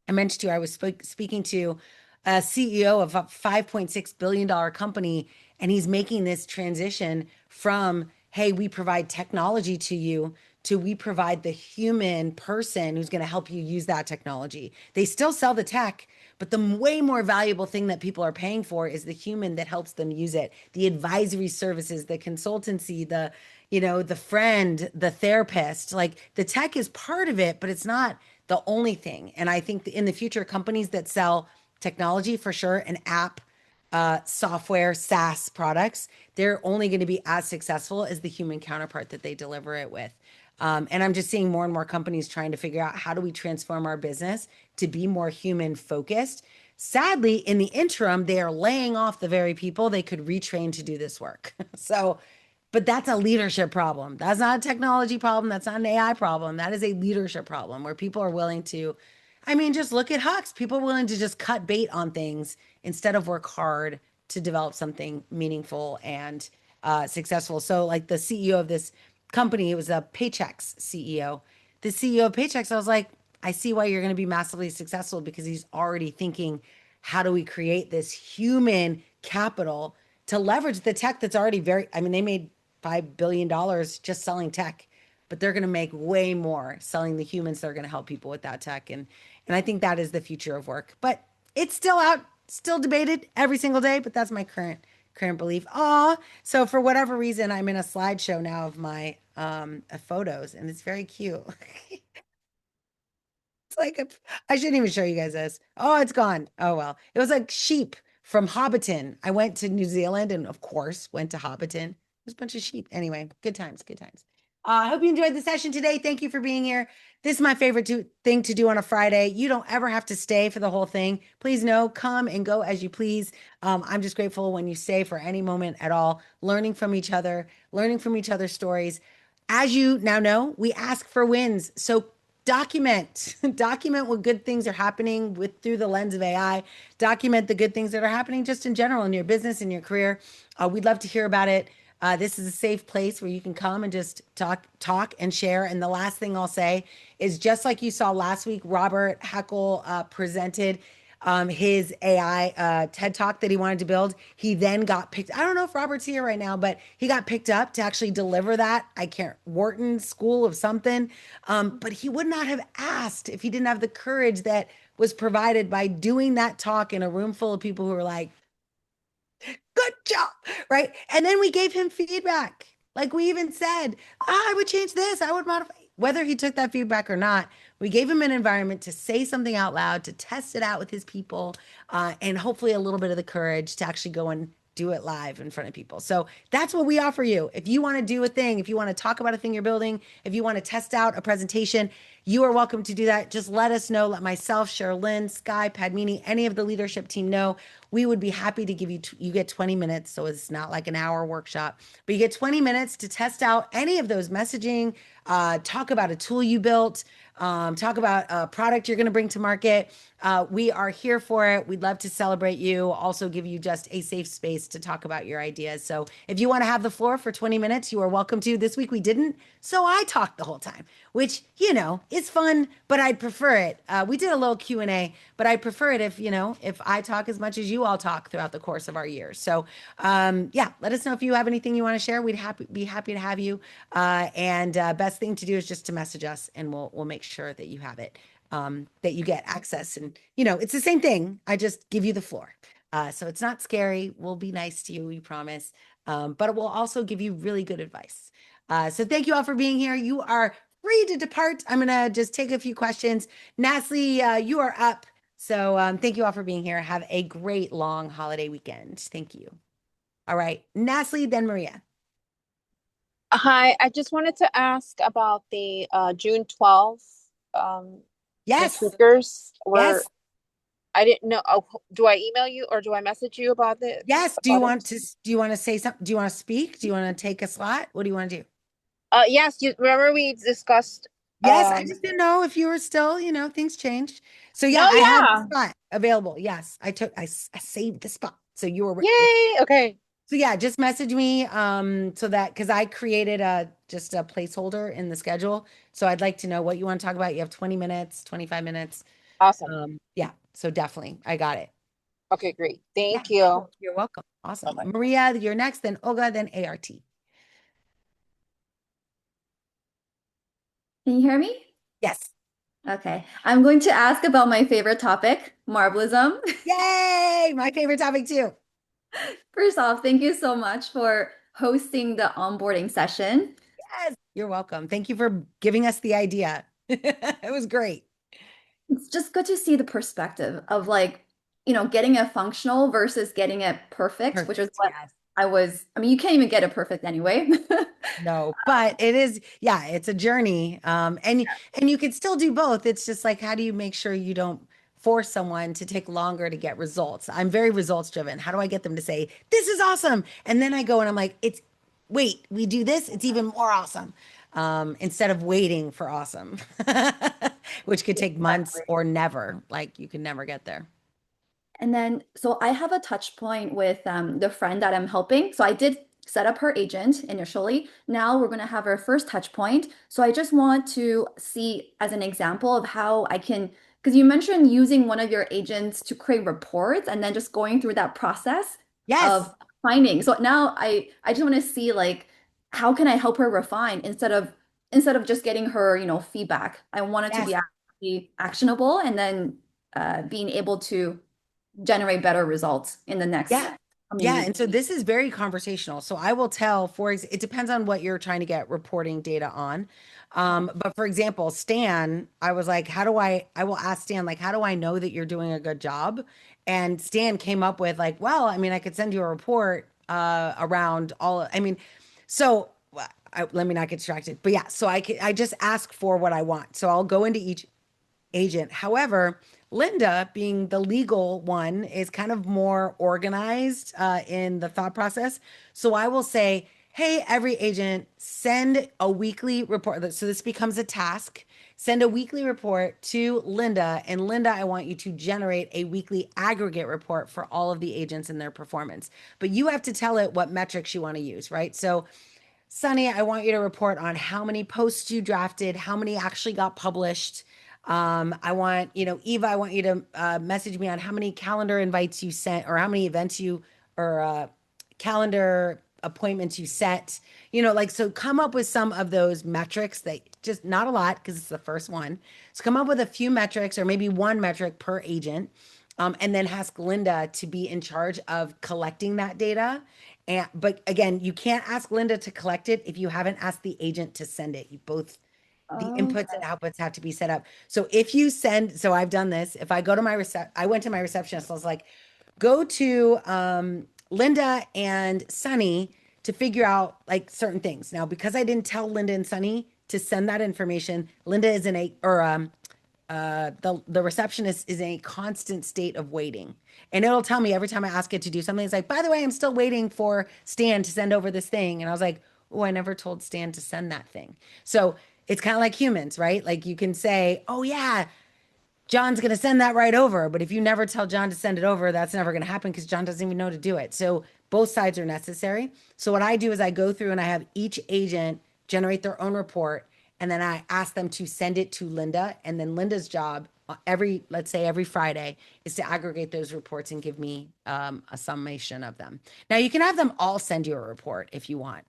Speaker 1: I mentioned to you, I was speaking to a CEO of a $5.6 billion company, and he's making this transition from, hey, we provide technology to you, to we provide the human person who's going to help you use that technology. They still sell the tech, but the way more valuable thing that people are paying for is the human that helps them use it. The advisory services, the consultancy, the friend, the therapist. Like the tech is part of it, but it's not the only thing. And I think in the future, companies that sell technology for sure, an app, software, SaaS products, they're only going to be as successful as the human counterpart that they deliver it with. And I'm just seeing more and more companies trying to figure out how do we transform our business to be more human focused. Sadly, in the interim, they are laying off the very people they could retrain to do this work. But that's a leadership problem. That's not a technology problem. That's not an AI problem. That is a leadership problem where people are willing to, just look at Hux. People are willing to just cut bait on things instead of work hard to develop something meaningful and successful. So like the CEO of this company, it was a Paychex CEO. The CEO of Paychex, I was like, I see why you're going to be massively successful, because he's already thinking, how do we create this human capital to leverage the tech that's already they made $5 billion just selling tech, but they're going to make way more selling the humans that are going to help people with that tech. And I think that is the future of work, but it's still out, still debated every single day, but that's my current belief. So for whatever reason, I'm in a slideshow now of my photos, and it's very cute. It's like, I shouldn't even show you guys this. Oh, it's gone. Oh, well, it was like sheep from Hobbiton. I went to New Zealand and of course went to Hobbiton. There's a bunch of sheep. Anyway, good times. I hope you enjoyed the session today. Thank you for being here. This is my favorite thing to do on a Friday. You don't ever have to stay for the whole thing. Please know, come and go as you please. I'm just grateful when you stay for any moment at all, learning from each other, learning from each other's stories. As you now know, we ask for wins. So document what good things are happening through the lens of AI. Document the good things that are happening just in general in your business, in your career. We'd love to hear about it. This is a safe place where you can come and just talk and share. And the last thing I'll say is, just like you saw last week, Robert Heckel presented. his AI TED Talk that he wanted to build. He then got picked. I don't know if Robert's here right now, but he got picked up to actually deliver that. I can't, Wharton School of something. But he would not have asked if he didn't have the courage that was provided by doing that talk in a room full of people who were like, good job, right? And then we gave him feedback. Like we even said, I would change this, I would modify. Whether he took that feedback or not, we gave him an environment to say something out loud, to test it out with his people, and hopefully a little bit of the courage to actually go and do it live in front of people. So that's what we offer you. If you want to do a thing, if you want to talk about a thing you're building, if you want to test out a presentation, you are welcome to do that. Just let us know. Let myself, Sherilyn, Sky, Padmini, any of the leadership team know. We would be happy to give you, you get 20 minutes. So it's not like an hour workshop, but you get 20 minutes to test out any of those messaging, talk about a tool you built, talk about a product you're going to bring to market. We are here for it. We'd love to celebrate you, also give you just a safe space to talk about your ideas. So if you want to have the floor for 20 minutes, you are welcome to. This week we didn't, so I talked the whole time, which, you know, is fun, but I'd prefer it. We did a little Q&A, but I'd prefer it if, you know, if I talk as much as you all talk throughout the course of our years. So yeah, let us know if you have anything you want to share. We'd be happy to have you. And best thing to do is just to message us and we'll make sure that you have it, that you get access. And, you know, it's the same thing. I just give you the floor. So it's not scary. We'll be nice to you, we promise. But it will also give you really good advice. So thank you all for being here. You are free to depart. I'm going to just take a few questions. Nasli, you are up. So thank you all for being here. Have a great long holiday weekend. Thank you. All right, Nasli, then Maria.
Speaker 9: Hi, I just wanted to ask about the June 12th the
Speaker 1: Yes,
Speaker 9: speakers
Speaker 1: yes,
Speaker 9: I didn't know. Oh, do I email you or do I message you about it?
Speaker 1: yes. Do you
Speaker 9: About
Speaker 1: want
Speaker 9: it?
Speaker 1: to, do you want to say something? Do you want to speak? Do you want to take a slot? What do you want to do?
Speaker 9: Yes, you remember we discussed
Speaker 1: Yes, I just didn't know if you were still, you know, things changed. So yeah,
Speaker 9: no,
Speaker 1: I have the
Speaker 9: yeah.
Speaker 1: spot available. Yes, I saved the spot. So you were,
Speaker 9: Yay. Okay.
Speaker 1: so yeah, just message me so that, because I created just a placeholder in the schedule. So I'd like to know what you want to talk about. You have 20 minutes, 25 minutes.
Speaker 9: Awesome.
Speaker 1: Yeah, so definitely I got it.
Speaker 9: Okay, great.
Speaker 1: Yeah,
Speaker 9: Thank you.
Speaker 1: you're welcome. Awesome.
Speaker 9: Bye-bye.
Speaker 1: Maria, you're next, then Olga, then ART.
Speaker 10: Can you hear me?
Speaker 1: Yes.
Speaker 10: Okay. I'm going to ask about my favorite topic, Marblism.
Speaker 1: Yay! My favorite topic too.
Speaker 10: First off, thank you so much for hosting the onboarding session.
Speaker 1: Yes, you're welcome. Thank you for giving us the idea. It was great.
Speaker 10: It's just good to see the perspective of like, getting it functional versus getting it perfect, which is
Speaker 1: Perfect.
Speaker 10: what
Speaker 1: Yes.
Speaker 10: I mean, you can't even get it perfect anyway.
Speaker 1: No, but it is, yeah, it's a journey. And you can still do both. It's just like, how do you make sure you don't force someone to take longer to get results? I'm very results driven. How do I get them to say, this is awesome? And then I go and I'm like, wait, we do this, it's even more awesome. Instead of waiting for awesome, which could take months or never, like you can never get there.
Speaker 10: And then, so I have a touch point with the friend that I'm helping. So I did set up her agent initially. Now we're going to have our first touch point. So I just want to see as an example of how I can, because you mentioned using one of your agents to create reports and then just going through that process
Speaker 1: Yes.
Speaker 10: of finding. So now I just want to see like, how can I help her refine instead of just getting her, feedback. I want it to be
Speaker 1: Yes.
Speaker 10: actually actionable and then being able to generate better results in the next
Speaker 1: Yeah.
Speaker 10: coming
Speaker 1: Yeah.
Speaker 10: weeks.
Speaker 1: And so this is very conversational. So I will tell, it depends on what you're trying to get reporting data on. But for example, Stan, I was like, I will ask Stan, like, how do I know that you're doing a good job? And Stan came up with like, well, I mean, I could send you a report around so let me not get distracted. But yeah, so I just ask for what I want. So I'll go into each agent. However, Linda, being the legal one, is kind of more organized in the thought process. So I will say, hey, every agent, send a weekly report. So this becomes a task. Send a weekly report to Linda. And Linda, I want you to generate a weekly aggregate report for all of the agents and their performance. But you have to tell it what metrics you want to use, right? So Sunny, I want you to report on how many posts you drafted, how many actually got published, I want, Eva, I want you to message me on how many calendar invites you sent or how many events you or calendar appointments you set. Like, so come up with some of those metrics that just not a lot because it's the first one. So come up with a few metrics or maybe one metric per agent. And then ask Linda to be in charge of collecting that data. But again, you can't ask Linda to collect it if you haven't asked the agent to send it. You both the inputs and outputs have to be set up. So if you send, so I've done this. If I go to I went to my receptionist. I was like, go to Linda and Sunny to figure out like certain things. Now, because I didn't tell Linda and Sunny to send that information, Linda is in the receptionist is in a constant state of waiting. And it'll tell me every time I ask it to do something, it's like, by the way, I'm still waiting for Stan to send over this thing. And I was like, oh, I never told Stan to send that thing. So it's kind of like humans, right? Like you can say, oh yeah, John's going to send that right over. But if you never tell John to send it over, that's never going to happen because John doesn't even know to do it. So both sides are necessary. So what I do is I go through and I have each agent generate their own report. And then I ask them to send it to Linda. And then Linda's job let's say every Friday is to aggregate those reports and give me a summation of them. Now you can have them all send you a report if you want.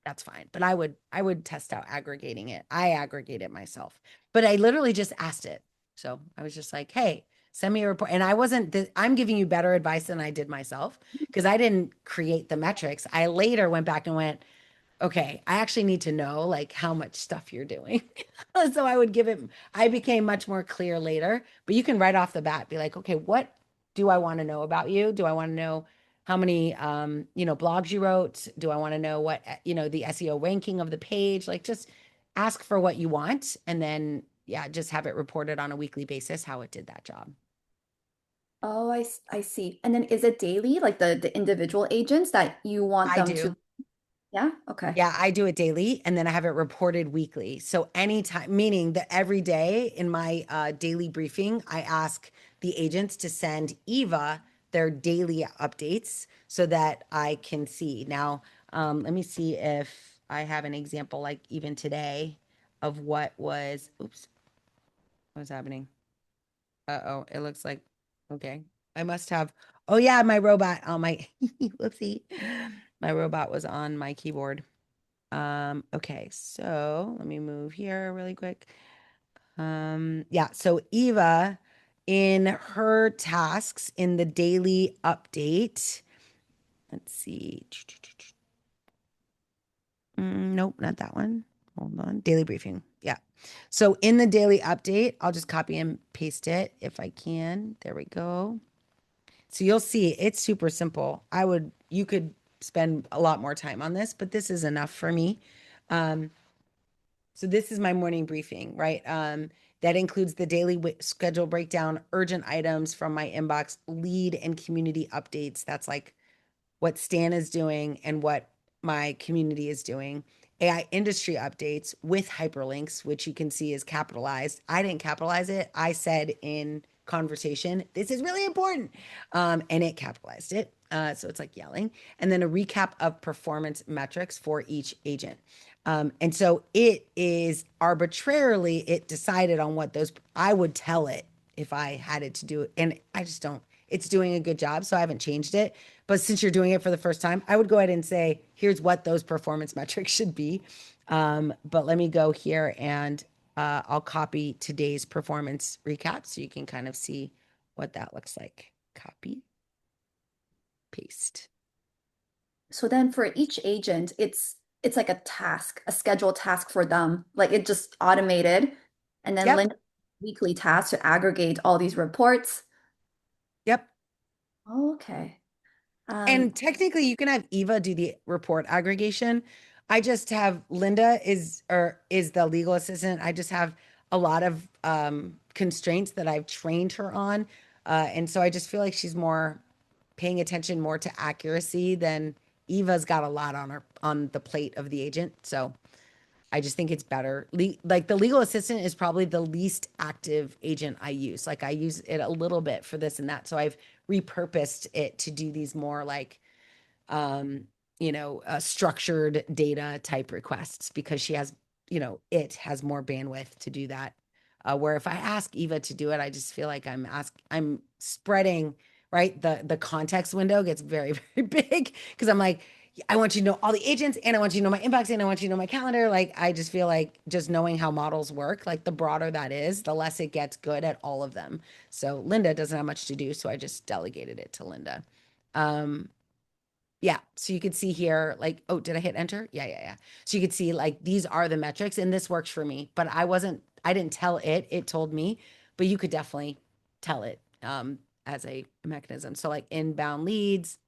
Speaker 1: That's fine. But I would test out aggregating it. I aggregate it myself, but I literally just asked it. So I was just like, hey, send me a report. And I'm giving you better advice than I did myself because I didn't create the metrics. I later went back and went, okay, I actually need to know like how much stuff you're doing. So I became much more clear later, but you can right off the bat be like, okay, what do I want to know about you? Do I want to know how many blogs you wrote? Do I want to know what the SEO ranking of the page? Like just ask for what you want and then just have it reported on a weekly basis how it did that job.
Speaker 10: Oh, I see. And then is it daily, like the individual agents that you want
Speaker 1: I
Speaker 10: them
Speaker 1: do.
Speaker 10: to? Yeah, okay.
Speaker 1: Yeah, I do it daily and then I have it reported weekly. So anytime, meaning that every day in my daily briefing, I ask the agents to send Eva their daily updates so that I can see. Now, let me see if I have an example like even today of what was happening? Uh-oh, it looks like, okay. I must have, oh yeah, my robot on my, whoopsie. My robot was on my keyboard. Okay, so let me move here really quick. Yeah, so Eva in her tasks in the daily update, let's see. Nope, not that one. Hold on. Daily briefing. Yeah. So in the daily update, I'll just copy and paste it if I can. There we go. So you'll see it's super simple. You could spend a lot more time on this, but this is enough for me. So this is my morning briefing, right? That includes the daily schedule breakdown, urgent items from my inbox, lead and community updates. That's like what Stan is doing and what my community is doing. AI industry updates with hyperlinks, which you can see is capitalized. I didn't capitalize it. I said in conversation, this is really important. And it capitalized it. So it's like yelling. And then a recap of performance metrics for each agent. And so it is arbitrarily, it decided on what I would tell it if I had it to do it. And I just don't, it's doing a good job. So I haven't changed it. But since you're doing it for the first time, I would go ahead and say, here's what those performance metrics should be. But let me go here and I'll copy today's performance recap so you can kind of see what that looks like. Copy, paste.
Speaker 10: So then for each agent, it's like a task, a scheduled task for them. Like it just automated and then
Speaker 1: Yep.
Speaker 10: weekly task to aggregate all these reports.
Speaker 1: Yep.
Speaker 10: Oh, okay.
Speaker 1: And technically you can have Eva do the report aggregation. I just have Linda is the legal assistant. I just have a lot of constraints that I've trained her on. And so I just feel like she's more paying attention more to accuracy than Eva's got a lot on the plate of the agent. So I just think it's better. Like the legal assistant is probably the least active agent I use. Like I use it a little bit for this and that. So I've repurposed it to do these more like, structured data type requests because she has, it has more bandwidth to do that where if I ask Eva to do it, I just feel like I'm spreading, right? The context window gets very, very big because I'm like, I want you to know all the agents and I want you to know my inbox and I want you to know my calendar. Like, I just feel like just knowing how models work, like the broader that is, the less it gets good at all of them. So Linda doesn't have much to do. So I just delegated it to Linda. Yeah. So you could see here, like, oh, did I hit enter? Yeah. So you could see like, these are the metrics and this works for me, but I didn't tell it, it told me, but you could definitely tell it as a mechanism. So like inbound leads,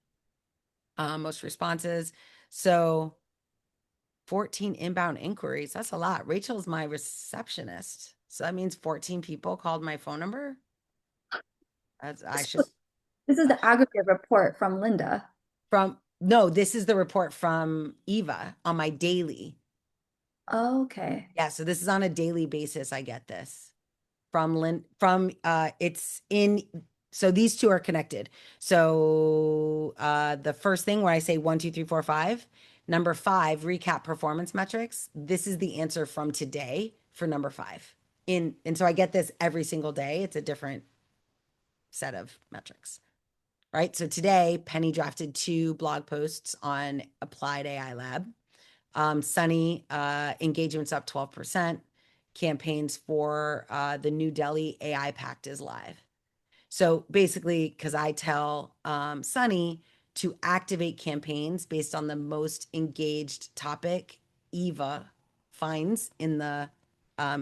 Speaker 1: most responses. So 14 inbound inquiries. That's a lot. Rachel's my receptionist. So that means 14 people called my phone number.
Speaker 10: This is the aggregate report from Linda.
Speaker 1: No, this is the report from Eva on my daily.
Speaker 10: Oh, okay.
Speaker 1: Yeah, so this is on a daily basis. I get this from so these two are connected. So the first thing where I say 1, 2, 3, 4, 5, number 5, recap performance metrics. This is the answer from today for number 5. And so I get this every single day. It's a different set of metrics. Right. So today, Penny drafted 2 blog posts on Applied AI Lab. Sunny, engagement's up 12%. Campaigns for the New Delhi AI Pact is live. So basically, because I tell Sunny to activate campaigns based on the most engaged topic Eva finds in the,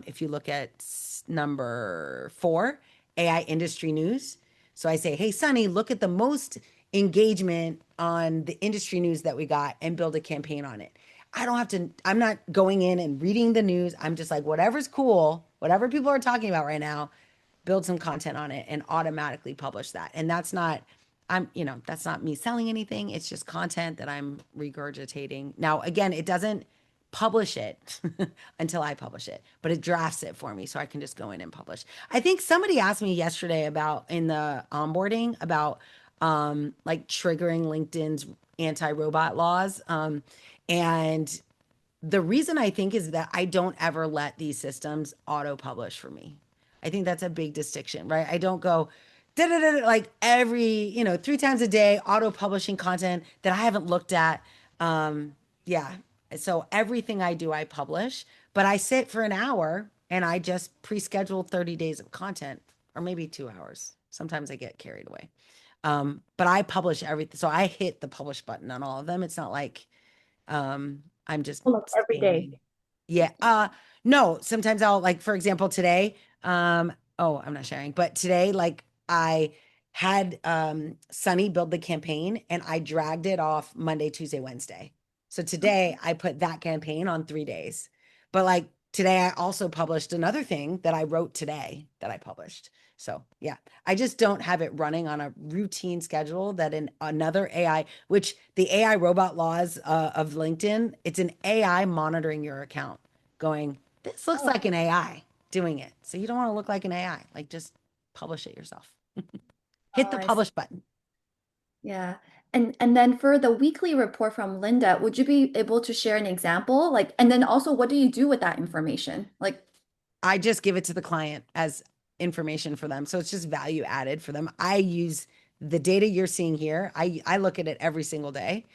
Speaker 1: if you look at number 4, AI industry news. So I say, hey, Sunny, look at the most engagement on the industry news that we got and build a campaign on it. I'm not going in and reading the news. I'm just like, whatever's cool, whatever people are talking about right now, build some content on it and automatically publish that. And that's not me selling anything. It's just content that I'm regurgitating. Now, again, it doesn't publish it until I publish it, but it drafts it for me so I can just go in and publish. I think somebody asked me yesterday about in the onboarding about like triggering LinkedIn's anti-robot laws. And the reason I think is that I don't ever let these systems auto-publish for me. I think that's a big distinction, right? I don't go like every, 3 times a day, auto-publishing content that I haven't looked at. Yeah. So everything I do, I publish, but I sit for an hour and I just pre-schedule 30 days of content or maybe 2 hours. Sometimes I get carried away. But I publish everything. So I hit the publish button on all of them. It's not like I'm just
Speaker 10: every day.
Speaker 1: Yeah. No, sometimes I'll like, for example, today, I'm not sharing, but today, like I had Sunny build the campaign and I dragged it off Monday, Tuesday, Wednesday. So today I put that campaign on 3 days. But like today I also published another thing that I wrote today that I published. So yeah, I just don't have it running on a routine schedule that in another AI, which the AI robot laws of LinkedIn, it's an AI monitoring your account going, this looks like an AI doing it. So you don't want to look like an AI, like just publish it yourself. Hit the publish button.
Speaker 10: Yeah. And then for the weekly report from Linda, would you be able to share an example? Like, and then also what do you do with that information? Like,
Speaker 1: I just give it to the client as information for them. So it's just value added for them. I use the data you're seeing here. I look at it every single day.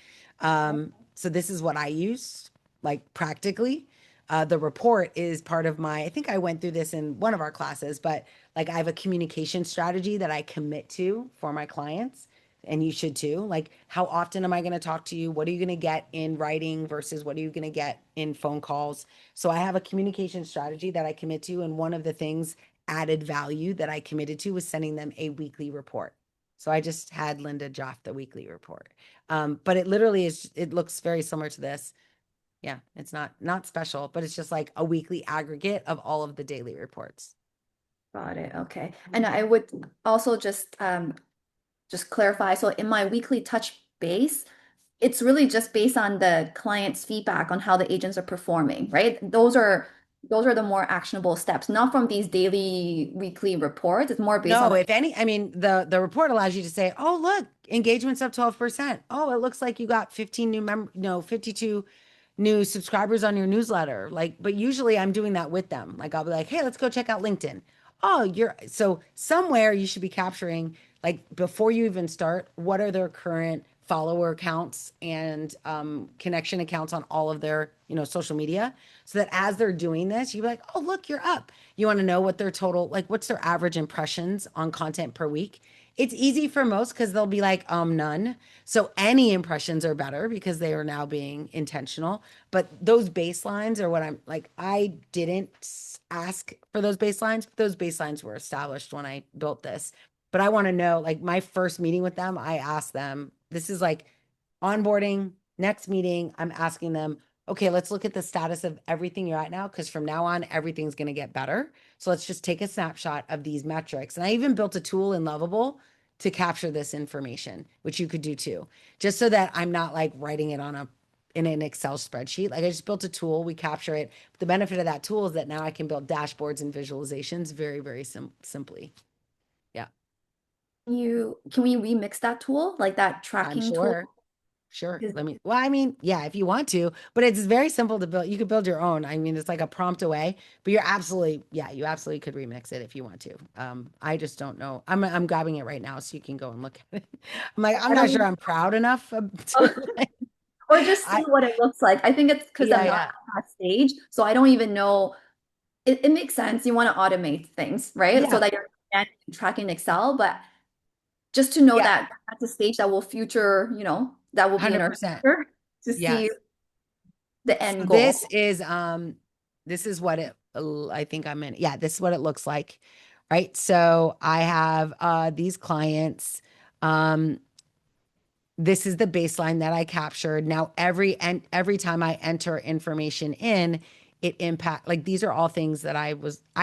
Speaker 1: So this is what I use, like practically. The report is part of I think I went through this in one of our classes, but like I have a communication strategy that I commit to for my clients. And you should too. Like, how often am I going to talk to you? What are you going to get in writing versus what are you going to get in phone calls? So I have a communication strategy that I commit to. And one of the things added value that I committed to was sending them a weekly report. So I just had Linda draft the weekly report. But it literally it looks very similar to this. Yeah, it's not special, but it's just like a weekly aggregate of all of the daily reports.
Speaker 10: Got it. Okay. And I would also just clarify. So in my weekly touch base, it's really just based on the client's feedback on how the agents are performing, right? Those are the more actionable steps, not from these daily, weekly reports. It's more based on.
Speaker 1: No, if any, I mean, the report allows you to say, oh, look, engagement's up 12%. Oh, it looks like you got 52 new new subscribers on your newsletter. Like, but usually I'm doing that with them. Like I'll be like, hey, let's go check out LinkedIn. Oh, so somewhere you should be capturing, like before you even start, what are their current follower accounts and connection accounts on all of their, social media, so that as they're doing this, you're like, oh, look, you're up. You want to know what their total, like what's their average impressions on content per week. It's easy for most because they'll be like, none. So any impressions are better because they are now being intentional. But those baselines are what I'm like, I didn't ask for those baselines, but those baselines were established when I built this. But I want to know, like my first meeting with them, I asked them, this is like onboarding, next meeting, I'm asking them, okay, let's look at the status of everything you're at now, because from now on, everything's going to get better. So let's just take a snapshot of these metrics. And I even built a tool in Lovable to capture this information, which you could do too, just so that I'm not like writing it in an Excel spreadsheet. Like I just built a tool, we capture it. But the benefit of that tool is that now I can build dashboards and visualizations very, very simply. Yeah.
Speaker 10: Can we remix that tool, like that
Speaker 1: I'm
Speaker 10: tracking tool?
Speaker 1: sure. Sure.
Speaker 10: Is-
Speaker 1: Well, I mean, yeah, if you want to, but it's very simple to build. You could build your own. I mean, it's like a prompt away, but you absolutely could remix it if you want to. I just don't know. I'm grabbing it right now so you can go and look at it. I'm like, I'm
Speaker 10: I
Speaker 1: not
Speaker 10: don't
Speaker 1: sure I'm proud enough
Speaker 10: or just see what it looks like. I think it's because I'm not
Speaker 1: yeah.
Speaker 10: at that stage, so I don't even know. It makes sense. You want to automate things, right? So
Speaker 1: Yeah.
Speaker 10: that you're tracking Excel, but just to know
Speaker 1: Yeah.
Speaker 10: that that's a stage that will future, that will be in our
Speaker 1: 100%.
Speaker 10: future to
Speaker 1: Yes.
Speaker 10: see the
Speaker 1: So
Speaker 10: end goal.
Speaker 1: this is what it, I think I'm in. Yeah, this is what it looks like. Right. So I have these clients. This is the baseline that I captured. Now every time I enter information in, it impact, like these are all things that I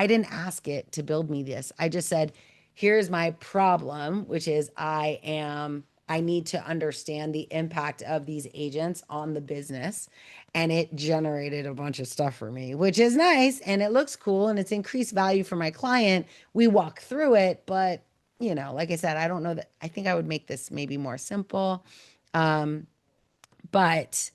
Speaker 1: didn't ask it to build me this. I just said, here's my problem, which is I need to understand the impact of these agents on the business. And it generated a bunch of stuff for me, which is nice. And it looks cool and it's increased value for my client. We walk through it, but like I said, I don't know that I think I would make this maybe more simple. But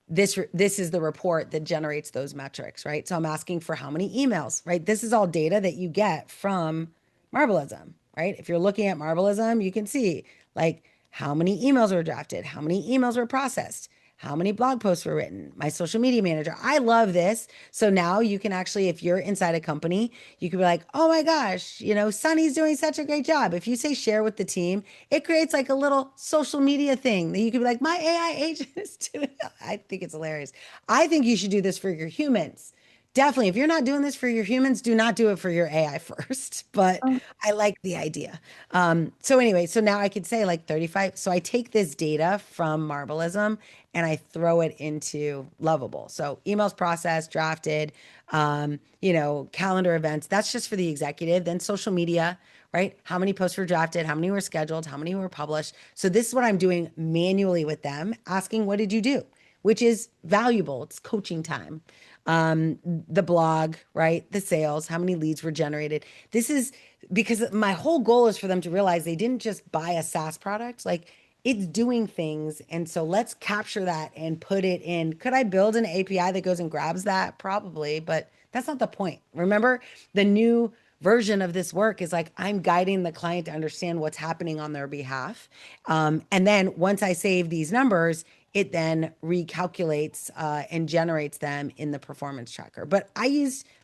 Speaker 1: this is the report that generates those metrics, right? So I'm asking for how many emails, right? This is all data that you get from Marbleism, right? If you're looking at Marbleism, you can see like how many emails were drafted, how many emails were processed, how many blog posts were written, my social media manager. I love this. So now you can actually, if you're inside a company, you could be like, oh my gosh, Sunny's doing such a great job. If you say share with the team, it creates like a little social media thing that you could be like, my AI agent is doing. I think it's hilarious. I think you should do this for your humans. Definitely. If you're not doing this for your humans, do not do it for your AI first. But I like the idea. So anyway, so now I could say like 35. So I take this data from Marbleism and I throw it into Lovable. So emails processed, drafted, calendar events. That's just for the executive. Then social media, right? How many posts were drafted? How many were scheduled? How many were published? So this is what I'm doing manually with them, asking, what did you do? Which is valuable. It's coaching time. The blog, right? The sales, how many leads were generated. This is because my whole goal is for them to realize they didn't just buy a SaaS product, like it's doing things. And so let's capture that and put it in. Could I build an API that goes and grabs that? Probably, but that's not the point. Remember, the new version of this work is like I'm guiding the client to understand what's happening on their behalf. And then once I save these numbers, it then recalculates and generates them in the performance tracker. But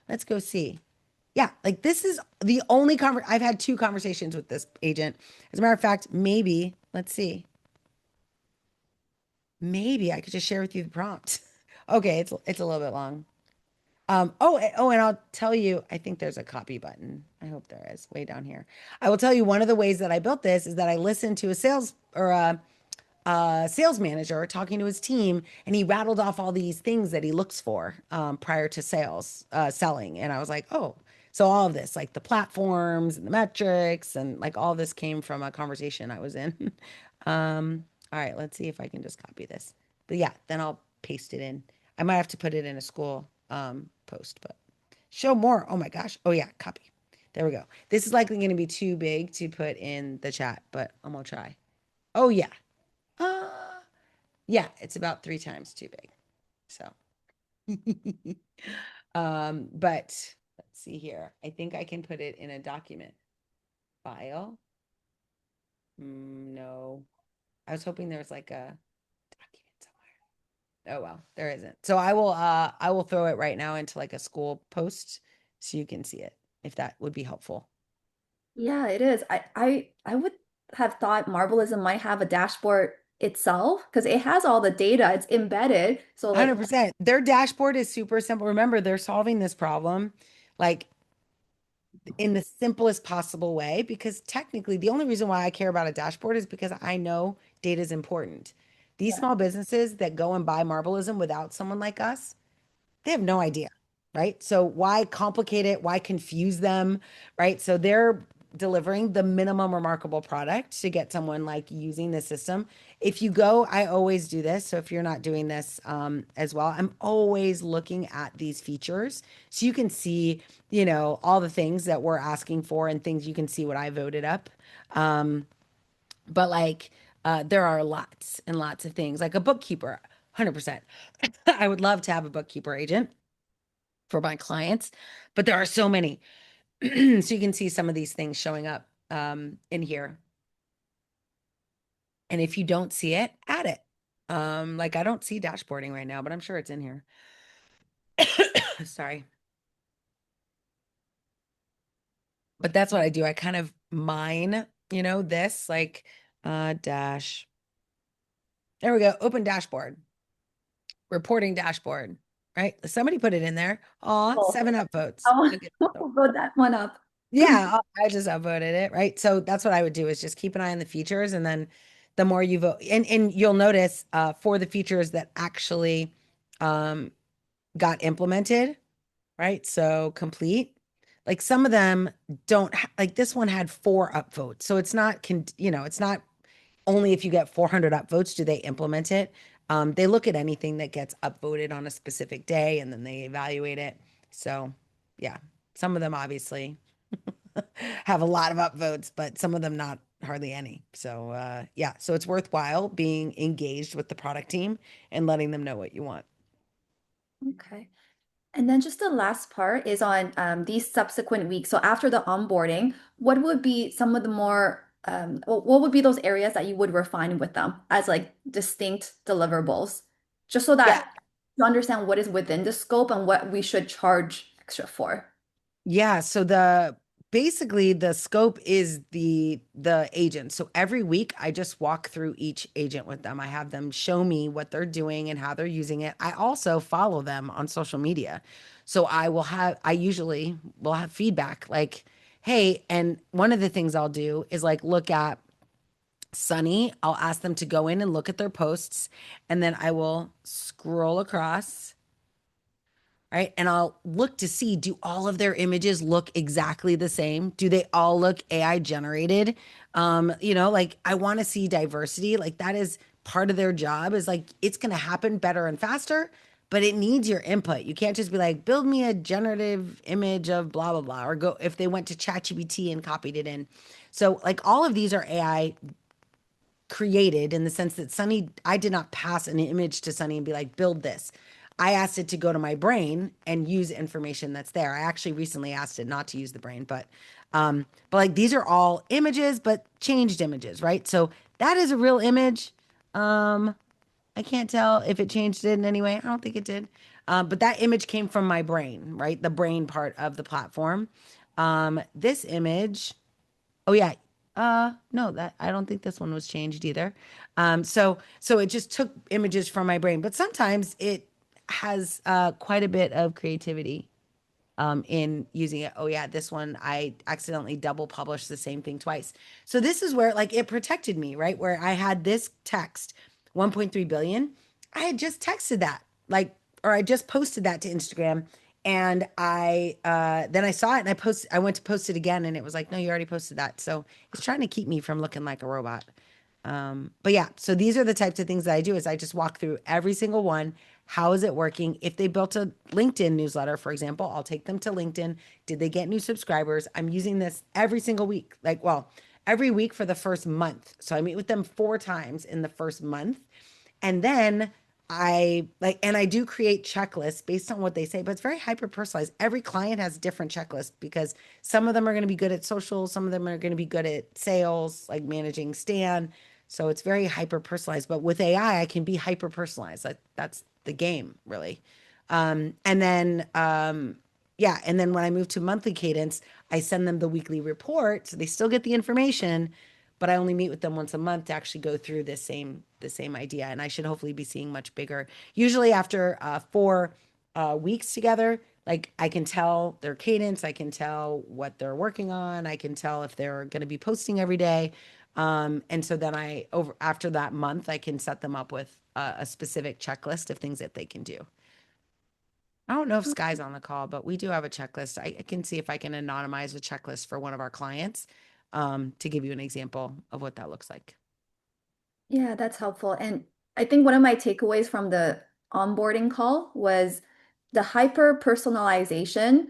Speaker 1: let's go see. Yeah, like this is the only I've had 2 conversations with this agent. As a matter of fact, maybe, let's see. Maybe I could just share with you the prompt. Okay, it's a little bit long. And I'll tell you, I think there's a copy button. I hope there is way down here. I will tell you one of the ways that I built this is that I listened to a sales manager talking to his team, and he rattled off all these things that he looks for prior to selling. And I was like, oh, so all of this, like the platforms and the metrics and like all this came from a conversation I was in. All right, let's see if I can just copy this. But yeah, then I'll paste it in. I might have to put it in a school post, but show more. Oh my gosh. Oh yeah, copy. There we go. This is likely going to be too big to put in the chat, but I'm gonna try. Oh yeah. Yeah, it's about 3 times too big. So, but let's see here. I think I can put it in a document file. No, I was hoping there was like a document somewhere. Oh well, there isn't. So I will throw it right now into like a school post so you can see it if that would be helpful.
Speaker 10: Yeah, it is. I would have thought Marbleism might have a dashboard itself because it has all the data. It's embedded. So like
Speaker 1: 100%. Their dashboard is super simple. Remember, they're solving this problem like in the simplest possible way because technically the only reason why I care about a dashboard is because I know data is important. These
Speaker 10: Yeah.
Speaker 1: small businesses that go and buy Marbleism without someone like us, they have no idea, right? So why complicate it? Why confuse them, right? So they're delivering the minimum remarkable product to get someone like using the system. If you go, I always do this. So if you're not doing this as well, I'm always looking at these features so you can see, you know, all the things that we're asking for and things you can see what I voted up. But like there are lots and lots of things like a bookkeeper, 100%. I would love to have a bookkeeper agent for my clients, but there are so many. So you can see some of these things showing up in here. And if you don't see it, add it. Like I don't see dashboarding right now, but I'm sure it's in here. Sorry. But that's what I do. I kind of mine, you know, this like dash. There we go. Open dashboard. Reporting dashboard. Right? Somebody put it in there. Oh,
Speaker 10: Oh,
Speaker 1: 7 upvotes.
Speaker 10: I'll
Speaker 1: Look at
Speaker 10: I'll vote that one up.
Speaker 1: Yeah, I just upvoted it, right? So that's what I would do is just keep an eye on the features and then the more you vote and you'll notice for the features that actually got implemented, right? So complete. Like some of them don't like this one had 4 upvotes. So it's not you know, it's not only if you get 400 upvotes do they implement it. They look at anything that gets upvoted on a specific day and then they evaluate it. So, yeah, some of them obviously have a lot of upvotes, but some of them not hardly any. So yeah, so it's worthwhile being engaged with the product team and letting them know what you want.
Speaker 10: Okay. And then just the last part is on these subsequent weeks. So after the onboarding, what would be some of the more, what would be those areas that you would refine with them as like distinct deliverables, just so
Speaker 1: Yeah.
Speaker 10: that you understand what is within the scope and what we should charge extra for.
Speaker 1: Yeah, so basically the scope is the agent. So every week I just walk through each agent with them. I have them show me what they're doing and how they're using it. I also follow them on social media. So I usually will have feedback like, hey, and one of the things I'll do is like look at Sunny. I'll ask them to go in and look at their posts and then I will scroll across, right? And I'll look to see, do all of their images look exactly the same? Do they all look AI generated? You know, like I want to see diversity. Like that is part of their job is like, it's going to happen better and faster, but it needs your input. You can't just be like, build me a generative image of blah, blah, blah, or go if they went to ChatGPT and copied it in. So like all of these are AI created in the sense that Sunny, I did not pass an image to Sunny and be like, build this. I asked it to go to my brain and use information that's there. I actually recently asked it not to use the brain, but like these are all images, but changed images, right? So that is a real image. I can't tell if it changed it in any way. I don't think it did. But that image came from my brain, right? The brain part of the platform. This image, oh yeah, no, that I don't think this one was changed either. So it just took images from my brain, but sometimes it has quite a bit of creativity in using it. Oh yeah, this one I accidentally double published the same thing twice. So this is where like it protected me, right? Where I had this text, 1.3 billion. I had just texted that, like, or I just posted that to Instagram. And I then I saw it and I went to post it again and it was like, no, you already posted that. So it's trying to keep me from looking like a robot. But yeah, so these are the types of things that I do is I just walk through every single one. How is it working? If they built a LinkedIn newsletter, for example, I'll take them to LinkedIn. Did they get new subscribers? I'm using this every single week. Like, well, every week for the first month. So I meet with them 4 times in the first month. And then I like, and I do create checklists based on what they say, but it's very hyper personalized. Every client has a different checklist because some of them are going to be good at social, some of them are going to be good at sales, like managing Stan. So it's very hyper personalized. But with AI, I can be hyper personalized. That's the game, really. And then, yeah, and then when I move to monthly cadence, I send them the weekly report, so they still get the information, but I only meet with them once a month to actually go through the same idea. And I should hopefully be seeing much bigger. Usually after 4 weeks together, like I can tell their cadence, I can tell what they're working on, I can tell if they're going to be posting every day. And so then after that month, I can set them up with a specific checklist of things that they can do. I don't know if Sky's on the call, but we do have a checklist. I can see if I can anonymize a checklist for one of our clients to give you an example of what that looks like.
Speaker 10: Yeah, that's helpful. And I think one of my takeaways from the onboarding call was the hyper personalization.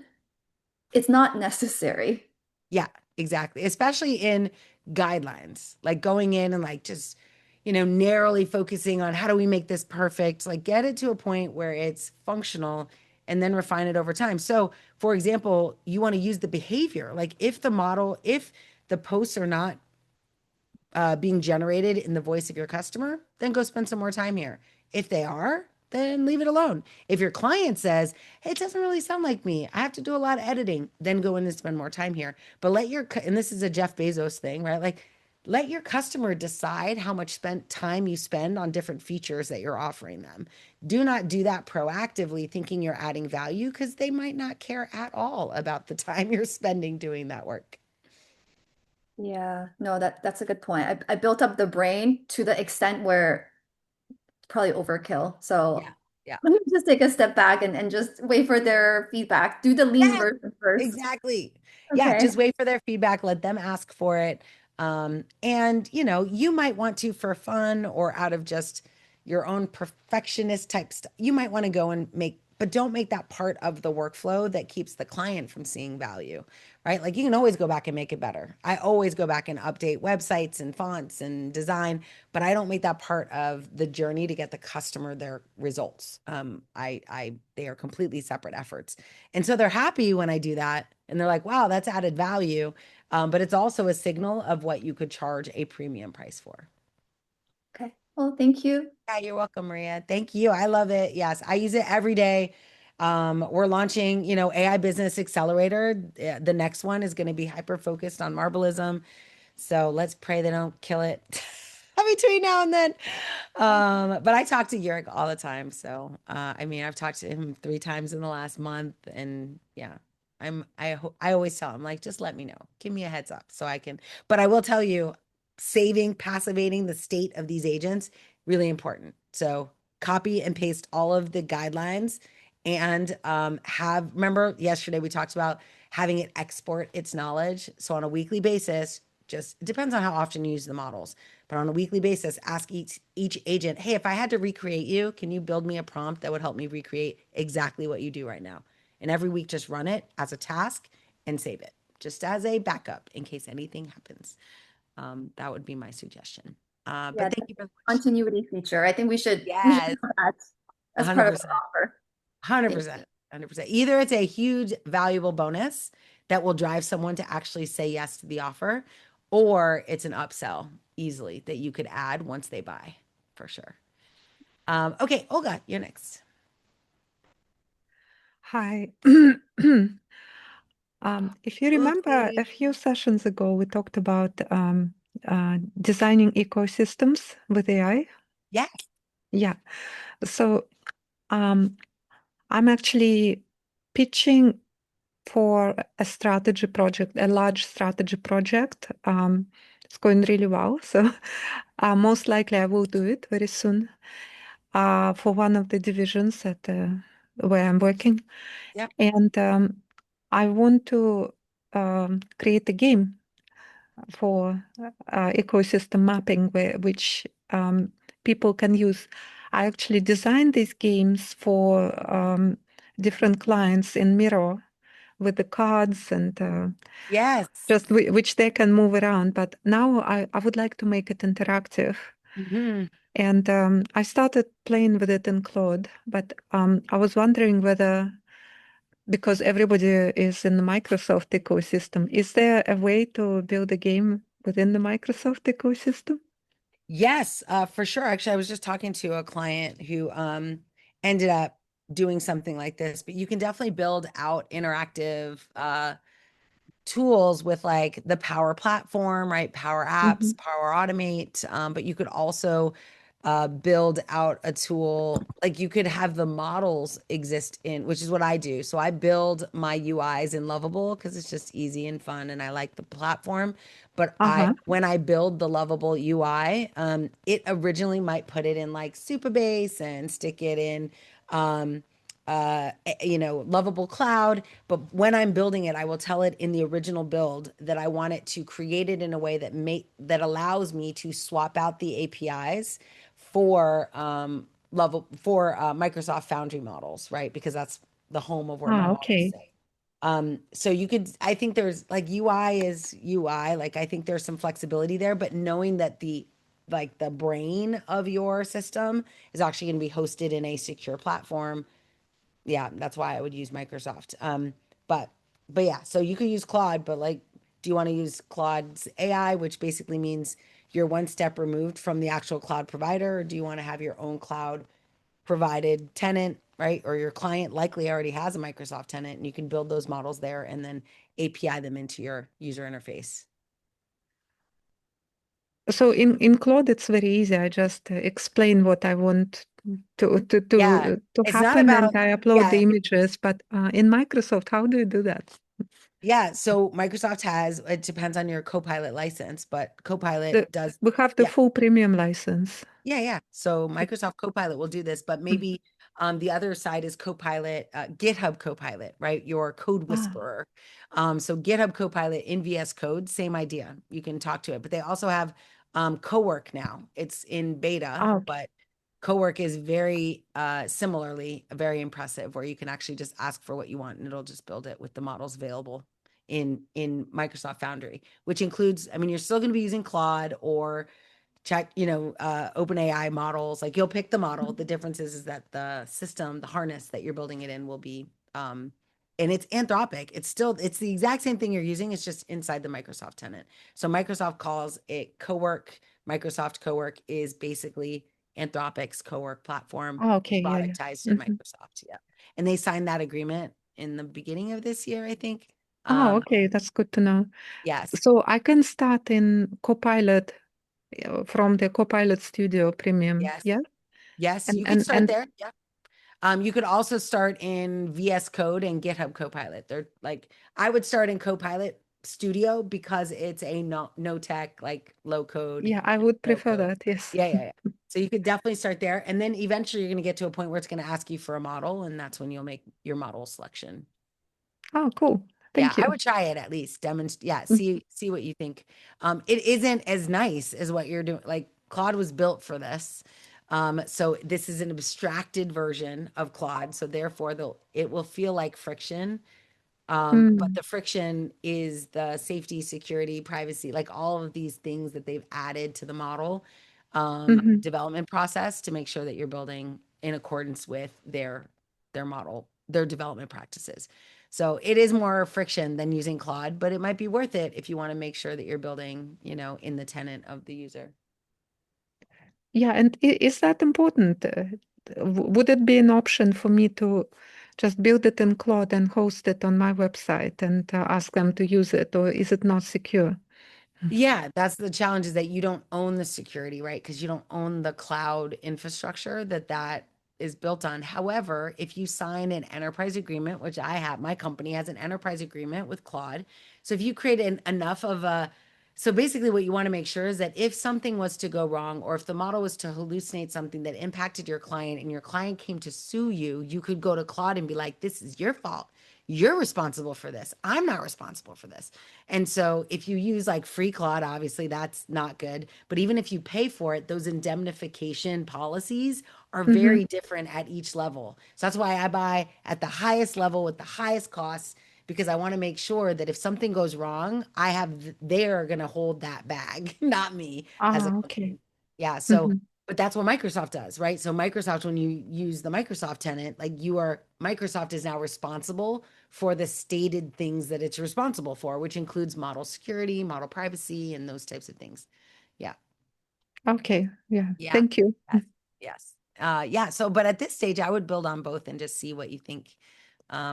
Speaker 10: It's not necessary.
Speaker 1: Yeah, exactly. Especially in guidelines, like going in and like just, narrowly focusing on how do we make this perfect, like get it to a point where it's functional and then refine it over time. So, for example, you want to use the behavior, like if the posts are not being generated in the voice of your customer, then go spend some more time here. If they are, then leave it alone. If your client says, hey, it doesn't really sound like me, I have to do a lot of editing, then go in and spend more time here. But and this is a Jeff Bezos thing, right? Like, let your customer decide how much time you spend on different features that you're offering them. Do not do that proactively thinking you're adding value because they might not care at all about the time you're spending doing that work.
Speaker 10: Yeah, no, that's a good point. I built up the brain to the extent where it's probably overkill. So
Speaker 1: Yeah.
Speaker 10: let me just take a step back and just wait for their feedback. Do the lean version first.
Speaker 1: Exactly. Yeah,
Speaker 10: Okay.
Speaker 1: just wait for their feedback, let them ask for it. And you might want to, for fun or out of just your own perfectionist type stuff, you might want to go and but don't make that part of the workflow that keeps the client from seeing value, right? Like you can always go back and make it better. I always go back and update websites and fonts and design, but I don't make that part of the journey to get the customer their results. They are completely separate efforts. And so they're happy when I do that. And they're like, wow, that's added value. But it's also a signal of what you could charge a premium price for.
Speaker 10: Okay. Well, thank you.
Speaker 1: Yeah, you're welcome, Maria. Thank you. I love it. Yes, I use it every day. We're launching, AI Business Accelerator. The next one is going to be hyper focused on Marbleism. So let's pray they don't kill it between now and then. But I talk to Yurik all the time. So, I've talked to him 3 times in the last month, and yeah, I always tell him, like, just let me know, give me a heads up so I can, but I will tell you, passivating the state of these agents, really important. So copy and paste all of the guidelines and remember yesterday we talked about having it export its knowledge. So on a weekly basis, it depends on how often you use the models, but on a weekly basis, ask each agent, hey, if I had to recreate you, can you build me a prompt that would help me recreate exactly what you do right now? And every week, just run it as a task and save it, just as a backup in case anything happens. That would be my suggestion. But
Speaker 10: Yeah,
Speaker 1: thank you for the
Speaker 10: continuity feature. I think we should
Speaker 1: Yes.
Speaker 10: have that as part of
Speaker 1: 100%.
Speaker 10: the offer.
Speaker 1: 100%. 100%. Either it's a huge valuable bonus that will drive someone to actually say yes to the offer, or it's an upsell easily that you could add once they buy, for sure. Okay, Olga, you're next.
Speaker 11: Hi. If you remember, a few sessions ago, we talked about designing ecosystems with AI.
Speaker 1: Yes.
Speaker 11: Yeah. So I'm actually pitching for a strategy project, a large strategy project. It's going really well. So most likely I will do it very soon for one of the divisions at where I'm working.
Speaker 1: Yeah.
Speaker 11: And I want to create a game for ecosystem mapping which people can use. I actually designed these games for different clients in Miro with the cards and
Speaker 1: Yes.
Speaker 11: just which they can move around. But now I would like to make it interactive.
Speaker 1: Mhm.
Speaker 11: And I started playing with it in Claude, but I was wondering whether, because everybody is in the Microsoft ecosystem, is there a way to build a game within the Microsoft ecosystem?
Speaker 1: Yes, for sure. Actually, I was just talking to a client who ended up doing something like this, but you can definitely build out interactive tools with like the Power Platform, right? Power Apps,
Speaker 11: Mhm.
Speaker 1: Power Automate. But you could also build out a tool, like you could have the models exist in, which is what I do. So I build my UIs in Lovable because it's just easy and fun and I like the platform. But
Speaker 11: Uh-huh.
Speaker 1: when I build the Lovable UI, it originally might put it in like Supabase and stick it in um, Lovable Cloud. But when I'm building it, I will tell it in the original build that I want it to create it in a way that allows me to swap out the APIs for Microsoft Foundry models, right? Because that's the home of where my models
Speaker 11: Okay.
Speaker 1: sit. So you could, I think there's like UI is UI, like I think there's some flexibility there, but knowing that the brain of your system is actually going to be hosted in a secure platform, yeah, that's why I would use Microsoft. But yeah, so you could use Claude, but like, do you want to use Claude's AI, which basically means you're one step removed from the actual cloud provider, or do you want to have your own cloud provided tenant, right? Or your client likely already has a Microsoft tenant and you can build those models there and then API them into your user interface.
Speaker 11: So in Claude, it's very easy. I just explain what I want
Speaker 1: Yeah,
Speaker 11: to
Speaker 1: it's not
Speaker 11: happen, and
Speaker 1: about,
Speaker 11: I upload the
Speaker 1: yeah,
Speaker 11: images. But in Microsoft, how do you do that?
Speaker 1: yeah. So Microsoft has, it depends on your Copilot license, but Copilot
Speaker 11: The,
Speaker 1: does,
Speaker 11: we have the
Speaker 1: yeah.
Speaker 11: full premium license.
Speaker 1: Yeah, yeah. So Microsoft Copilot will do this, but
Speaker 11: Mm.
Speaker 1: maybe the other side is Copilot, GitHub Copilot, right? Your code
Speaker 11: Ah,
Speaker 1: whisperer. So GitHub Copilot in VS Code, same idea. You can talk to it, but they also have Cowork now. It's in beta,
Speaker 11: okay.
Speaker 1: but Cowork is very similarly very impressive, where you can actually just ask for what you want and it'll just build it with the models available in Microsoft Foundry, which includes, I mean, you're still going to be using Claude or check, OpenAI models. Like you'll pick the model. The difference is that the system, the harness that you're building it in will be, and it's Anthropic. It's the exact same thing you're using. It's just inside the Microsoft tenant. So Microsoft calls it Cowork. Microsoft Cowork is basically Anthropic's Cowork platform
Speaker 11: Oh, okay, yeah, yeah.
Speaker 1: productized in
Speaker 11: Mhm.
Speaker 1: Microsoft. Yeah. And they signed that agreement in the beginning of this year, I think.
Speaker 11: Oh, okay, that's good to know.
Speaker 1: Yes.
Speaker 11: So I can start in Copilot from the Copilot Studio Premium,
Speaker 1: Yes.
Speaker 11: yeah?
Speaker 1: Yes.
Speaker 11: And
Speaker 1: You could
Speaker 11: and
Speaker 1: start
Speaker 11: and
Speaker 1: there. Yeah. You could also start in VS Code and GitHub Copilot. They're like, I would start in Copilot Studio because it's a no tech, like low code,
Speaker 11: yeah, I would
Speaker 1: no
Speaker 11: prefer
Speaker 1: code.
Speaker 11: that, yes.
Speaker 1: Yeah, yeah, yeah. So you could definitely start there. And then eventually you're going to get to a point where it's going to ask you for a model, and that's when you'll make your model selection.
Speaker 11: Oh, cool.
Speaker 1: Yeah,
Speaker 11: Thank
Speaker 1: I
Speaker 11: you.
Speaker 1: would try it at least. Demonstrate. Yeah,
Speaker 11: Mm.
Speaker 1: see what you think. It isn't as nice as what you're doing. Like Claude was built for this. So this is an abstracted version of Claude. So therefore, it will feel like friction. But
Speaker 11: Mm.
Speaker 1: the friction is the safety, security, privacy, like all of these things that they've added to the model
Speaker 11: Mhm.
Speaker 1: development process to make sure that you're building in accordance with their model, their development practices. So it is more friction than using Claude, but it might be worth it if you want to make sure that you're building, in the tenant of the user.
Speaker 11: Yeah, and is that important? Would it be an option for me to just build it in Claude and host it on my website and ask them to use it, or is it not secure?
Speaker 1: Yeah, that's the challenge, is that you don't own the security, right? Because you don't own the cloud infrastructure that is built on. However, if you sign an enterprise agreement, which I have, my company has an enterprise agreement with Claude. So if you create enough of so basically what you want to make sure is that if something was to go wrong, or if the model was to hallucinate something that impacted your client and your client came to sue you, you could go to Claude and be like, this is your fault. You're responsible for this. I'm not responsible for this. And so if you use like free Claude, obviously that's not good. But even if you pay for it, those indemnification policies are
Speaker 11: Mhm.
Speaker 1: very different at each level. So that's why I buy at the highest level with the highest costs, because I want to make sure that if something goes wrong, they're going to hold that bag, not me as a
Speaker 11: Ah, okay.
Speaker 1: company. Yeah. So,
Speaker 11: Mhm.
Speaker 1: but that's what Microsoft does, right? So Microsoft, when you use the Microsoft tenant, like Microsoft is now responsible for the stated things that it's responsible for, which includes model security, model privacy, and those types of things. Yeah.
Speaker 11: Okay. Yeah.
Speaker 1: Yeah.
Speaker 11: Thank you.
Speaker 1: Yes. Yes. Yeah. So, but at this stage, I would build on both and just see what you think.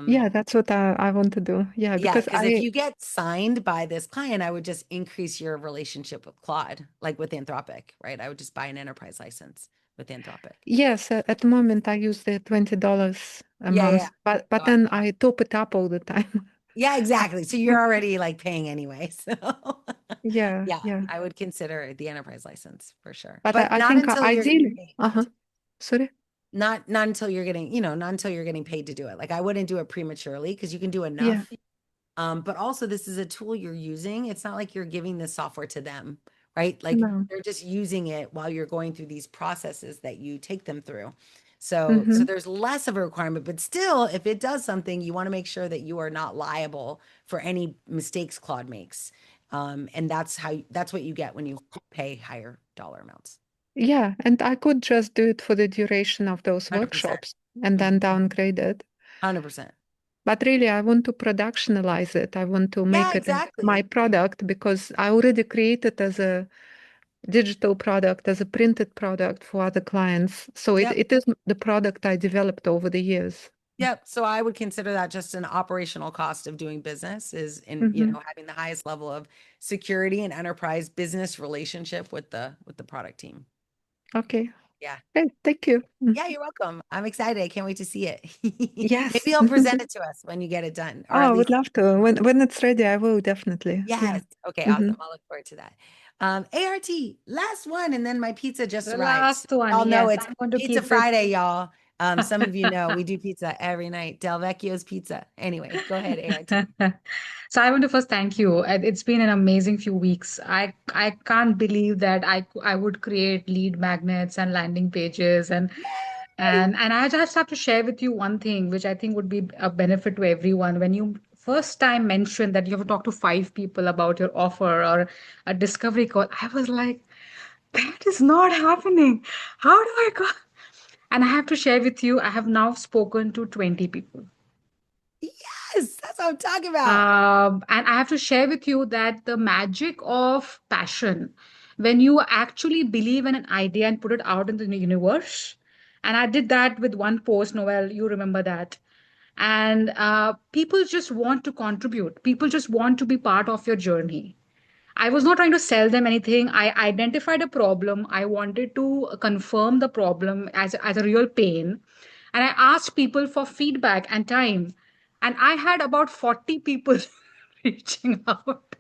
Speaker 11: Yeah, that's what I want to do. Yeah,
Speaker 1: Yeah,
Speaker 11: because
Speaker 1: because if you get signed by this client, I would just increase your relationship with Claude, like with Anthropic, right? I would just buy an enterprise license with Anthropic.
Speaker 11: yes, at the moment I use the $20 a
Speaker 1: Yeah,
Speaker 11: month,
Speaker 1: yeah.
Speaker 11: but then I top it up all the time.
Speaker 1: Yeah, exactly. So you're already like paying anyway. So
Speaker 11: Yeah,
Speaker 1: yeah,
Speaker 11: yeah.
Speaker 1: I would consider the enterprise license for sure.
Speaker 11: But
Speaker 1: But
Speaker 11: I
Speaker 1: not
Speaker 11: think
Speaker 1: until you're getting
Speaker 11: ideally,
Speaker 1: paid.
Speaker 11: sorry.
Speaker 1: Not until you're getting, not until you're getting paid to do it. Like I wouldn't do it prematurely because you can do
Speaker 11: Yeah,
Speaker 1: enough. But also this is a tool you're using. It's not like you're giving this software to them, right? Like
Speaker 11: no.
Speaker 1: they're just using it while you're going through these processes that you take them through. So
Speaker 11: Mm-hmm.
Speaker 1: there's less of a requirement, but still, if it does something, you want to make sure that you are not liable for any mistakes Claude makes. And that's what you get when you pay higher dollar amounts.
Speaker 11: Yeah, and I could just do it for the duration of those
Speaker 1: 100%.
Speaker 11: workshops and then downgrade it.
Speaker 1: 100%.
Speaker 11: But really, I want to productionalize it. I want to make
Speaker 1: Yeah,
Speaker 11: it into my
Speaker 1: exactly.
Speaker 11: product because I already created as a digital product, as a printed product for other clients. So
Speaker 1: Yep.
Speaker 11: it is the product I developed over the years.
Speaker 1: Yep. So I would consider that just an operational cost of doing business is in,
Speaker 11: Mm-hmm.
Speaker 1: having the highest level of security and enterprise business relationship with the product team.
Speaker 11: Okay.
Speaker 1: Yeah.
Speaker 11: Hey, thank you.
Speaker 1: Yeah, you're welcome. I'm excited. I can't wait to see it.
Speaker 11: Yes.
Speaker 1: Maybe you'll present it to us when you get it done, or
Speaker 11: Oh,
Speaker 1: at
Speaker 11: I would
Speaker 1: least
Speaker 11: love to. When it's ready, I will definitely. Yeah.
Speaker 1: yes. Okay,
Speaker 11: Mhm.
Speaker 1: awesome. I'll look forward to that. ART, last one, and then my pizza just
Speaker 12: The
Speaker 1: arrived.
Speaker 12: last one,
Speaker 1: Y'all know
Speaker 12: yes,
Speaker 1: it's
Speaker 12: I'm going to
Speaker 1: Pizza
Speaker 12: keep it.
Speaker 1: Friday, y'all. Some of you know we do pizza every night. Del Vecchio's Pizza. Anyway, go ahead, ART.
Speaker 12: So I want to first thank you. It's been an amazing few weeks. I can't believe that I would create lead magnets and landing pages and I just have to share with you one thing which I think would be a benefit to everyone. When you first time mentioned that you have to talk to 5 people about your offer or a discovery call, I was like, that is not happening. How do I go? And I have to share with you, I have now spoken to 20 people.
Speaker 1: Yes, that's what I'm talking about.
Speaker 12: And I have to share with you that the magic of passion, when you actually believe in an idea and put it out in the universe, and I did that with one post, Noel, you remember that. And people just want to contribute. People just want to be part of your journey. I was not trying to sell them anything. I identified a problem. I wanted to confirm the problem as a real pain. And I asked people for feedback and time. And I had about 40 people reaching out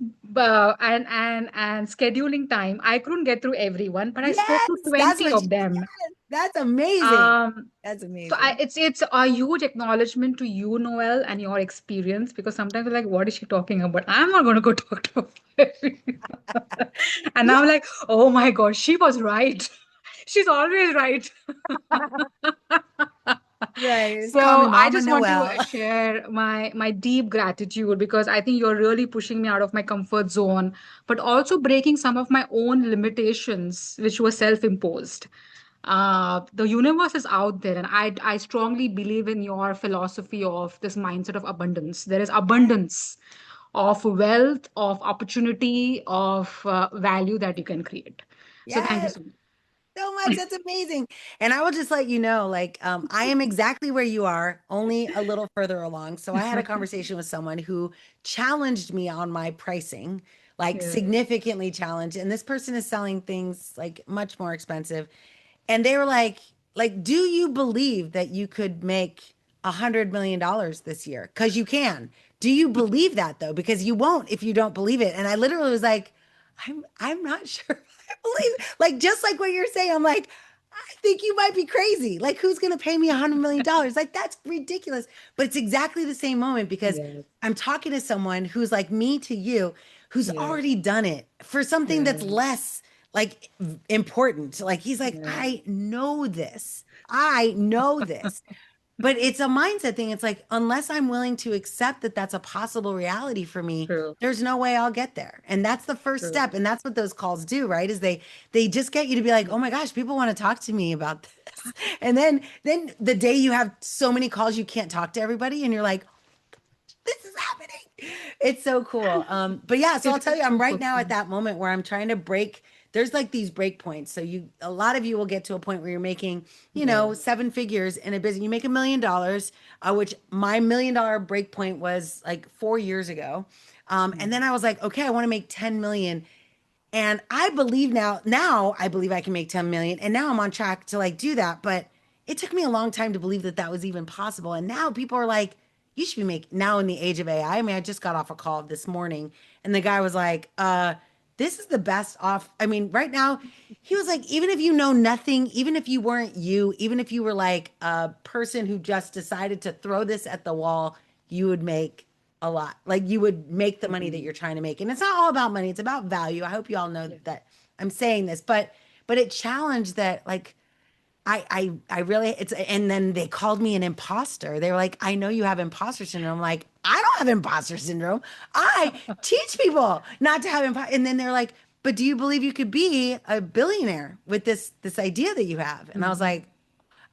Speaker 12: and scheduling time. I couldn't get through everyone, but I spoke to
Speaker 1: Yes, that's
Speaker 12: 20
Speaker 1: what
Speaker 12: of them.
Speaker 1: that's amazing. That's
Speaker 12: So
Speaker 1: amazing.
Speaker 12: it's a huge acknowledgement to you, Noel, and your experience because sometimes you're like, what is she talking about? I'm not going to go talk to her. And now I'm like, oh my God, she was right. She's always right.
Speaker 1: Right. Just
Speaker 12: So
Speaker 1: call me
Speaker 12: I
Speaker 1: Mama
Speaker 12: just want
Speaker 1: Noel.
Speaker 12: to share my deep gratitude because I think you're really pushing me out of my comfort zone, but also breaking some of my own limitations, which were self-imposed. The universe is out there, and I strongly believe in your philosophy of this mindset of abundance. There is abundance of wealth, of opportunity, of value that you can create. So thank you
Speaker 1: Yes.
Speaker 12: so much.
Speaker 1: So much. That's amazing. And I will just let you know, like, I am exactly where you are, only a little further along. So I had a conversation with someone who challenged me on my pricing, like
Speaker 12: Yeah.
Speaker 1: significantly challenged. And this person is selling things like much more expensive. And they were like, do you believe that you could make $100 million this year? Because you can. Do you believe that though? Because you won't if you don't believe it. And I literally was like, I'm not sure I believe, like, just like what you're saying, I'm like, I think you might be crazy. Like, who's going to pay me $100 million? Like, that's ridiculous. But it's exactly the same moment because
Speaker 12: Yes.
Speaker 1: I'm talking to someone who's like me to you, who's
Speaker 12: Yes.
Speaker 1: already done it for something that's
Speaker 12: Yes.
Speaker 1: less like important. Like, he's like,
Speaker 12: Yes.
Speaker 1: I know this. I know this. but it's a mindset thing. It's like, unless I'm willing to accept that that's a possible reality for me,
Speaker 12: True,
Speaker 1: there's no way I'll get there. And that's the first
Speaker 12: true.
Speaker 1: step. And that's what those calls do, right? Is they just get you to be like, oh my gosh, people want to talk to me about this. And then the day you have so many calls, you can't talk to everybody, and you're like, this is happening. It's so cool. But yeah, so I'll
Speaker 12: It
Speaker 1: tell
Speaker 12: is
Speaker 1: you, I'm right
Speaker 12: super
Speaker 1: now at
Speaker 12: cool.
Speaker 1: that moment where I'm trying to break. There's like these break points. So a lot of you will get to a point where you're making,
Speaker 2: Yeah.
Speaker 1: 7 figures in a business. You make $1 million, which my $1 million break point was like 4 years ago. And then I was like, okay, I want to make 10 million. And I believe now I believe I can make 10 million. And now I'm on track to like do that. But it took me a long time to believe that that was even possible. And now people are like, you should be making now in the age of AI. I mean, I just got off a call this morning and the guy was like, this is the best off. I mean, right now, he was like, even if you know nothing, even if you weren't you, even if you were like a person who just decided to throw this at the wall, you would make a lot. Like you would make the money that you're trying to make. And it's not all about money, it's about value. I hope you all know
Speaker 12: Yeah.
Speaker 1: that I'm saying this, but it challenged that like I really it's and then they called me an imposter. They were like, I know you have imposter syndrome. I'm like, I don't have imposter syndrome. I teach people not to have imposter. And then they're like, but do you believe you could be a billionaire with this idea that you have? And I was like,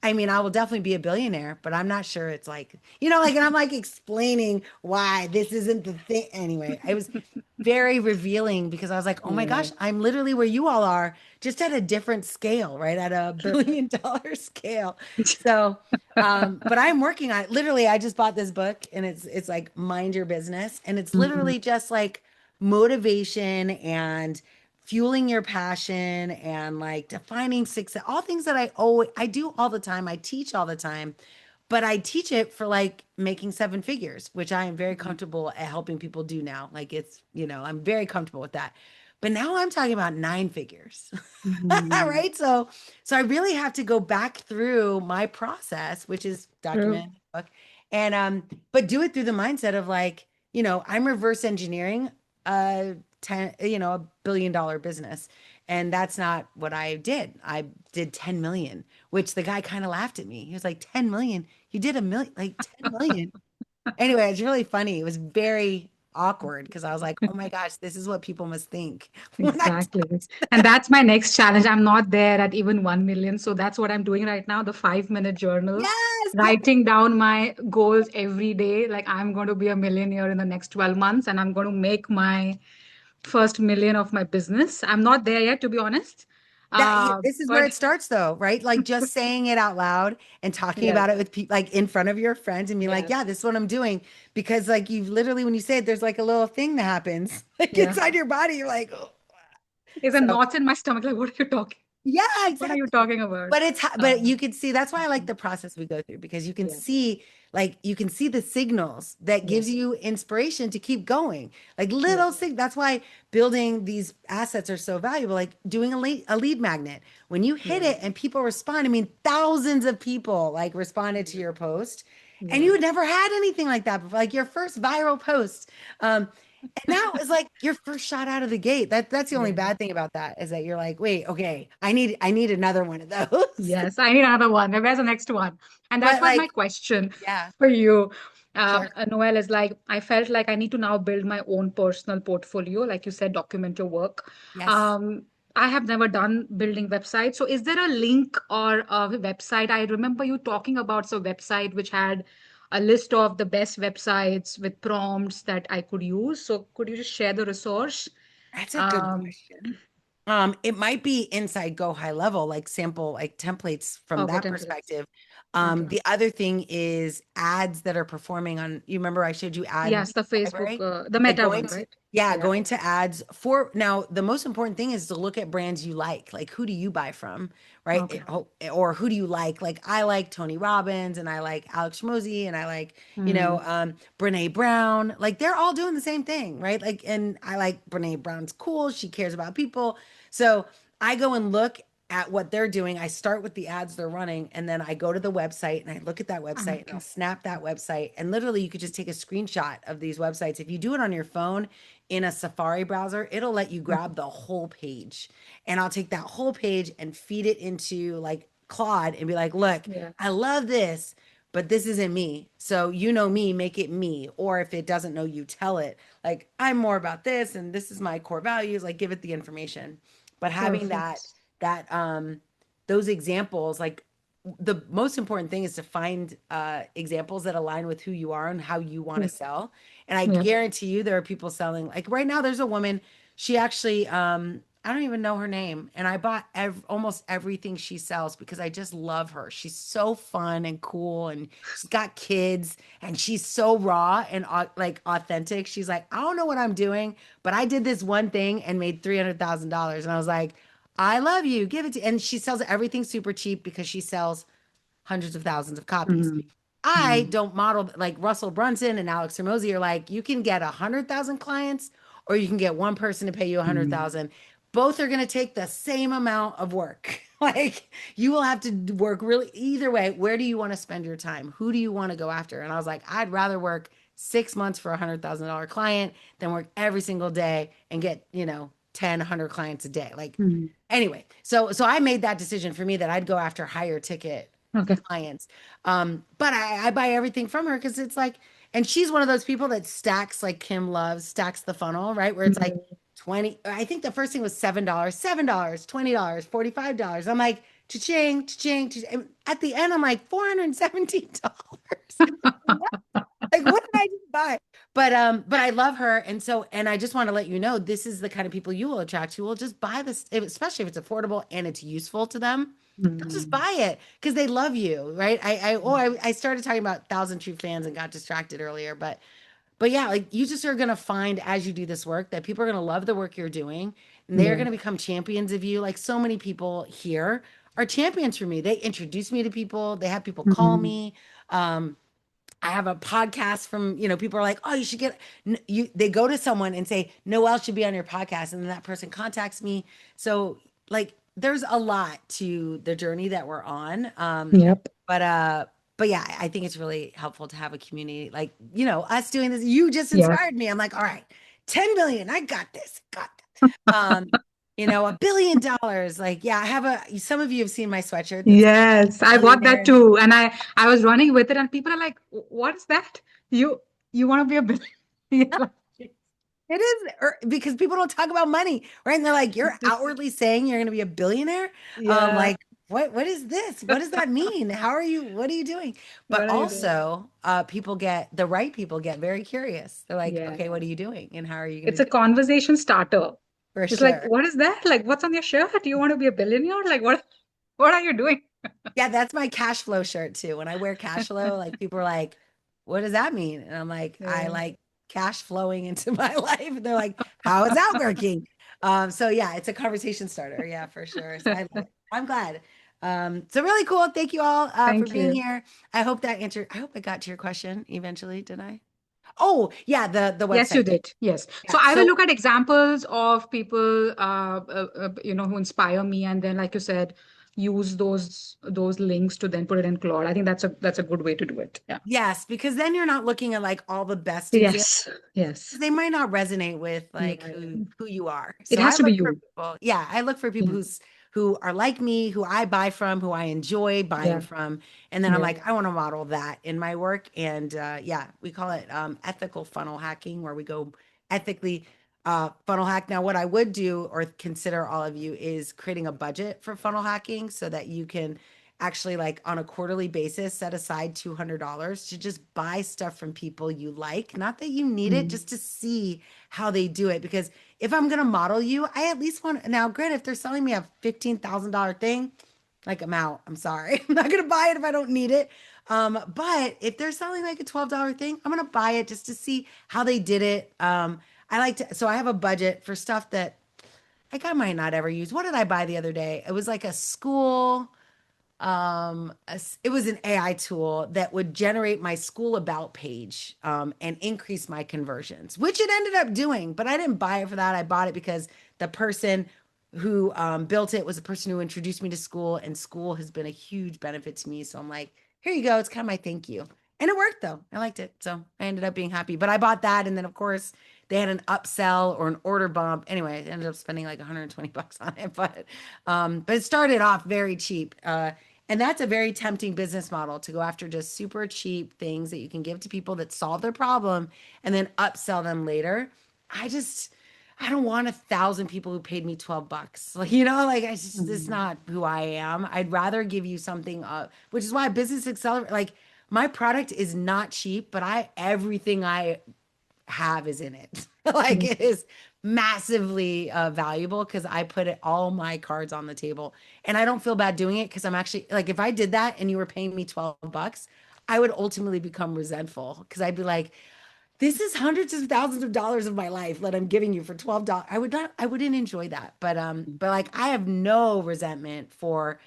Speaker 1: I mean, I will definitely be a billionaire, but I'm not sure it's like, and I'm like explaining why this isn't the thing. Anyway, it was very revealing because I was like, oh my
Speaker 2: Yeah.
Speaker 1: gosh, I'm literally where you all are, just at a different scale, right? At a $1 billion scale. So, but I'm working on it. Literally, I just bought this book and it's like Mind Your Business. And it's literally just like motivation and fueling your passion and like defining success, all things that I do all the time. I teach all the time, but I teach it for like making 7 figures, which I am very comfortable at helping people do now. Like I'm very comfortable with that. But now I'm talking about 9 figures. Right? So I really have to go back through my process, which is
Speaker 12: True.
Speaker 1: documented in the book, and but do it through the mindset of like, I'm reverse engineering a $1 billion business. And that's not what I did. I did 10 million, which the guy kind of laughed at me. He was like, 10 million? You did a million, like 10 million. Anyway, it's really funny. It was very awkward because I was like, oh my gosh, this is what people must think when I
Speaker 12: Exactly. And that's my next challenge. I'm not there at even 1 million. So that's what I'm doing right now, the 5-minute journal,
Speaker 1: yes, yes.
Speaker 12: writing down my goals every day. Like I'm going to be a millionaire in the next 12 months and I'm going to make my first million of my business. I'm not there yet, to be honest.
Speaker 1: This is where
Speaker 12: But
Speaker 1: it starts though, right? Like just saying it out loud and talking
Speaker 12: yes,
Speaker 1: about it with people, like in front of your friends and being like,
Speaker 12: yes,
Speaker 1: yeah, this is what I'm doing. Because like you've literally, when you say it, there's like a little thing that happens like
Speaker 12: yeah.
Speaker 1: inside your body. You're like, oh.
Speaker 12: There's a
Speaker 1: So
Speaker 12: knot in my stomach. Like, what are you talking?
Speaker 1: yeah,
Speaker 12: What are you
Speaker 1: exactly.
Speaker 12: talking about?
Speaker 1: But you could see that's why I like the process we go through because
Speaker 12: Yeah,
Speaker 1: you can see the signals that
Speaker 12: yeah,
Speaker 1: gives you inspiration to keep going. Like
Speaker 12: yeah,
Speaker 1: little sig that's why building these assets are so valuable. Like doing a lead magnet. When you hit
Speaker 12: yeah,
Speaker 1: it and people respond, I mean thousands of people like responded to your post and
Speaker 12: yeah,
Speaker 1: you had never had anything like that before. Like your first viral post. And now it's like your first shot out of the gate. That's the only
Speaker 12: yeah.
Speaker 1: bad thing about that is that you're like, wait, okay, I need another one of those.
Speaker 12: Yes, I need another one. Where's the next one? And that
Speaker 1: But
Speaker 12: was my
Speaker 1: like,
Speaker 12: question
Speaker 1: yeah,
Speaker 12: for you.
Speaker 1: sure.
Speaker 12: Noel is like, I felt like I need to now build my own personal portfolio. Like you said, document your work.
Speaker 1: Yes.
Speaker 12: Um, I have never done building websites. So is there a link or a website? I remember you talking about some website which had a list of the best websites with prompts that I could use. So could you just share the resource?
Speaker 1: That's a good
Speaker 12: Um,
Speaker 1: question. It might be inside Go High Level, like sample, like templates from
Speaker 12: okay,
Speaker 1: that
Speaker 12: templates.
Speaker 1: perspective.
Speaker 12: Okay.
Speaker 1: The other thing is ads that are performing on, you remember I showed you ad
Speaker 12: Yes, the Facebook,
Speaker 1: library?
Speaker 12: the
Speaker 1: Like
Speaker 12: Meta
Speaker 1: going
Speaker 12: one,
Speaker 1: to,
Speaker 12: right?
Speaker 1: yeah,
Speaker 12: Yeah.
Speaker 1: going to ads for now, the most important thing is to look at brands you like who do you buy from, right?
Speaker 12: Okay.
Speaker 1: Or who do you like? Like I like Tony Robbins and I like Alex Schmozy and I like,
Speaker 12: Hmm.
Speaker 1: Brene Brown. Like they're all doing the same thing, right? Like, and I like Brene Brown's cool. She cares about people. So I go and look at what they're doing. I start with the ads they're running, and then I go to the website and I look at that website and I'll
Speaker 12: Okay.
Speaker 1: snap that website. And literally, you could just take a screenshot of these websites. If you do it on your phone in a Safari browser, it'll let you
Speaker 12: Mhm.
Speaker 1: grab the whole page. And I'll take that whole page and feed it into like Claude and be like, look,
Speaker 12: Yeah.
Speaker 1: I love this, but this isn't me. So you know me, make it me. Or if it doesn't know you, tell it. Like, I'm more about this and this is my core values, like give it the information. But having
Speaker 12: Perfect.
Speaker 1: that those examples, like the most important thing is to find examples that align with who you are and how you want to sell. And I
Speaker 12: Yep.
Speaker 1: guarantee you there are people selling, like right now there's a woman, she actually I don't even know her name, and I bought almost everything she sells because I just love her. She's so fun and cool, and she's got kids, and she's so raw and like authentic. She's like, I don't know what I'm doing, but I did this one thing and made $300,000, and I was like, I love you. Give it to, and she sells everything super cheap because she sells hundreds of thousands of copies.
Speaker 12: Mhm.
Speaker 1: I
Speaker 12: Mhm.
Speaker 1: don't model like Russell Brunson and Alex Hormozy are like, you can get 100,000 clients or you can get one person to pay you 100,000. Both are going to take the same amount of work. Like you will have to work really either way. Where do you want to spend your time? Who do you want to go after? And I was like, I'd rather work 6 months for $100,000 client than work every single day and get, 10, 100 clients a day. Like
Speaker 12: Mhm.
Speaker 1: anyway, so I made that decision for me that I'd go after higher ticket
Speaker 12: Okay.
Speaker 1: clients. But I buy everything from her because it's like, and she's one of those people that stacks like Kim Loves, stacks the funnel, right? Where it's like 20, I think the first thing was $7, $7, $20, $45. I'm like, cha-ching, cha-ching, cha-ching. And at the end, I'm like, $417. Like, what did I just buy? But I love her. And I just want to let you know, this is the kind of people you will attract who will just buy this, especially if it's affordable and it's useful to them. They'll just buy it because they love you, right? I started talking about Thousand True Fans and got distracted earlier, but yeah, like you just are gonna find as you do this work that people are gonna love the work you're doing and they're
Speaker 12: Yeah.
Speaker 1: gonna become champions of you. Like so many people here are champions for me. They introduce me to people, they have people call
Speaker 12: Mhm.
Speaker 1: me. I have a podcast from, people are like, oh, you should get you. They go to someone and say, Noelle should be on your podcast. And then that person contacts me. So like, there's a lot to the journey that we're on.
Speaker 12: Yep.
Speaker 1: But yeah, I think it's really helpful to have a community like, us doing this. You just
Speaker 12: Yes.
Speaker 1: inspired me. I'm like, all right, 10 million. I got this. Got this. $1 billion. Like, yeah, some of you have seen my sweatshirt. That's
Speaker 12: Yes, I bought that
Speaker 1: millionaire.
Speaker 12: too, and I was running with it, and people are like, "What is that? You want to be a billionaire?"
Speaker 1: It is because people don't talk about money, right? And they're like, you're outwardly saying you're going to be a billionaire.
Speaker 12: Yeah.
Speaker 1: Like, what is this? What does that mean? What are you doing? But
Speaker 12: What are you doing?
Speaker 1: also, the right people get very curious. They're like,
Speaker 12: Yeah.
Speaker 1: okay, what are you doing? And how are you going
Speaker 12: It's
Speaker 1: to
Speaker 12: a
Speaker 1: do it?
Speaker 12: conversation starter.
Speaker 1: For
Speaker 12: It's like,
Speaker 1: sure.
Speaker 12: what is that? Like, what's on your shirt? Do you want to be a billionaire? Like, what are you doing?
Speaker 1: Yeah, that's my cash flow shirt too. When I wear cash flow, like people are like, what does that mean? And I'm like, I
Speaker 12: Yeah.
Speaker 1: like cash flowing into my life. And they're like, how is that working? So yeah, it's a conversation starter. Yeah, for sure. So I'm glad. So really cool. Thank you all for
Speaker 12: Thank
Speaker 1: being
Speaker 12: you.
Speaker 1: here. I hope I got to your question eventually. Did I? Oh, yeah, the
Speaker 12: Yes, you
Speaker 1: website.
Speaker 12: did. Yes.
Speaker 1: Yeah,
Speaker 12: So I will
Speaker 1: so
Speaker 12: look at examples of people, who inspire me, and then, like you said, use those links to then put it in Claude. I think that's a good way to do it. Yeah.
Speaker 1: yes, because then you're not looking at like all the best examples.
Speaker 12: Yes. Yes.
Speaker 1: They might not resonate with like
Speaker 12: Yeah.
Speaker 1: who you are.
Speaker 12: It
Speaker 1: So
Speaker 12: has
Speaker 1: I
Speaker 12: to be
Speaker 1: look for
Speaker 12: you.
Speaker 1: people. Yeah, I look for people
Speaker 12: Yeah.
Speaker 1: who are like me, who I buy from, who I enjoy buying
Speaker 12: Yeah.
Speaker 1: from, and then I'm
Speaker 12: Yeah.
Speaker 1: like, I want to model that in my work. And yeah, we call it ethical funnel hacking, where we go ethically funnel hack. Now, what I would do or consider all of you is creating a budget for funnel hacking so that you can actually like on a quarterly basis set aside $200 to just buy stuff from people you like, not that you need it, just to see how they do it. Because if I'm going to model you, I at least want, now granted, if they're selling me a $15,000 thing, like I'm out, I'm sorry, I'm not going to buy it if I don't need it. But if they're selling like a $12 thing, I'm going to buy it just to see how they did it. So I have a budget for stuff that like I might not ever use. What did I buy the other day? It was like a school, it was an AI tool that would generate my school about page and increase my conversions, which it ended up doing, but I didn't buy it for that. I bought it because the person who built it was the person who introduced me to school, and school has been a huge benefit to me. So I'm like, here you go. It's kind of my thank you. And it worked though. I liked it. So I ended up being happy. But I bought that. And then of course they had an upsell or an order bump. Anyway, I ended up spending like 120 bucks on it. But it started off very cheap. And that's a very tempting business model to go after just super cheap things that you can give to people that solve their problem and then upsell them later. I don't want 1,000 people who paid me $12. Like, like it's not who I am. I'd rather give you something, which is why Business Accelerator, like my product is not cheap, but everything I have is in it. Like it is massively valuable because I put all my cards on the table, and I don't feel bad doing it because I'm actually like, if I did that and you were paying me $12, I would ultimately become resentful because I'd be like, this is hundreds of thousands of dollars of my life that I'm giving you for $12. I wouldn't enjoy that. But like I have no resentment for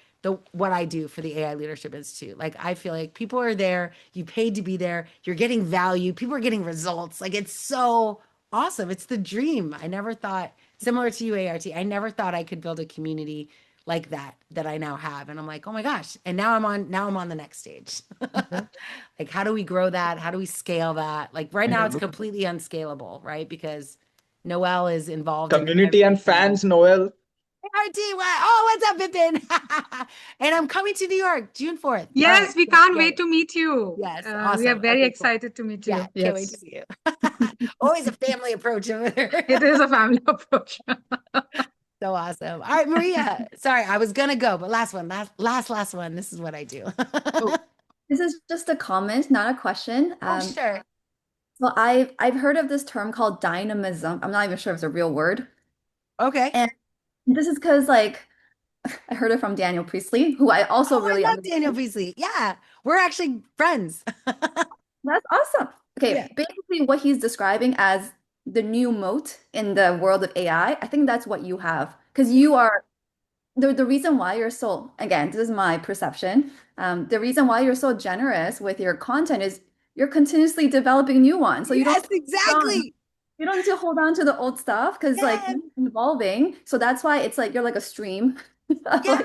Speaker 1: what I do for the AI Leadership Institute. Like I feel like people are there, you paid to be there, you're getting value, people are getting results. Like it's so awesome. It's the dream. I never thought, similar to you, ART, I never thought I could build a community like that I now have. And I'm like, oh my gosh. And now I'm on the next stage. Like, how do we grow that? How do we scale that? Like right now it's completely unscalable, right? Because Noel is involved in
Speaker 13: Community and
Speaker 1: everything.
Speaker 13: fans, Noel.
Speaker 1: ART, what's up, Vipin? And I'm coming to New York, June 4th.
Speaker 12: Yes, we can't wait to meet you.
Speaker 1: Yes,
Speaker 12: We
Speaker 1: awesome.
Speaker 12: are very
Speaker 1: Okay, cool.
Speaker 12: excited to meet you.
Speaker 1: Yeah, can't wait to
Speaker 12: Yes,
Speaker 1: see you. Always a family approach over there.
Speaker 12: it is a family approach.
Speaker 1: So awesome. All right, Maria. Sorry, I was gonna go, but last one. This is what I do.
Speaker 10: This is just a comment, not a question.
Speaker 1: Oh, sure.
Speaker 10: So I've heard of this term called dynamism. I'm not even sure if it's a real word.
Speaker 1: Okay.
Speaker 10: And this is because like I heard it from Daniel Priestley, who I also really
Speaker 1: I love Daniel Priestley. Yeah, we're actually friends.
Speaker 10: That's awesome. Okay,
Speaker 1: Yeah.
Speaker 10: basically what he's describing as the new moat in the world of AI, I think that's what you have. Because you are the reason why you're so, again, this is my perception. The reason why you're so generous with your content is you're continuously developing new ones. So you
Speaker 1: Yes,
Speaker 10: don't
Speaker 1: exactly.
Speaker 10: you don't need to hold on to the old stuff because like
Speaker 1: Yes.
Speaker 10: you're evolving. So that's why it's like you're like a stream. Like,
Speaker 1: Yes.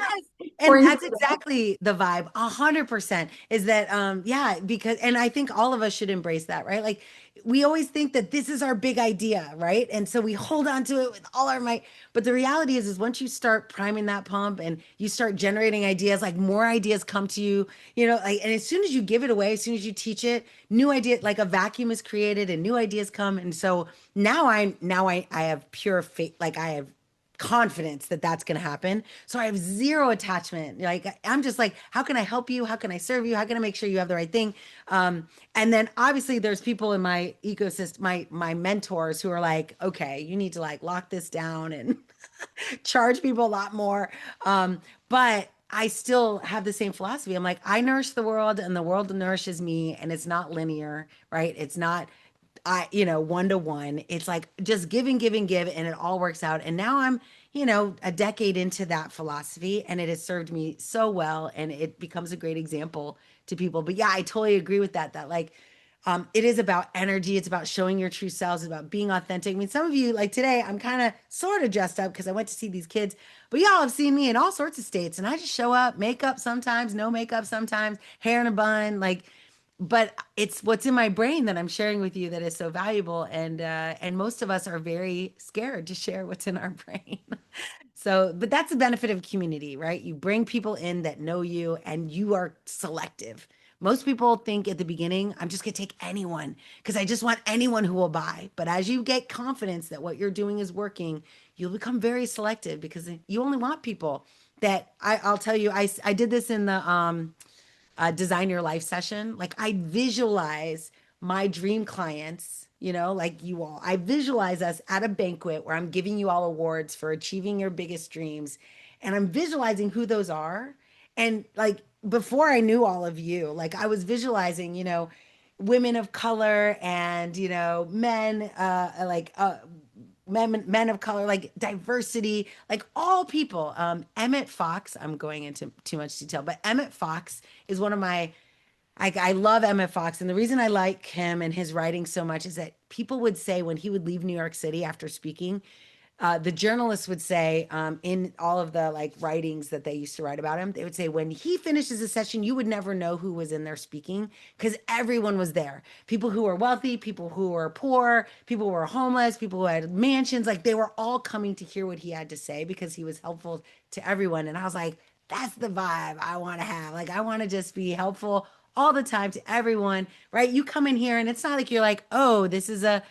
Speaker 10: pouring
Speaker 1: And that's
Speaker 10: into the-
Speaker 1: exactly the vibe. 100% is that yeah, because and I think all of us should embrace that, right? Like we always think that this is our big idea, right? And so we hold on to it with all our might. But the reality is once you start priming that pump and you start generating ideas, like more ideas come to you, like, and as soon as you give it away, as soon as you teach it, new idea, like a vacuum is created and new ideas come. And so now I have pure faith, like I have confidence that that's going to happen. So I have zero attachment. Like I'm just like, how can I help you? How can I serve you? How can I make sure you have the right thing? And then obviously there's people in my ecosystem, my mentors who are like, okay, you need to like lock this down and charge people a lot more. But I still have the same philosophy. I'm like, I nourish the world and the world nourishes me, and it's not linear, right? It's not one to one. It's like just give and give and give, and it all works out. And now I'm, a decade into that philosophy, and it has served me so well, and it becomes a great example to people. But yeah, I totally agree with that. That like, it is about energy. It's about showing your true selves. It's about being authentic. I mean, some of you, like today, I'm kind of sort of dressed up because I went to see these kids, but y'all have seen me in all sorts of states, and I just show up, makeup sometimes, no makeup sometimes, hair in a bun, like. But it's what's in my brain that I'm sharing with you that is so valuable, and most of us are very scared to share what's in our brain. So, but that's the benefit of community, right? You bring people in that know you, and you are selective. Most people think at the beginning, I'm just gonna take anyone because I just want anyone who will buy. But as you get confidence that what you're doing is working, you'll become very selective because you only want people that I'll tell you, I did this in the Design Your Life session. Like I visualize my dream clients, like you all. I visualize us at a banquet where I'm giving you all awards for achieving your biggest dreams. And I'm visualizing who those are. And like before I knew all of you, like I was visualizing, women of color and, men, men of color, like diversity, like all people. Emmett Fox, I'm going into too much detail, but Emmett Fox is one of my, I love Emmett Fox. And the reason I like him and his writing so much is that people would say when he would leave New York City after speaking, the journalists would say in all of the like writings that they used to write about him, they would say when he finishes a session, you would never know who was in there speaking because everyone was there. People who were wealthy, people who were poor, people who were homeless, people who had mansions, like they were all coming to hear what he had to say because he was helpful to everyone. And I was like, That's the vibe I want to have. Like, I want to just be helpful all the time to everyone, right? You come in here and it's not like you're like, oh, this is a,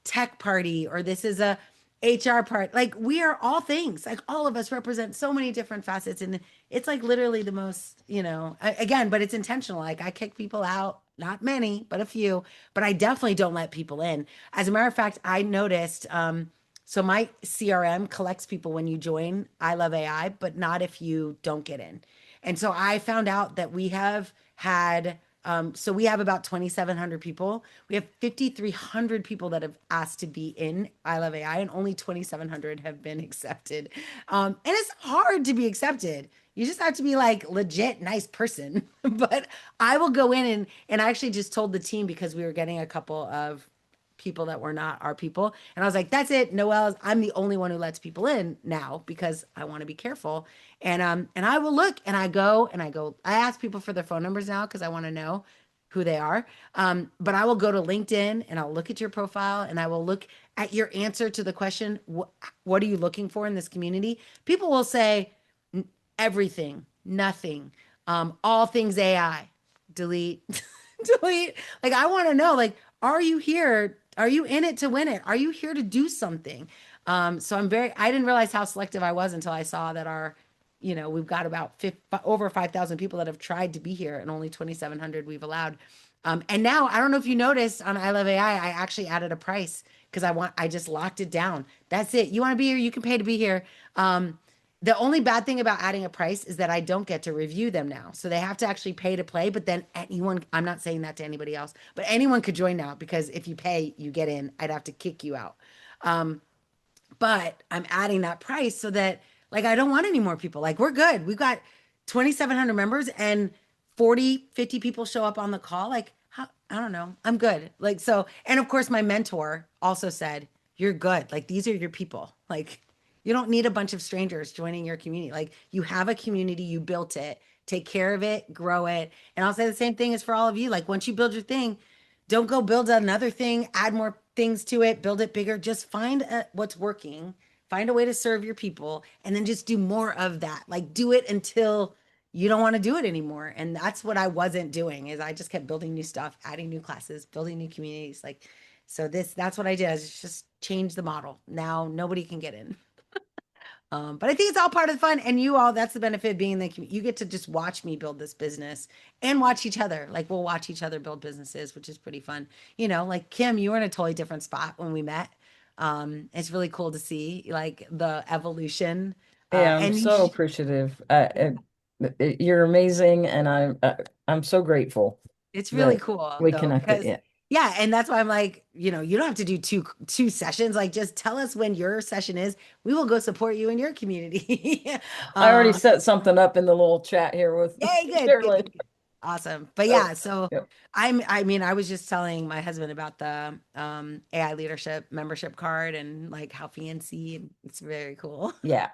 Speaker 1: tech party or this is a HR part. Like, we are all things. Like, all of us represent so many different facets. And it's like literally the most, again, but it's intentional. Like, I kick people out, not many, but a few, but I definitely don't let people in. As a matter of fact, I noticed, so my CRM collects people when you join I Love AI, but not if you don't get in. And so I found out that we have had, so we have about 2,700 people. We have 5,300 people that have asked to be in I Love AI, and only 2,700 have been accepted. And it's hard to be accepted. You just have to be like legit nice person. But I will go in and I actually just told the team because we were getting a couple of people that were not our people. And I was like, that's it. Noelle, I'm the only one who lets people in now because I want to be careful. And I will look and I ask people for their phone numbers now because I want to know who they are. But I will go to LinkedIn and I'll look at your profile and I will look at your answer to the question, what are you looking for in this community? People will say everything, nothing, all things AI, delete, delete. Like, I want to know, like, are you here? Are you in it to win it? Are you here to do something? So I didn't realize how selective I was until I saw that we've got about over 5,000 people that have tried to be here and only 2,700 we've allowed. And now, I don't know if you noticed on I Love AI, I actually added a price because I just locked it down. That's it. You want to be here, you can pay to be here. The only bad thing about adding a price is that I don't get to review them now. So they have to actually pay to play, but then I'm not saying that to anybody else, but anyone could join now because if you pay, you get in. I'd have to kick you out. But I'm adding that price so that, like, I don't want any more people. Like, we're good. We've got 2,700 members and 40, 50 people show up on the call. Like, I don't know. I'm good. Like, so, and of course my mentor also said, you're good. Like, these are your people. Like, you don't need a bunch of strangers joining your community. Like, you have a community, you built it, take care of it, grow it. And I'll say the same thing is for all of you. Like, once you build your thing, don't go build another thing, add more things to it, build it bigger. Just find what's working, find a way to serve your people, and then just do more of that. Like, do it until you don't want to do it anymore. And that's what I wasn't doing, is I just kept building new stuff, adding new classes, building new communities. Like, so that's what I did. I just changed the model. Now nobody can get in. But I think it's all part of the fun. And you all, that's the benefit of being in the community. You get to just watch me build this business and watch each other. Like, we'll watch each other build businesses, which is pretty fun. Like, Kim, you were in a totally different spot when we met. It's really cool to see, like, the evolution.
Speaker 2: Yeah, I'm so appreciative. You're amazing, and I'm so grateful.
Speaker 1: It's really cool.
Speaker 2: We
Speaker 1: though,
Speaker 2: connected.
Speaker 1: because- Yeah, and that's why I'm like, you don't have to do two sessions. Like, just tell us when your session is. We will go support you in your community.
Speaker 2: I already set something up in the little chat here with
Speaker 1: Yay, good,
Speaker 2: Sherilyn.
Speaker 1: good. Awesome. But yeah, so
Speaker 2: Yep.
Speaker 1: I was just telling my husband about the AI leadership membership card and like how fancy. It's very cool.
Speaker 2: Yeah,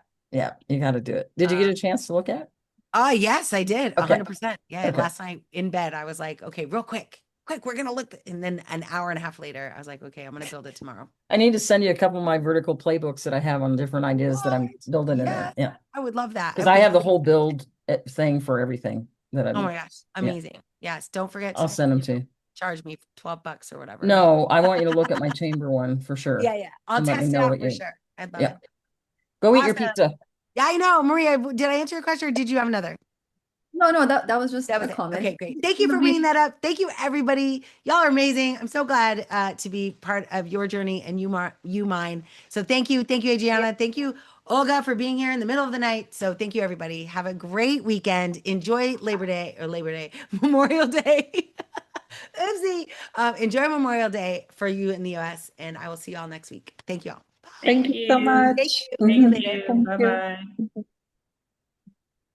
Speaker 2: you got to do it. Did you get a chance to look at it?
Speaker 1: Yes, I did.
Speaker 2: Okay.
Speaker 1: 100%. Yeah,
Speaker 2: Okay.
Speaker 1: last night in bed, I was like, okay, real quick, we're gonna look. And then an hour and a half later, I was like, okay, I'm gonna build it tomorrow.
Speaker 2: I need to send you a couple of my vertical playbooks that I have on different ideas that I'm building in there. Yeah,
Speaker 1: I would love that.
Speaker 2: because I have the whole build thing for everything that
Speaker 1: Oh
Speaker 2: I'm.
Speaker 1: my gosh, amazing. Yes, don't forget
Speaker 2: I'll send them to you.
Speaker 1: charge me $12 or whatever.
Speaker 2: No, I want you to look at my chamber one for sure.
Speaker 1: Yeah. I'll
Speaker 2: and let me
Speaker 1: test it
Speaker 2: know
Speaker 1: out
Speaker 2: what
Speaker 1: for
Speaker 2: you-
Speaker 1: sure. I'd love
Speaker 2: Yeah.
Speaker 1: it.
Speaker 2: Go eat your
Speaker 1: Awesome.
Speaker 2: pizza.
Speaker 1: Yeah, I know. Maria, did I answer your question or did you have another?
Speaker 10: No, that was just
Speaker 1: That was
Speaker 10: a
Speaker 1: it.
Speaker 10: comment.
Speaker 1: Okay, great. Thank you for bringing that up. Thank you, everybody. Y'all are amazing. I'm so glad to be part of your journey and you mine. So thank you, Adriana. Thank you, Olga, for being here in the middle of the night. So thank you, everybody. Have a great weekend. Enjoy Memorial Day. Oopsie. Enjoy Memorial Day for you in the US, and I will see y'all next week. Thank you all.
Speaker 13: Thank you so much.
Speaker 1: Thank you.
Speaker 13: Thank
Speaker 1: See you later.
Speaker 13: you. Bye bye.